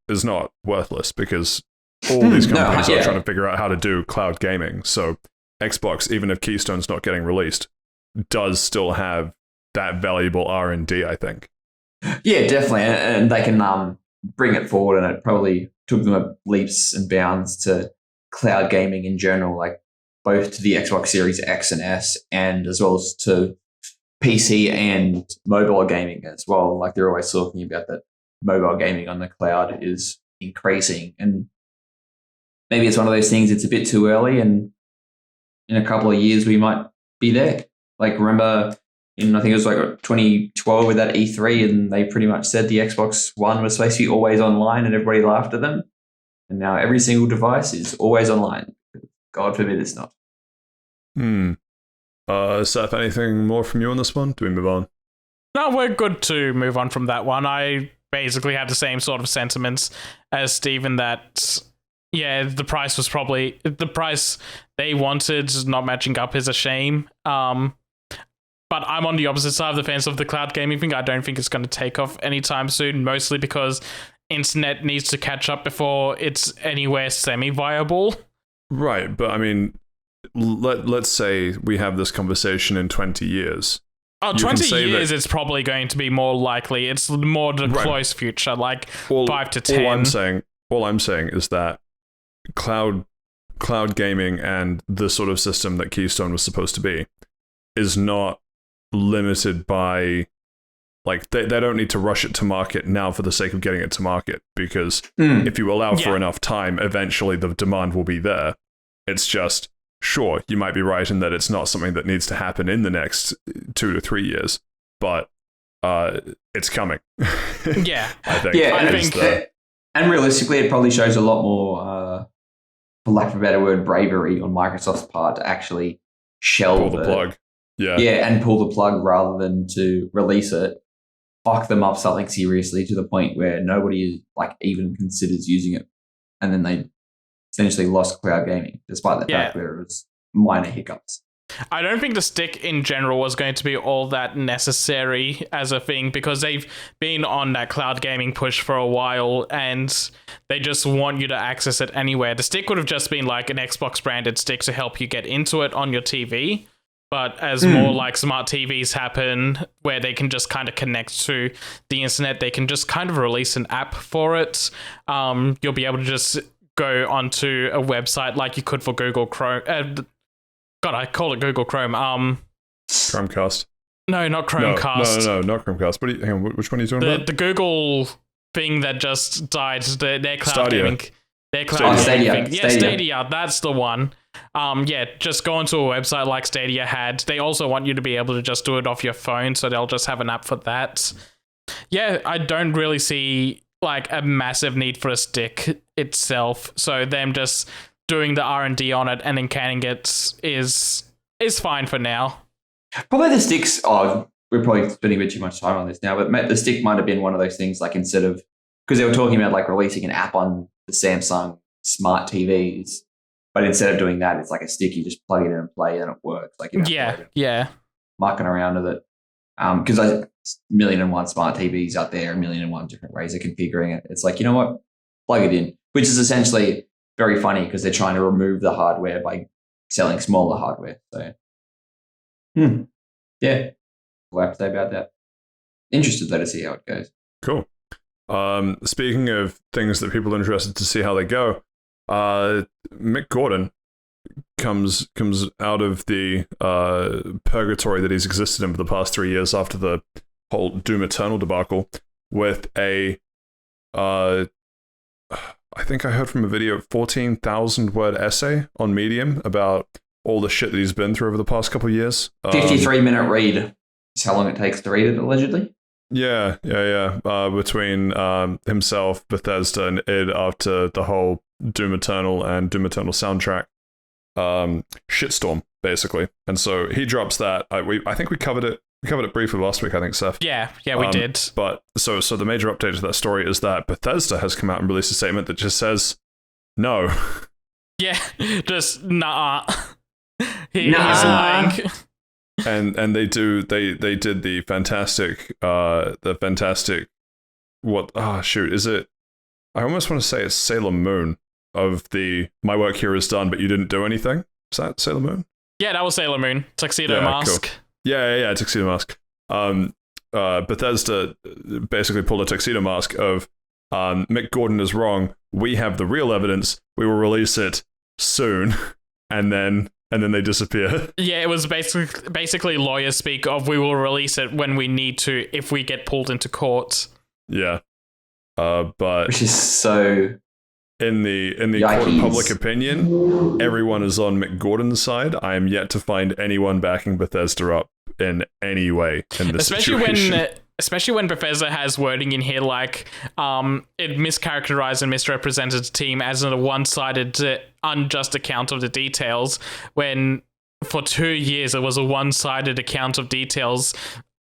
worthless, because all these companies are trying to figure out how to do cloud gaming. So Xbox, even if Keystone's not getting released, does still have that valuable R&D, I think. Yeah, definitely. And they can bring it forward, and it probably took them leaps and bounds to cloud gaming in general, like both to the Xbox Series X and S, and as well as to PC and mobile gaming as well. Like they're always talking about that mobile gaming on the cloud is increasing. And maybe it's one of those things, it's a bit too early, and in a couple of years we might be there. Like remember I think it was like 2012 with that E3, and they pretty much said the Xbox One was supposed to be always online, and everybody laughed at them. And now every single device is always online. God forbid it's not. Seth, anything more from you on this one? Do we move on? No, we're good to move on from that one. I basically have the same sort of sentiments as Stephen, that the price was probably the price they wanted not matching up is a shame. But I'm on the opposite side of the fence of the cloud gaming thing. I don't think it's going to take off anytime soon, mostly because internet needs to catch up before it's anywhere semi-viable. Right, but I mean, let's say we have this conversation in 20 years. Oh, 20 years, it's probably going to be more likely. It's more the close future, like 5 to 10. All I'm saying is that cloud gaming and the sort of system that Keystone was supposed to be is not limited by, like, they don't need to rush it to market now for the sake of getting it to market, because if you allow for enough time, eventually the demand will be there. It's just, sure, you might be right in that it's not something that needs to happen in the next 2 to 3 years, but it's coming. Yeah. I think. Yeah, and realistically, it probably shows a lot more, for lack of a better word, bravery on Microsoft's part to actually shelve pull the plug. Yeah, and pull the plug rather than to release it, fuck them up something seriously to the point where nobody like even considers using it, and then they essentially lost cloud gaming, despite the fact there was minor hiccups. I don't think the stick in general was going to be all that necessary as a thing, because they've been on that cloud gaming push for a while, and they just want you to access it anywhere. The stick would have just been like an Xbox branded stick to help you get into it on your TV. But as more like smart TVs happen where they can just kind of connect to the internet, they can just kind of release an app for it. You'll be able to just go onto a website like you could for Google Chrome. God, I call it Google Chrome. Chromecast. No, not Chromecast. No, not Chromecast. Hang on, which one are you talking about? The Google thing that just died. Their cloud Stadia. gaming. Their cloud Stadia. gaming thing. Yeah, Stadia. That's the one. Just go onto a website like Stadia had. They also want you to be able to just do it off your phone, so they'll just have an app for that. Yeah, I don't really see like a massive need for a stick itself. So them just doing the R&D on it and then canning it is fine for now. Probably the sticks. Oh, we're probably spending a bit too much time on this now, but the stick might have been one of those things, like instead of, because they were talking about like releasing an app on the Samsung smart TVs. But instead of doing that, it's like a stick. You just plug it in and play, and it works. Like mucking around with it. Because a million and one smart TVs out there, a million and one different ways of configuring it. It's like, you know what? Plug it in, which is essentially very funny because they're trying to remove the hardware by selling smaller hardware. So, yeah, what I have to say about that. Interested though to see how it goes. Cool. Speaking of things that people are interested to see how they go. Mick Gordon comes out of the purgatory that he's existed in for the past 3 years after the whole Doom Eternal debacle with a I think I heard from a video 14,000 word essay on Medium about all the shit that he's been through over the past couple of years. 53-minute read. Is how long it takes to read it, allegedly. Yeah. Between himself, Bethesda, and id after the whole Doom Eternal and Doom Eternal soundtrack shitstorm, basically. And so he drops that. I think we covered it. We covered it briefly last week, I think, Seth. Yeah, we did. But so the major update to that story is that Bethesda has come out and released a statement that just says no. Yeah, just nah. He's lying. And they did the fantastic what is it? I almost want to say it's Sailor Moon of the my work here is done, but you didn't do anything. Is that Sailor Moon? Yeah, that was Sailor Moon. Tuxedo mask. Cool. Yeah, tuxedo mask. Bethesda basically pulled a tuxedo mask of Mick Gordon is wrong. We have the real evidence. We will release it soon, and then they disappear. Yeah, it was basically lawyer speak of we will release it when we need to if we get pulled into court. Yeah, but which is so. In the court of public opinion, everyone is on Mick Gordon's side. I am yet to find anyone backing Bethesda up in any way in this situation. Especially when Bethesda has wording in here like it mischaracterized and misrepresented the team as a one-sided, unjust account of the details, when for 2 years it was a one-sided account of details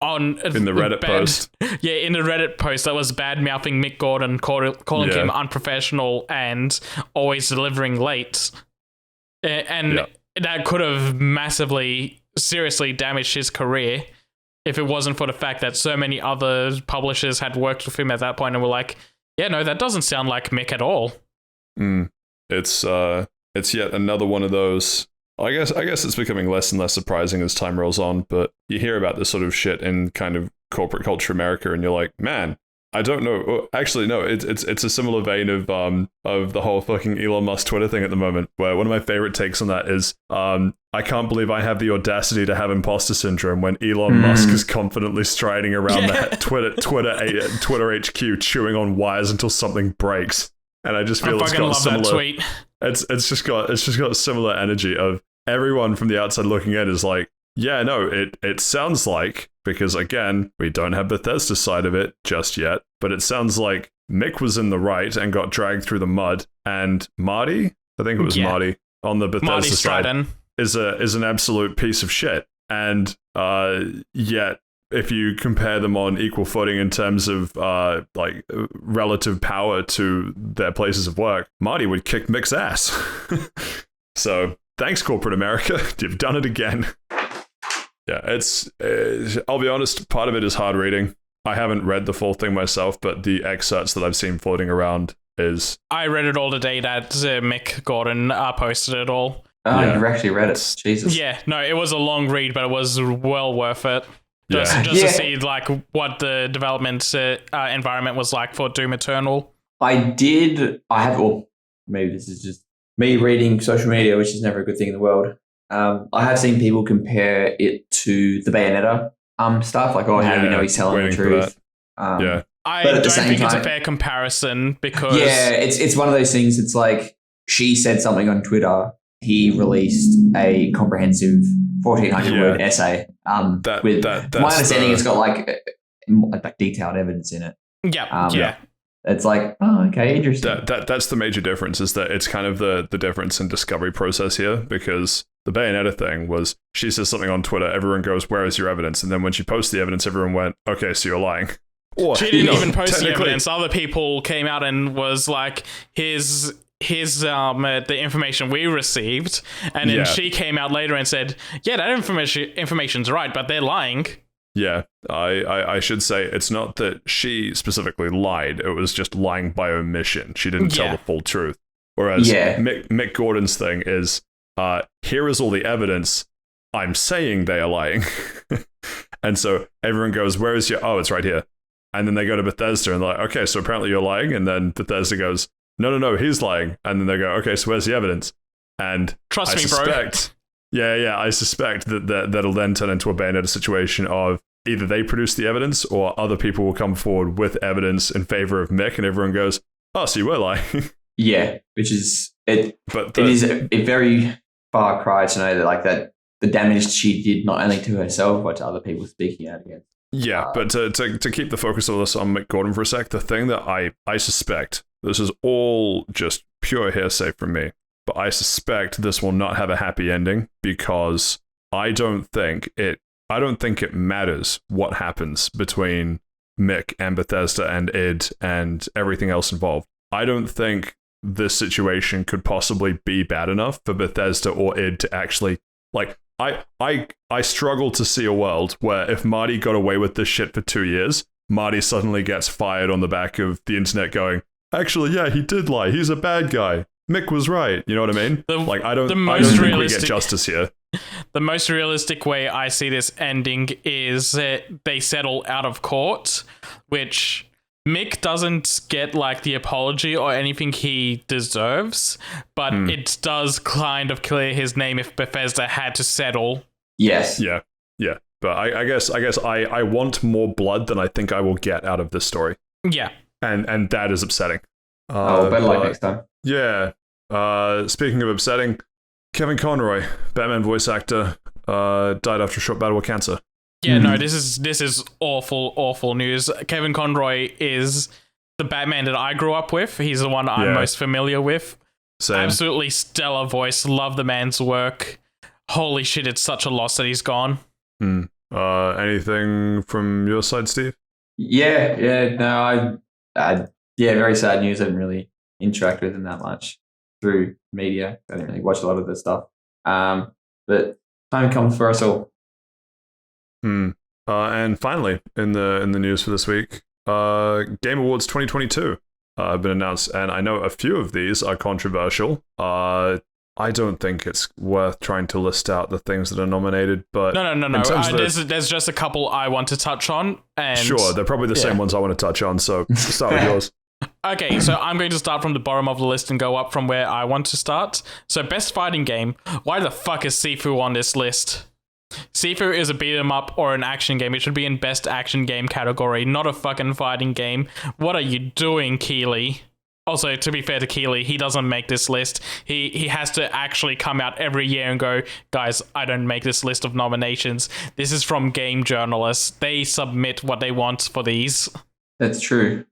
in the Reddit post. Yeah, in the Reddit post that was bad-mouthing Mick Gordon, calling him unprofessional and always delivering late. And that could have seriously damaged his career if it wasn't for the fact that so many other publishers had worked with him at that point and were like, yeah, no, that doesn't sound like Mick at all. It's yet another one of those. I guess it's becoming less and less surprising as time rolls on, but you hear about this sort of shit in kind of corporate culture America, and you're like, man, I don't know. Actually, no, it's a similar vein of the whole fucking Elon Musk Twitter thing at the moment, where one of my favorite takes on that is, I can't believe I have the audacity to have imposter syndrome when Elon Musk is confidently striding around that Twitter HQ chewing on wires until something breaks. And I just feel it's got similar. That tweet. It's just got similar energy of everyone from the outside looking in is like, yeah, no, it sounds like, because again, we don't have Bethesda's side of it just yet, but it sounds like Mick was in the right and got dragged through the mud, and Marty, I think it was Marty on the Bethesda side, is an absolute piece of shit. And yet, if you compare them on equal footing in terms of like relative power to their places of work, Marty would kick Mick's ass. So thanks, corporate America. You've done it again. Yeah, it's I'll be honest, part of it is hard reading. I haven't read the full thing myself, but the excerpts that I've seen floating around is... I read it all the day that Mick Gordon posted it all. Oh, yeah. You actually read it. Jesus. Yeah, no, it was a long read, but it was well worth it. Just to see like what the development environment was like for Doom Eternal. Maybe this is just me reading social media, which is never a good thing in the world. I have seen people compare it to the Bayonetta stuff, like, how do we know he's telling the truth? I don't think it's a fair comparison because... Yeah, it's one of those things. It's like she said something on Twitter. He released a comprehensive 1,400-word essay. My understanding, it's got like detailed evidence in it. Yeah. It's like, oh, okay, interesting. That's the major difference, is that it's kind of the difference in discovery process here, because the Bayonetta thing was, she says something on Twitter, everyone goes, where is your evidence? And then when she posts the evidence, everyone went, okay, so you're lying. Or, she didn't even post the evidence. Other people came out and was like, here's the information we received, and then she came out later and said, yeah, that information's right, but they're lying. Yeah, I should say it's not that she specifically lied, it was just lying by omission. She didn't tell the full truth. Whereas Mick Gordon's thing is, here is all the evidence, I'm saying they are lying. And so everyone goes, where is your... Oh, it's right here. And then they go to Bethesda and they're like, okay, so apparently you're lying. And then Bethesda goes, no, he's lying. And then they go, okay, so where's the evidence? And Trust me, bro. Yeah, I suspect that'll then turn into a Bayonetta situation of either they produce the evidence or other people will come forward with evidence in favor of Mick, and everyone goes, oh, so you were lying. Yeah, which is... It is a very far cry to know that, like, that the damage she did not only to herself but to other people speaking out against. Yeah, but to keep the focus of this on Mick Gordon for a sec, the thing that I suspect, this is all just pure hearsay from me, but I suspect this will not have a happy ending because I don't think it matters what happens between Mick and Bethesda and id and everything else involved. I don't think this situation could possibly be bad enough for Bethesda or id to actually, like, I struggle to see a world where if Marty got away with this shit for 2 years, Marty suddenly gets fired on the back of the internet going, actually, yeah, he did lie. He's a bad guy. Mick was right. You know what I mean? I don't think we get justice here. The most realistic way I see this ending is they settle out of court, which Mick doesn't get like the apology or anything he deserves, but it does kind of clear his name if Bethesda had to settle. Yes. Yeah. But I guess I want more blood than I think I will get out of this story. Yeah. And that is upsetting. Better luck next time. Yeah. Speaking of upsetting, Kevin Conroy, Batman voice actor, died after a short battle with cancer. Yeah, no, this is awful news. Kevin Conroy is the Batman that I grew up with. He's the one I'm most familiar with. Same. Absolutely stellar voice. Love the man's work. Holy shit, it's such a loss that he's gone. Anything from your side, Steve? No, very sad news. I didn't really interact with him that much through media. I didn't really watch a lot of this stuff. But time comes for us all. And finally, in the news for this week, Game Awards 2022 have been announced, and I know a few of these are controversial. I don't think it's worth trying to list out the things that are nominated, but no. There's just a couple I want to touch on, and sure, they're probably the same ones I want to touch on. So start with yours. Okay, so I'm going to start from the bottom of the list and go up from where I want to start. So, best fighting game. Why the fuck is Sifu on this list? Sifu is a beat 'em up or an action game. It should be in best action game category, not a fucking fighting game. What are you doing, Keeley? Also, to be fair to Keeley, he doesn't make this list. He has to actually come out every year and go, guys, I don't make this list of nominations. This is from game journalists. They submit what they want for these. That's true.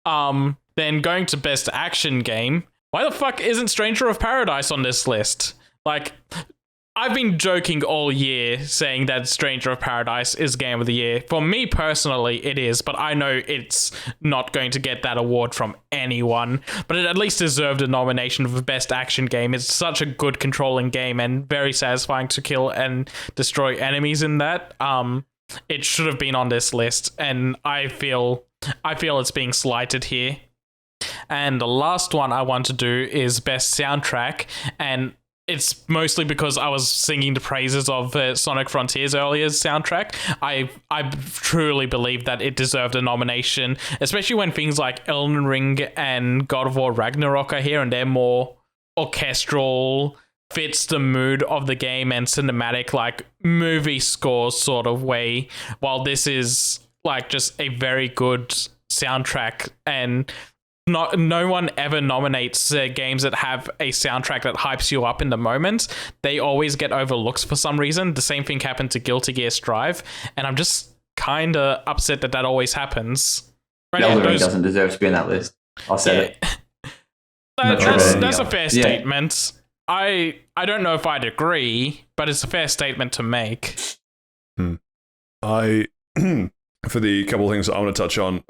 Then going to best action game. Why the fuck isn't Stranger of Paradise on this list? Like, I've been joking all year saying that Stranger of Paradise is Game of the Year. For me personally, it is, but I know it's not going to get that award from anyone. But it at least deserved a nomination for Best Action Game. It's such a good controlling game and very satisfying to kill and destroy enemies in that. It should have been on this list, and I feel it's being slighted here. And the last one I want to do is Best Soundtrack, and it's mostly because I was singing the praises of Sonic Frontiers earlier's soundtrack. I truly believe that it deserved a nomination, especially when things like Elden Ring and God of War Ragnarok are here and they're more orchestral, fits the mood of the game and cinematic, like movie score sort of way, while this is like just a very good soundtrack. And no one ever nominates games that have a soundtrack that hypes you up in the moment. They always get overlooked for some reason. The same thing happened to Guilty Gear Strive, and I'm just kind of upset that always happens. Elden Ring doesn't deserve to be on that list. I'll say it. That's a fair statement. I don't know if I'd agree, but it's a fair statement to make. For the couple of things I want to touch on,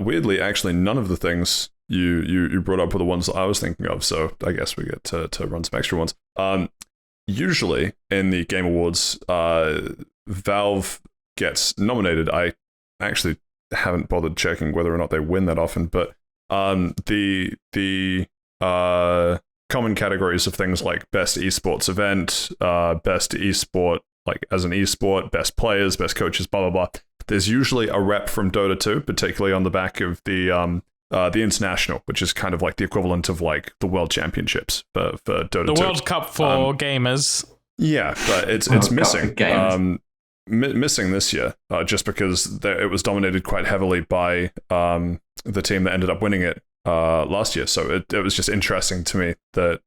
weirdly, actually, none of the things you brought up were the ones that I was thinking of, so I guess we get to run some extra ones. Usually, in the Game Awards, Valve gets nominated. I actually haven't bothered checking whether or not they win that often, but the common categories of things like Best Esports Event, Best Esport, like as an esport, Best Players, Best Coaches, blah, blah, blah. There's usually a rep from Dota 2, particularly on the back of the International, which is kind of like the equivalent of like the World Championships for Dota 2. The World Cup for gamers. Yeah, but it's missing. Missing this year, just because it was dominated quite heavily by the team that ended up winning it last year. So it was just interesting to me that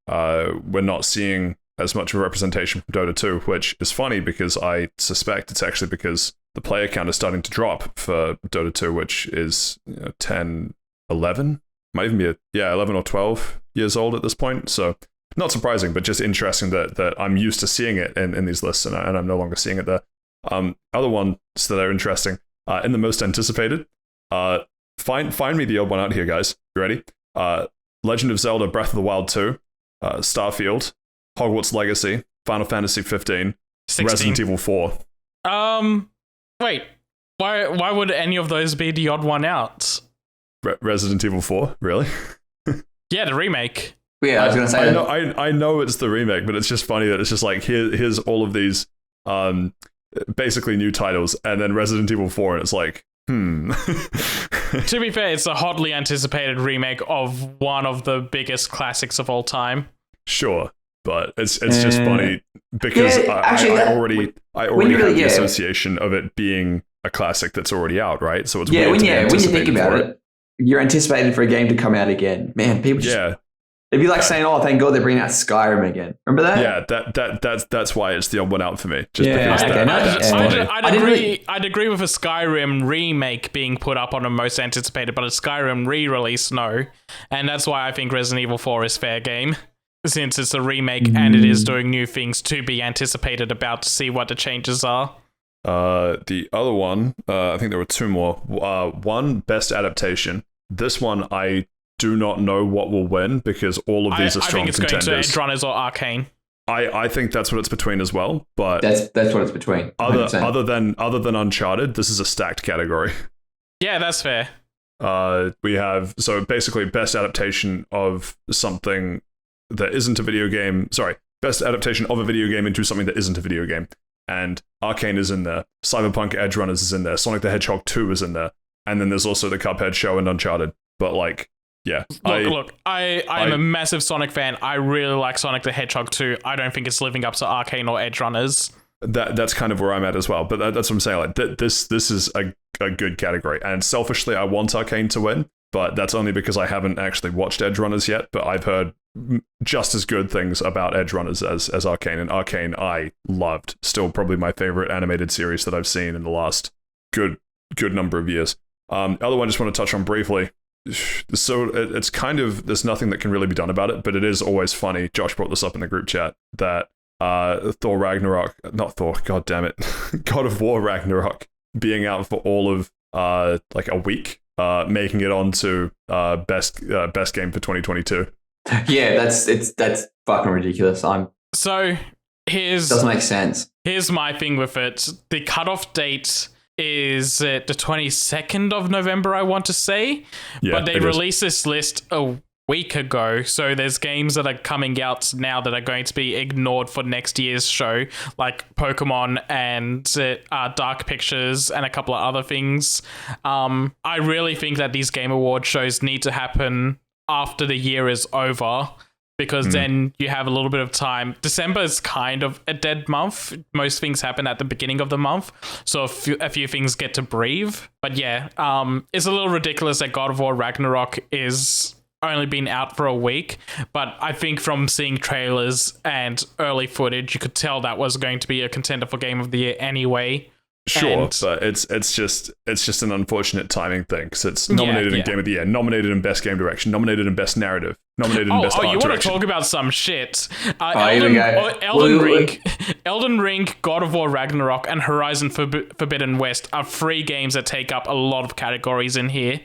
we're not seeing as much of a representation from Dota 2, which is funny because I suspect it's actually because the player count is starting to drop for Dota 2, which is 10, 11, might even be 11 or 12 years old at this point. So not surprising, but just interesting that I'm used to seeing it in these lists, and I'm no longer seeing it there. Other ones that are interesting, in the most anticipated, find me the odd one out here, guys. You ready? Legend of Zelda Breath of the Wild 2, Starfield, Hogwarts Legacy, Final Fantasy 15, 16. Resident Evil 4. Wait, why would any of those be the odd one out? Resident Evil 4, really? Yeah, the remake. Yeah, I was going to say I know it's the remake, but it's just funny that it's just like, here's all of these basically new titles, and then Resident Evil 4, and it's like, To be fair, it's a hotly anticipated remake of one of the biggest classics of all time. Sure, but it's just funny because I already have the association of it being a classic that's already out, right? So it's when you think about it, you're anticipated for a game to come out again. Man, people just it'd be like saying, "Oh, thank God they're bringing out Skyrim again." Remember that? Yeah, that's why it's the odd one out for me. Just I'd agree with a Skyrim remake being put up on a most anticipated, but a Skyrim re-release, no. And that's why I think Resident Evil 4 is fair game, since it's a remake and it is doing new things to be anticipated about to see what the changes are. The other one, I think there were two more. One, best adaptation. This one, I do not know what will win because all of these are strong contenders. I think it's going to Edgerunners or Arcane. I think that's what it's between as well, but that's what it's between. Other than Uncharted, this is a stacked category. Yeah, that's fair. We have basically best adaptation of something that isn't a video game. Sorry, best adaptation of a video game into something that isn't a video game. And Arcane is in there. Cyberpunk Edgerunners is in there. Sonic the Hedgehog 2 is in there. And then there's also the Cuphead show and Uncharted. But like, yeah. Look, I'm a massive Sonic fan. I really like Sonic the Hedgehog 2. I don't think it's living up to Arcane or Edgerunners. That's kind of where I'm at as well. But that's what I'm saying. Like, this is a good category. And selfishly, I want Arcane to win. But that's only because I haven't actually watched Edgerunners yet. But I've heard just as good things about Edgerunners as Arcane. And Arcane, I loved. Still probably my favorite animated series that I've seen in the last good number of years. Other one I just want to touch on briefly. So it's kind of, there's nothing that can really be done about it, but it is always funny. Josh brought this up in the group chat that Thor Ragnarok, not Thor, god damn it, God of War Ragnarok being out for all of like a week, making it onto best game for 2022. Yeah, that's fucking ridiculous. So doesn't make sense. Here's my thing with it. The cutoff date is the 22nd of November, I want to say. Yeah, but they released this list a week ago, so there's games that are coming out now that are going to be ignored for next year's show, like Pokemon and Dark Pictures and a couple of other things. I really think that these Game Award shows need to happen after the year is over, because then you have a little bit of time. December is kind of a dead month. Most things happen at the beginning of the month, so a few things get to breathe. But yeah, it's a little ridiculous that God of War Ragnarok is only been out for a week, but I think from seeing trailers and early footage, you could tell that was going to be a contender for Game of the Year anyway. Sure, but it's just an unfortunate timing thing, because it's nominated in Game of the Year, nominated in Best Game Direction, nominated in Best Narrative, nominated in Best Art Direction. You want to talk about some shit? Elden Ring, God of War Ragnarok, and Horizon Forbidden West are three games that take up a lot of categories in here.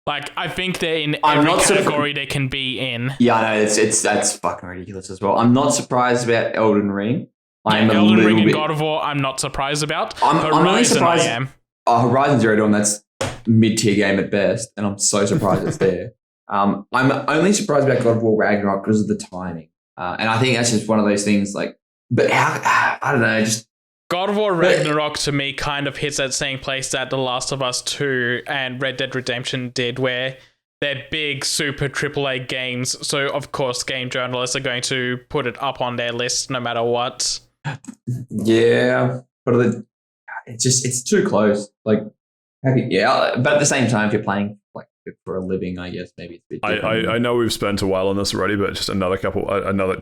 Like, I think they're in every category they can be in. Yeah, I know, that's fucking ridiculous as well. I'm not surprised about Elden Ring. Elden Ring and God of War, I'm not surprised about. I'm only surprised. I am. Horizon Zero Dawn, that's mid-tier game at best, and I'm so surprised it's there. I'm only surprised about God of War Ragnarok because of the timing, and I think that's just one of those things. Like, but how? I don't know. Just God of War Ragnarok to me kind of hits that same place that The Last of Us 2 and Red Dead Redemption did, where they're big, super AAA games. So of course, game journalists are going to put it up on their list no matter what. Yeah, but it's too close. Like, but at the same time, if you're playing like for a living, I guess maybe it's a bit different. I know we've spent a while on this already, but just another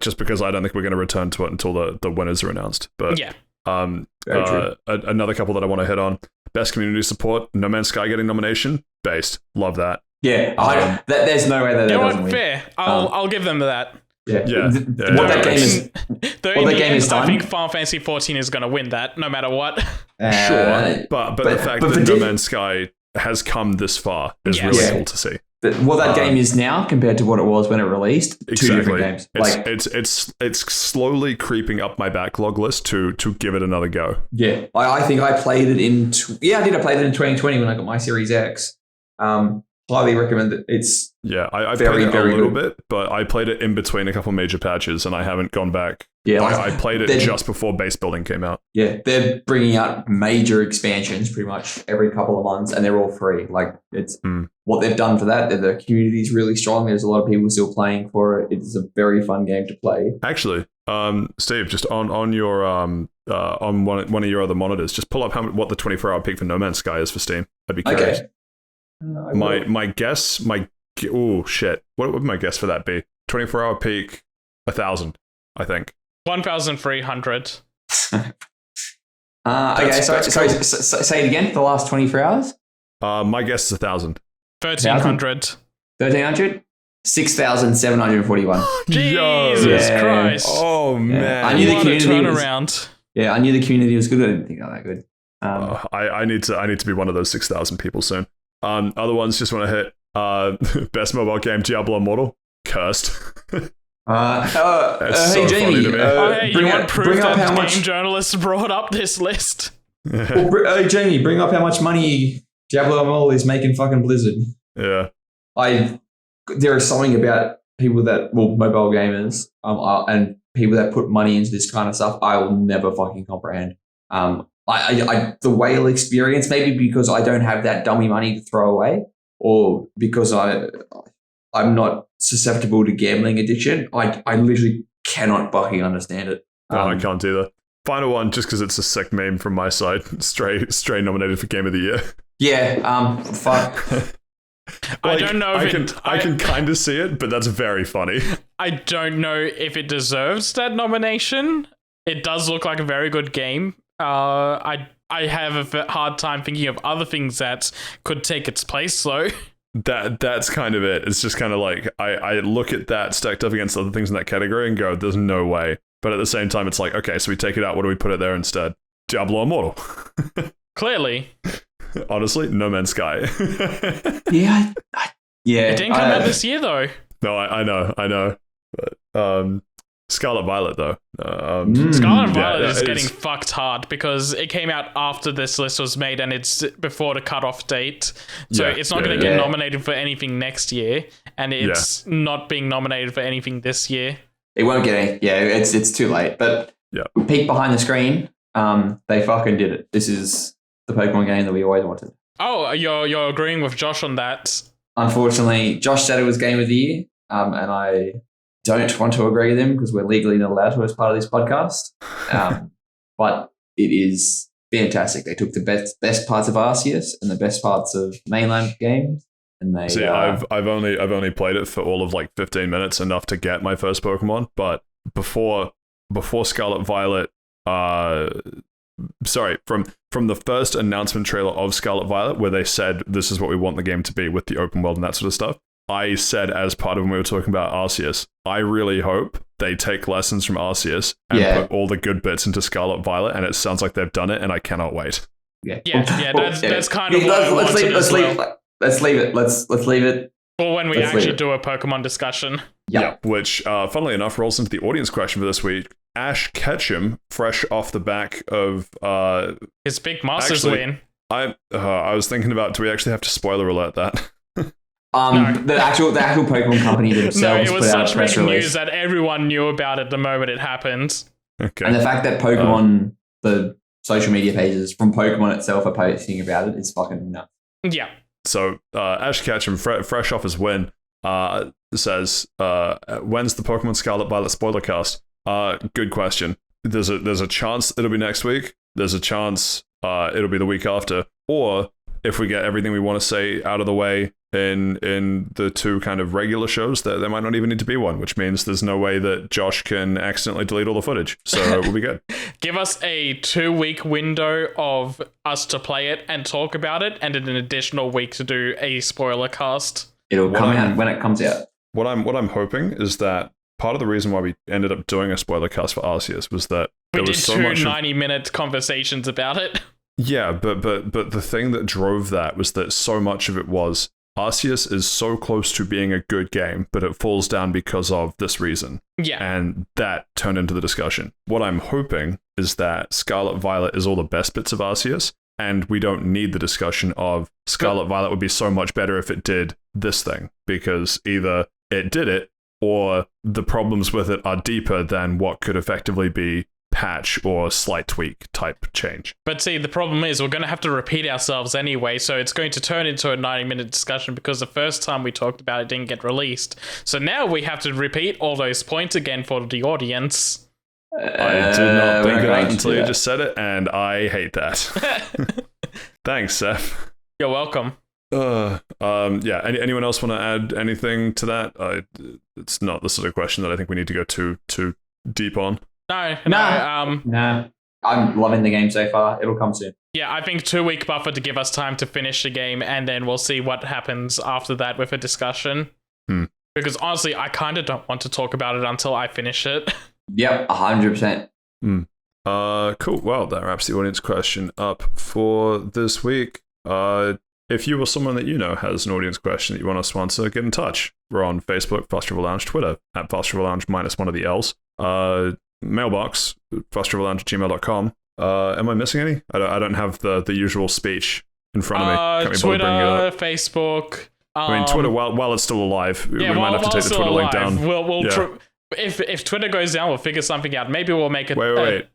just because I don't think we're going to return to it until the winners are announced. But yeah. Another couple that I want to hit on. Best community support, No Man's Sky getting nomination. Based. Love that. Yeah, there's no way that doesn't win. Fair. I'll give them that. What that game is done. I think Final Fantasy 14 is going to win that, no matter what. Sure, but the fact that No Man's Sky has come this far is really cool to see. What that game is now compared to what it was when it released, two different games. It's slowly creeping up my backlog list to give it another go. Yeah, I think I played it in. I played it in 2020 when I got my Series X. Highly recommend it. It's I played it a little bit, but I played it in between a couple major patches, and I haven't gone back. Yeah, I played it just before base building came out. Yeah, they're bringing out major expansions pretty much every couple of months, and they're all free. Like it's what they've done for that. The community is really strong. There's a lot of people still playing for it. It's a very fun game to play. Actually, Steve, just on your on one of your other monitors, just pull up what the 24-hour peak for No Man's Sky is for Steam. I'd be curious. Okay. My guess, oh shit! What would my guess for that be? 24-hour peak, 1,000, I think. 1,300. Okay, sorry. Say it again. For the last 24 hours. My guess is 1,000. 1,300. 1,300. 6,741. Jesus Christ! Oh man! I knew the community was around. Yeah, I knew the community was good. I didn't think it was that good. I need to be one of those 6,000 people soon. Other ones just want to hit best mobile game Diablo Immortal. Cursed. Hey Jamie, bring up how much game journalists brought up this list. Hey Jamie, bring up how much money Diablo Immortal is making fucking Blizzard. Yeah. There is something about people mobile gamers, and people that put money into this kind of stuff. I will never fucking comprehend. The whale experience, maybe because I don't have that dummy money to throw away, or because I'm not susceptible to gambling addiction. I literally cannot fucking understand it. No, I can't either. Final one, just because it's a sick meme from my side. Stray nominated for Game of the Year. Yeah. Fuck. I don't know if I can kind of see it, but that's very funny. I don't know if it deserves that nomination. It does look like a very good game. I have a hard time thinking of other things that could take its place, though. That's kind of it. It's just kind of like I look at that stacked up against other things in that category and go, "There's no way." But at the same time, it's like, okay, so we take it out. What do we put it there instead? Diablo Immortal. Clearly. Honestly, No Man's Sky. Yeah. It didn't come out this year, though. No, I know. But Scarlet Violet, though. Scarlet and Violet is getting fucked hard because it came out after this list was made and it's before the cutoff date. So it's not going to get nominated for anything next year, and it's not being nominated for anything this year. It won't get any. Yeah, it's too late. But peek behind the screen, they fucking did it. This is the Pokemon game that we always wanted. Oh, you're agreeing with Josh on that. Unfortunately, Josh said it was Game of the Year, and I don't want to agree with him because we're legally not allowed to as part of this podcast. But it is fantastic. They took the best parts of Arceus and the best parts of mainland games, and they. See, I've only played it for all of like 15 minutes, enough to get my first Pokemon. But before Scarlet Violet, from the first announcement trailer of Scarlet Violet, where they said this is what we want the game to be with the open world and that sort of stuff. I said, as part of when we were talking about Arceus, I really hope they take lessons from Arceus and put all the good bits into Scarlet Violet, and it sounds like they've done it, and I cannot wait. That's kind of what let's leave it. Let's leave it. Or when we actually do a Pokemon discussion. Yeah, which, funnily enough, rolls into the audience question for this week. Ash Ketchum, fresh off the back of his big Masters win. I was thinking about, do we actually have to spoiler alert that? No. The actual Pokemon company themselves it was put out such a press big release. news that everyone knew about it the moment it happened. Okay. And the fact that Pokemon, the social media pages from Pokemon itself are posting about it is fucking nuts. Yeah. So Ash Ketchum, fresh off his win, says, when's the Pokemon Scarlet Violet spoiler cast? Good question. There's a chance it'll be next week. There's a chance it'll be the week after. Or if we get everything we want to say out of the way in the 2 kind of regular shows, there might not even need to be one, which means there's no way that Josh can accidentally delete all the footage. So we'll be good. Give us a 2-week window of us to play it and talk about it, and an additional week to do a spoiler cast. It'll come out when it comes out. What I'm hoping is that part of the reason why we ended up doing a spoiler cast for Arceus was that there was so much 90-minute conversations about it. Yeah, but the thing that drove that was that so much of it was Arceus is so close to being a good game, but it falls down because of this reason. Yeah. And that turned into the discussion. What I'm hoping is that Scarlet Violet is all the best bits of Arceus, and we don't need the discussion of Scarlet Violet would be so much better if it did this thing, because either it did it, or the problems with it are deeper than what could effectively be patch or slight tweak type change. But see, the problem is we're going to have to repeat ourselves anyway, so it's going to turn into a 90-minute discussion because the first time we talked about it didn't get released. So now we have to repeat all those points again for the audience. I did not think of that until you just said it, and I hate that. Thanks, Seth. You're welcome. Yeah. Anyone else want to add anything to that? It's not the sort of question that I think we need to go too deep on. No. I'm loving the game so far. It'll come soon. Yeah, I think 2-week buffer to give us time to finish the game, and then we'll see what happens after that with a discussion. Because honestly, I kind of don't want to talk about it until I finish it. Yep, 100%. Cool. Well, that wraps the audience question up for this week. If you or someone that you know has an audience question that you want us to answer, get in touch. We're on Facebook, Fast Travel Lounge, Twitter, at Fast Travel Lounge -1 of the L's. Mailbox, fasttravellounge@gmail.com. Am I missing any? I don't have the usual speech in front of me. Can't Twitter, bring it up. Facebook. I mean, Twitter, while it's still alive, we might have to take the Twitter link down. If Twitter goes down, we'll figure something out. Maybe we'll make a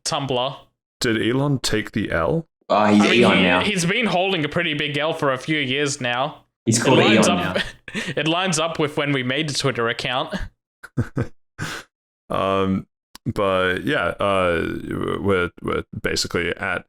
Tumblr. Did Elon take the L? He's Elon now. He's been holding a pretty big L for a few years now. He's called Elon now. It lines up with when we made the Twitter account. But yeah, we're basically at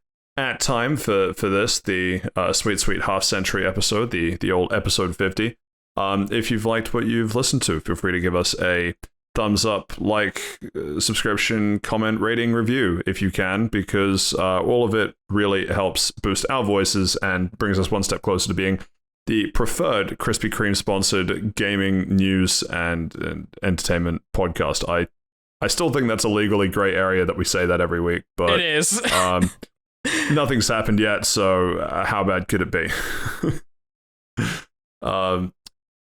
time for this, the sweet half-century episode, the old episode 50. If you've liked what you've listened to, feel free to give us a thumbs up, like, subscription, comment, rating, review if you can, because all of it really helps boost our voices and brings us one step closer to being the preferred Krispy Kreme sponsored gaming news and entertainment podcast. I still think that's a legally gray area that we say that every week, but it is. Nothing's happened yet, so how bad could it be?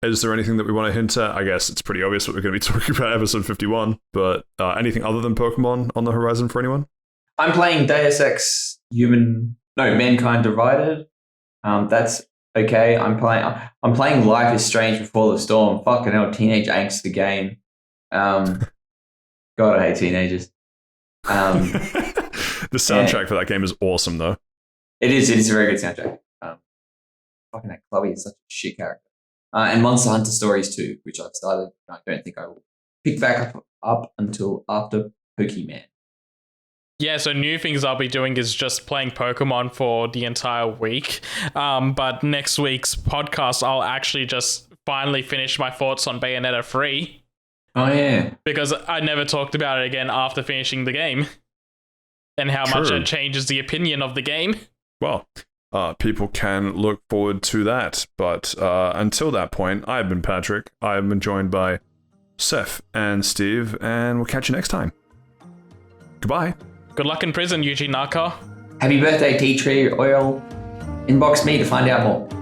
Is there anything that we want to hint at? I guess it's pretty obvious what we're going to be talking about episode 51, but anything other than Pokemon on the horizon for anyone? I'm playing Deus Ex Mankind Divided. That's okay. I'm playing Life is Strange Before the Storm. Fucking hell, teenage angst the game. God, I hate teenagers. The soundtrack for that game is awesome, though. It is a very good soundtrack. Fucking that Chloe is such a shit character. And Monster Hunter Stories 2, which I've started. I don't think I will pick back up until after Pokemon. Yeah, so new things I'll be doing is just playing Pokemon for the entire week. But next week's podcast, I'll actually just finally finish my thoughts on Bayonetta 3. Oh, yeah. Because I never talked about it again after finishing the game. And how much it changes the opinion of the game. Well, people can look forward to that. But until that point, I've been Patrick. I've been joined by Saif and Steve, and we'll catch you next time. Goodbye. Good luck in prison, Yuji Naka. Happy birthday, tea tree oil. Inbox me to find out more.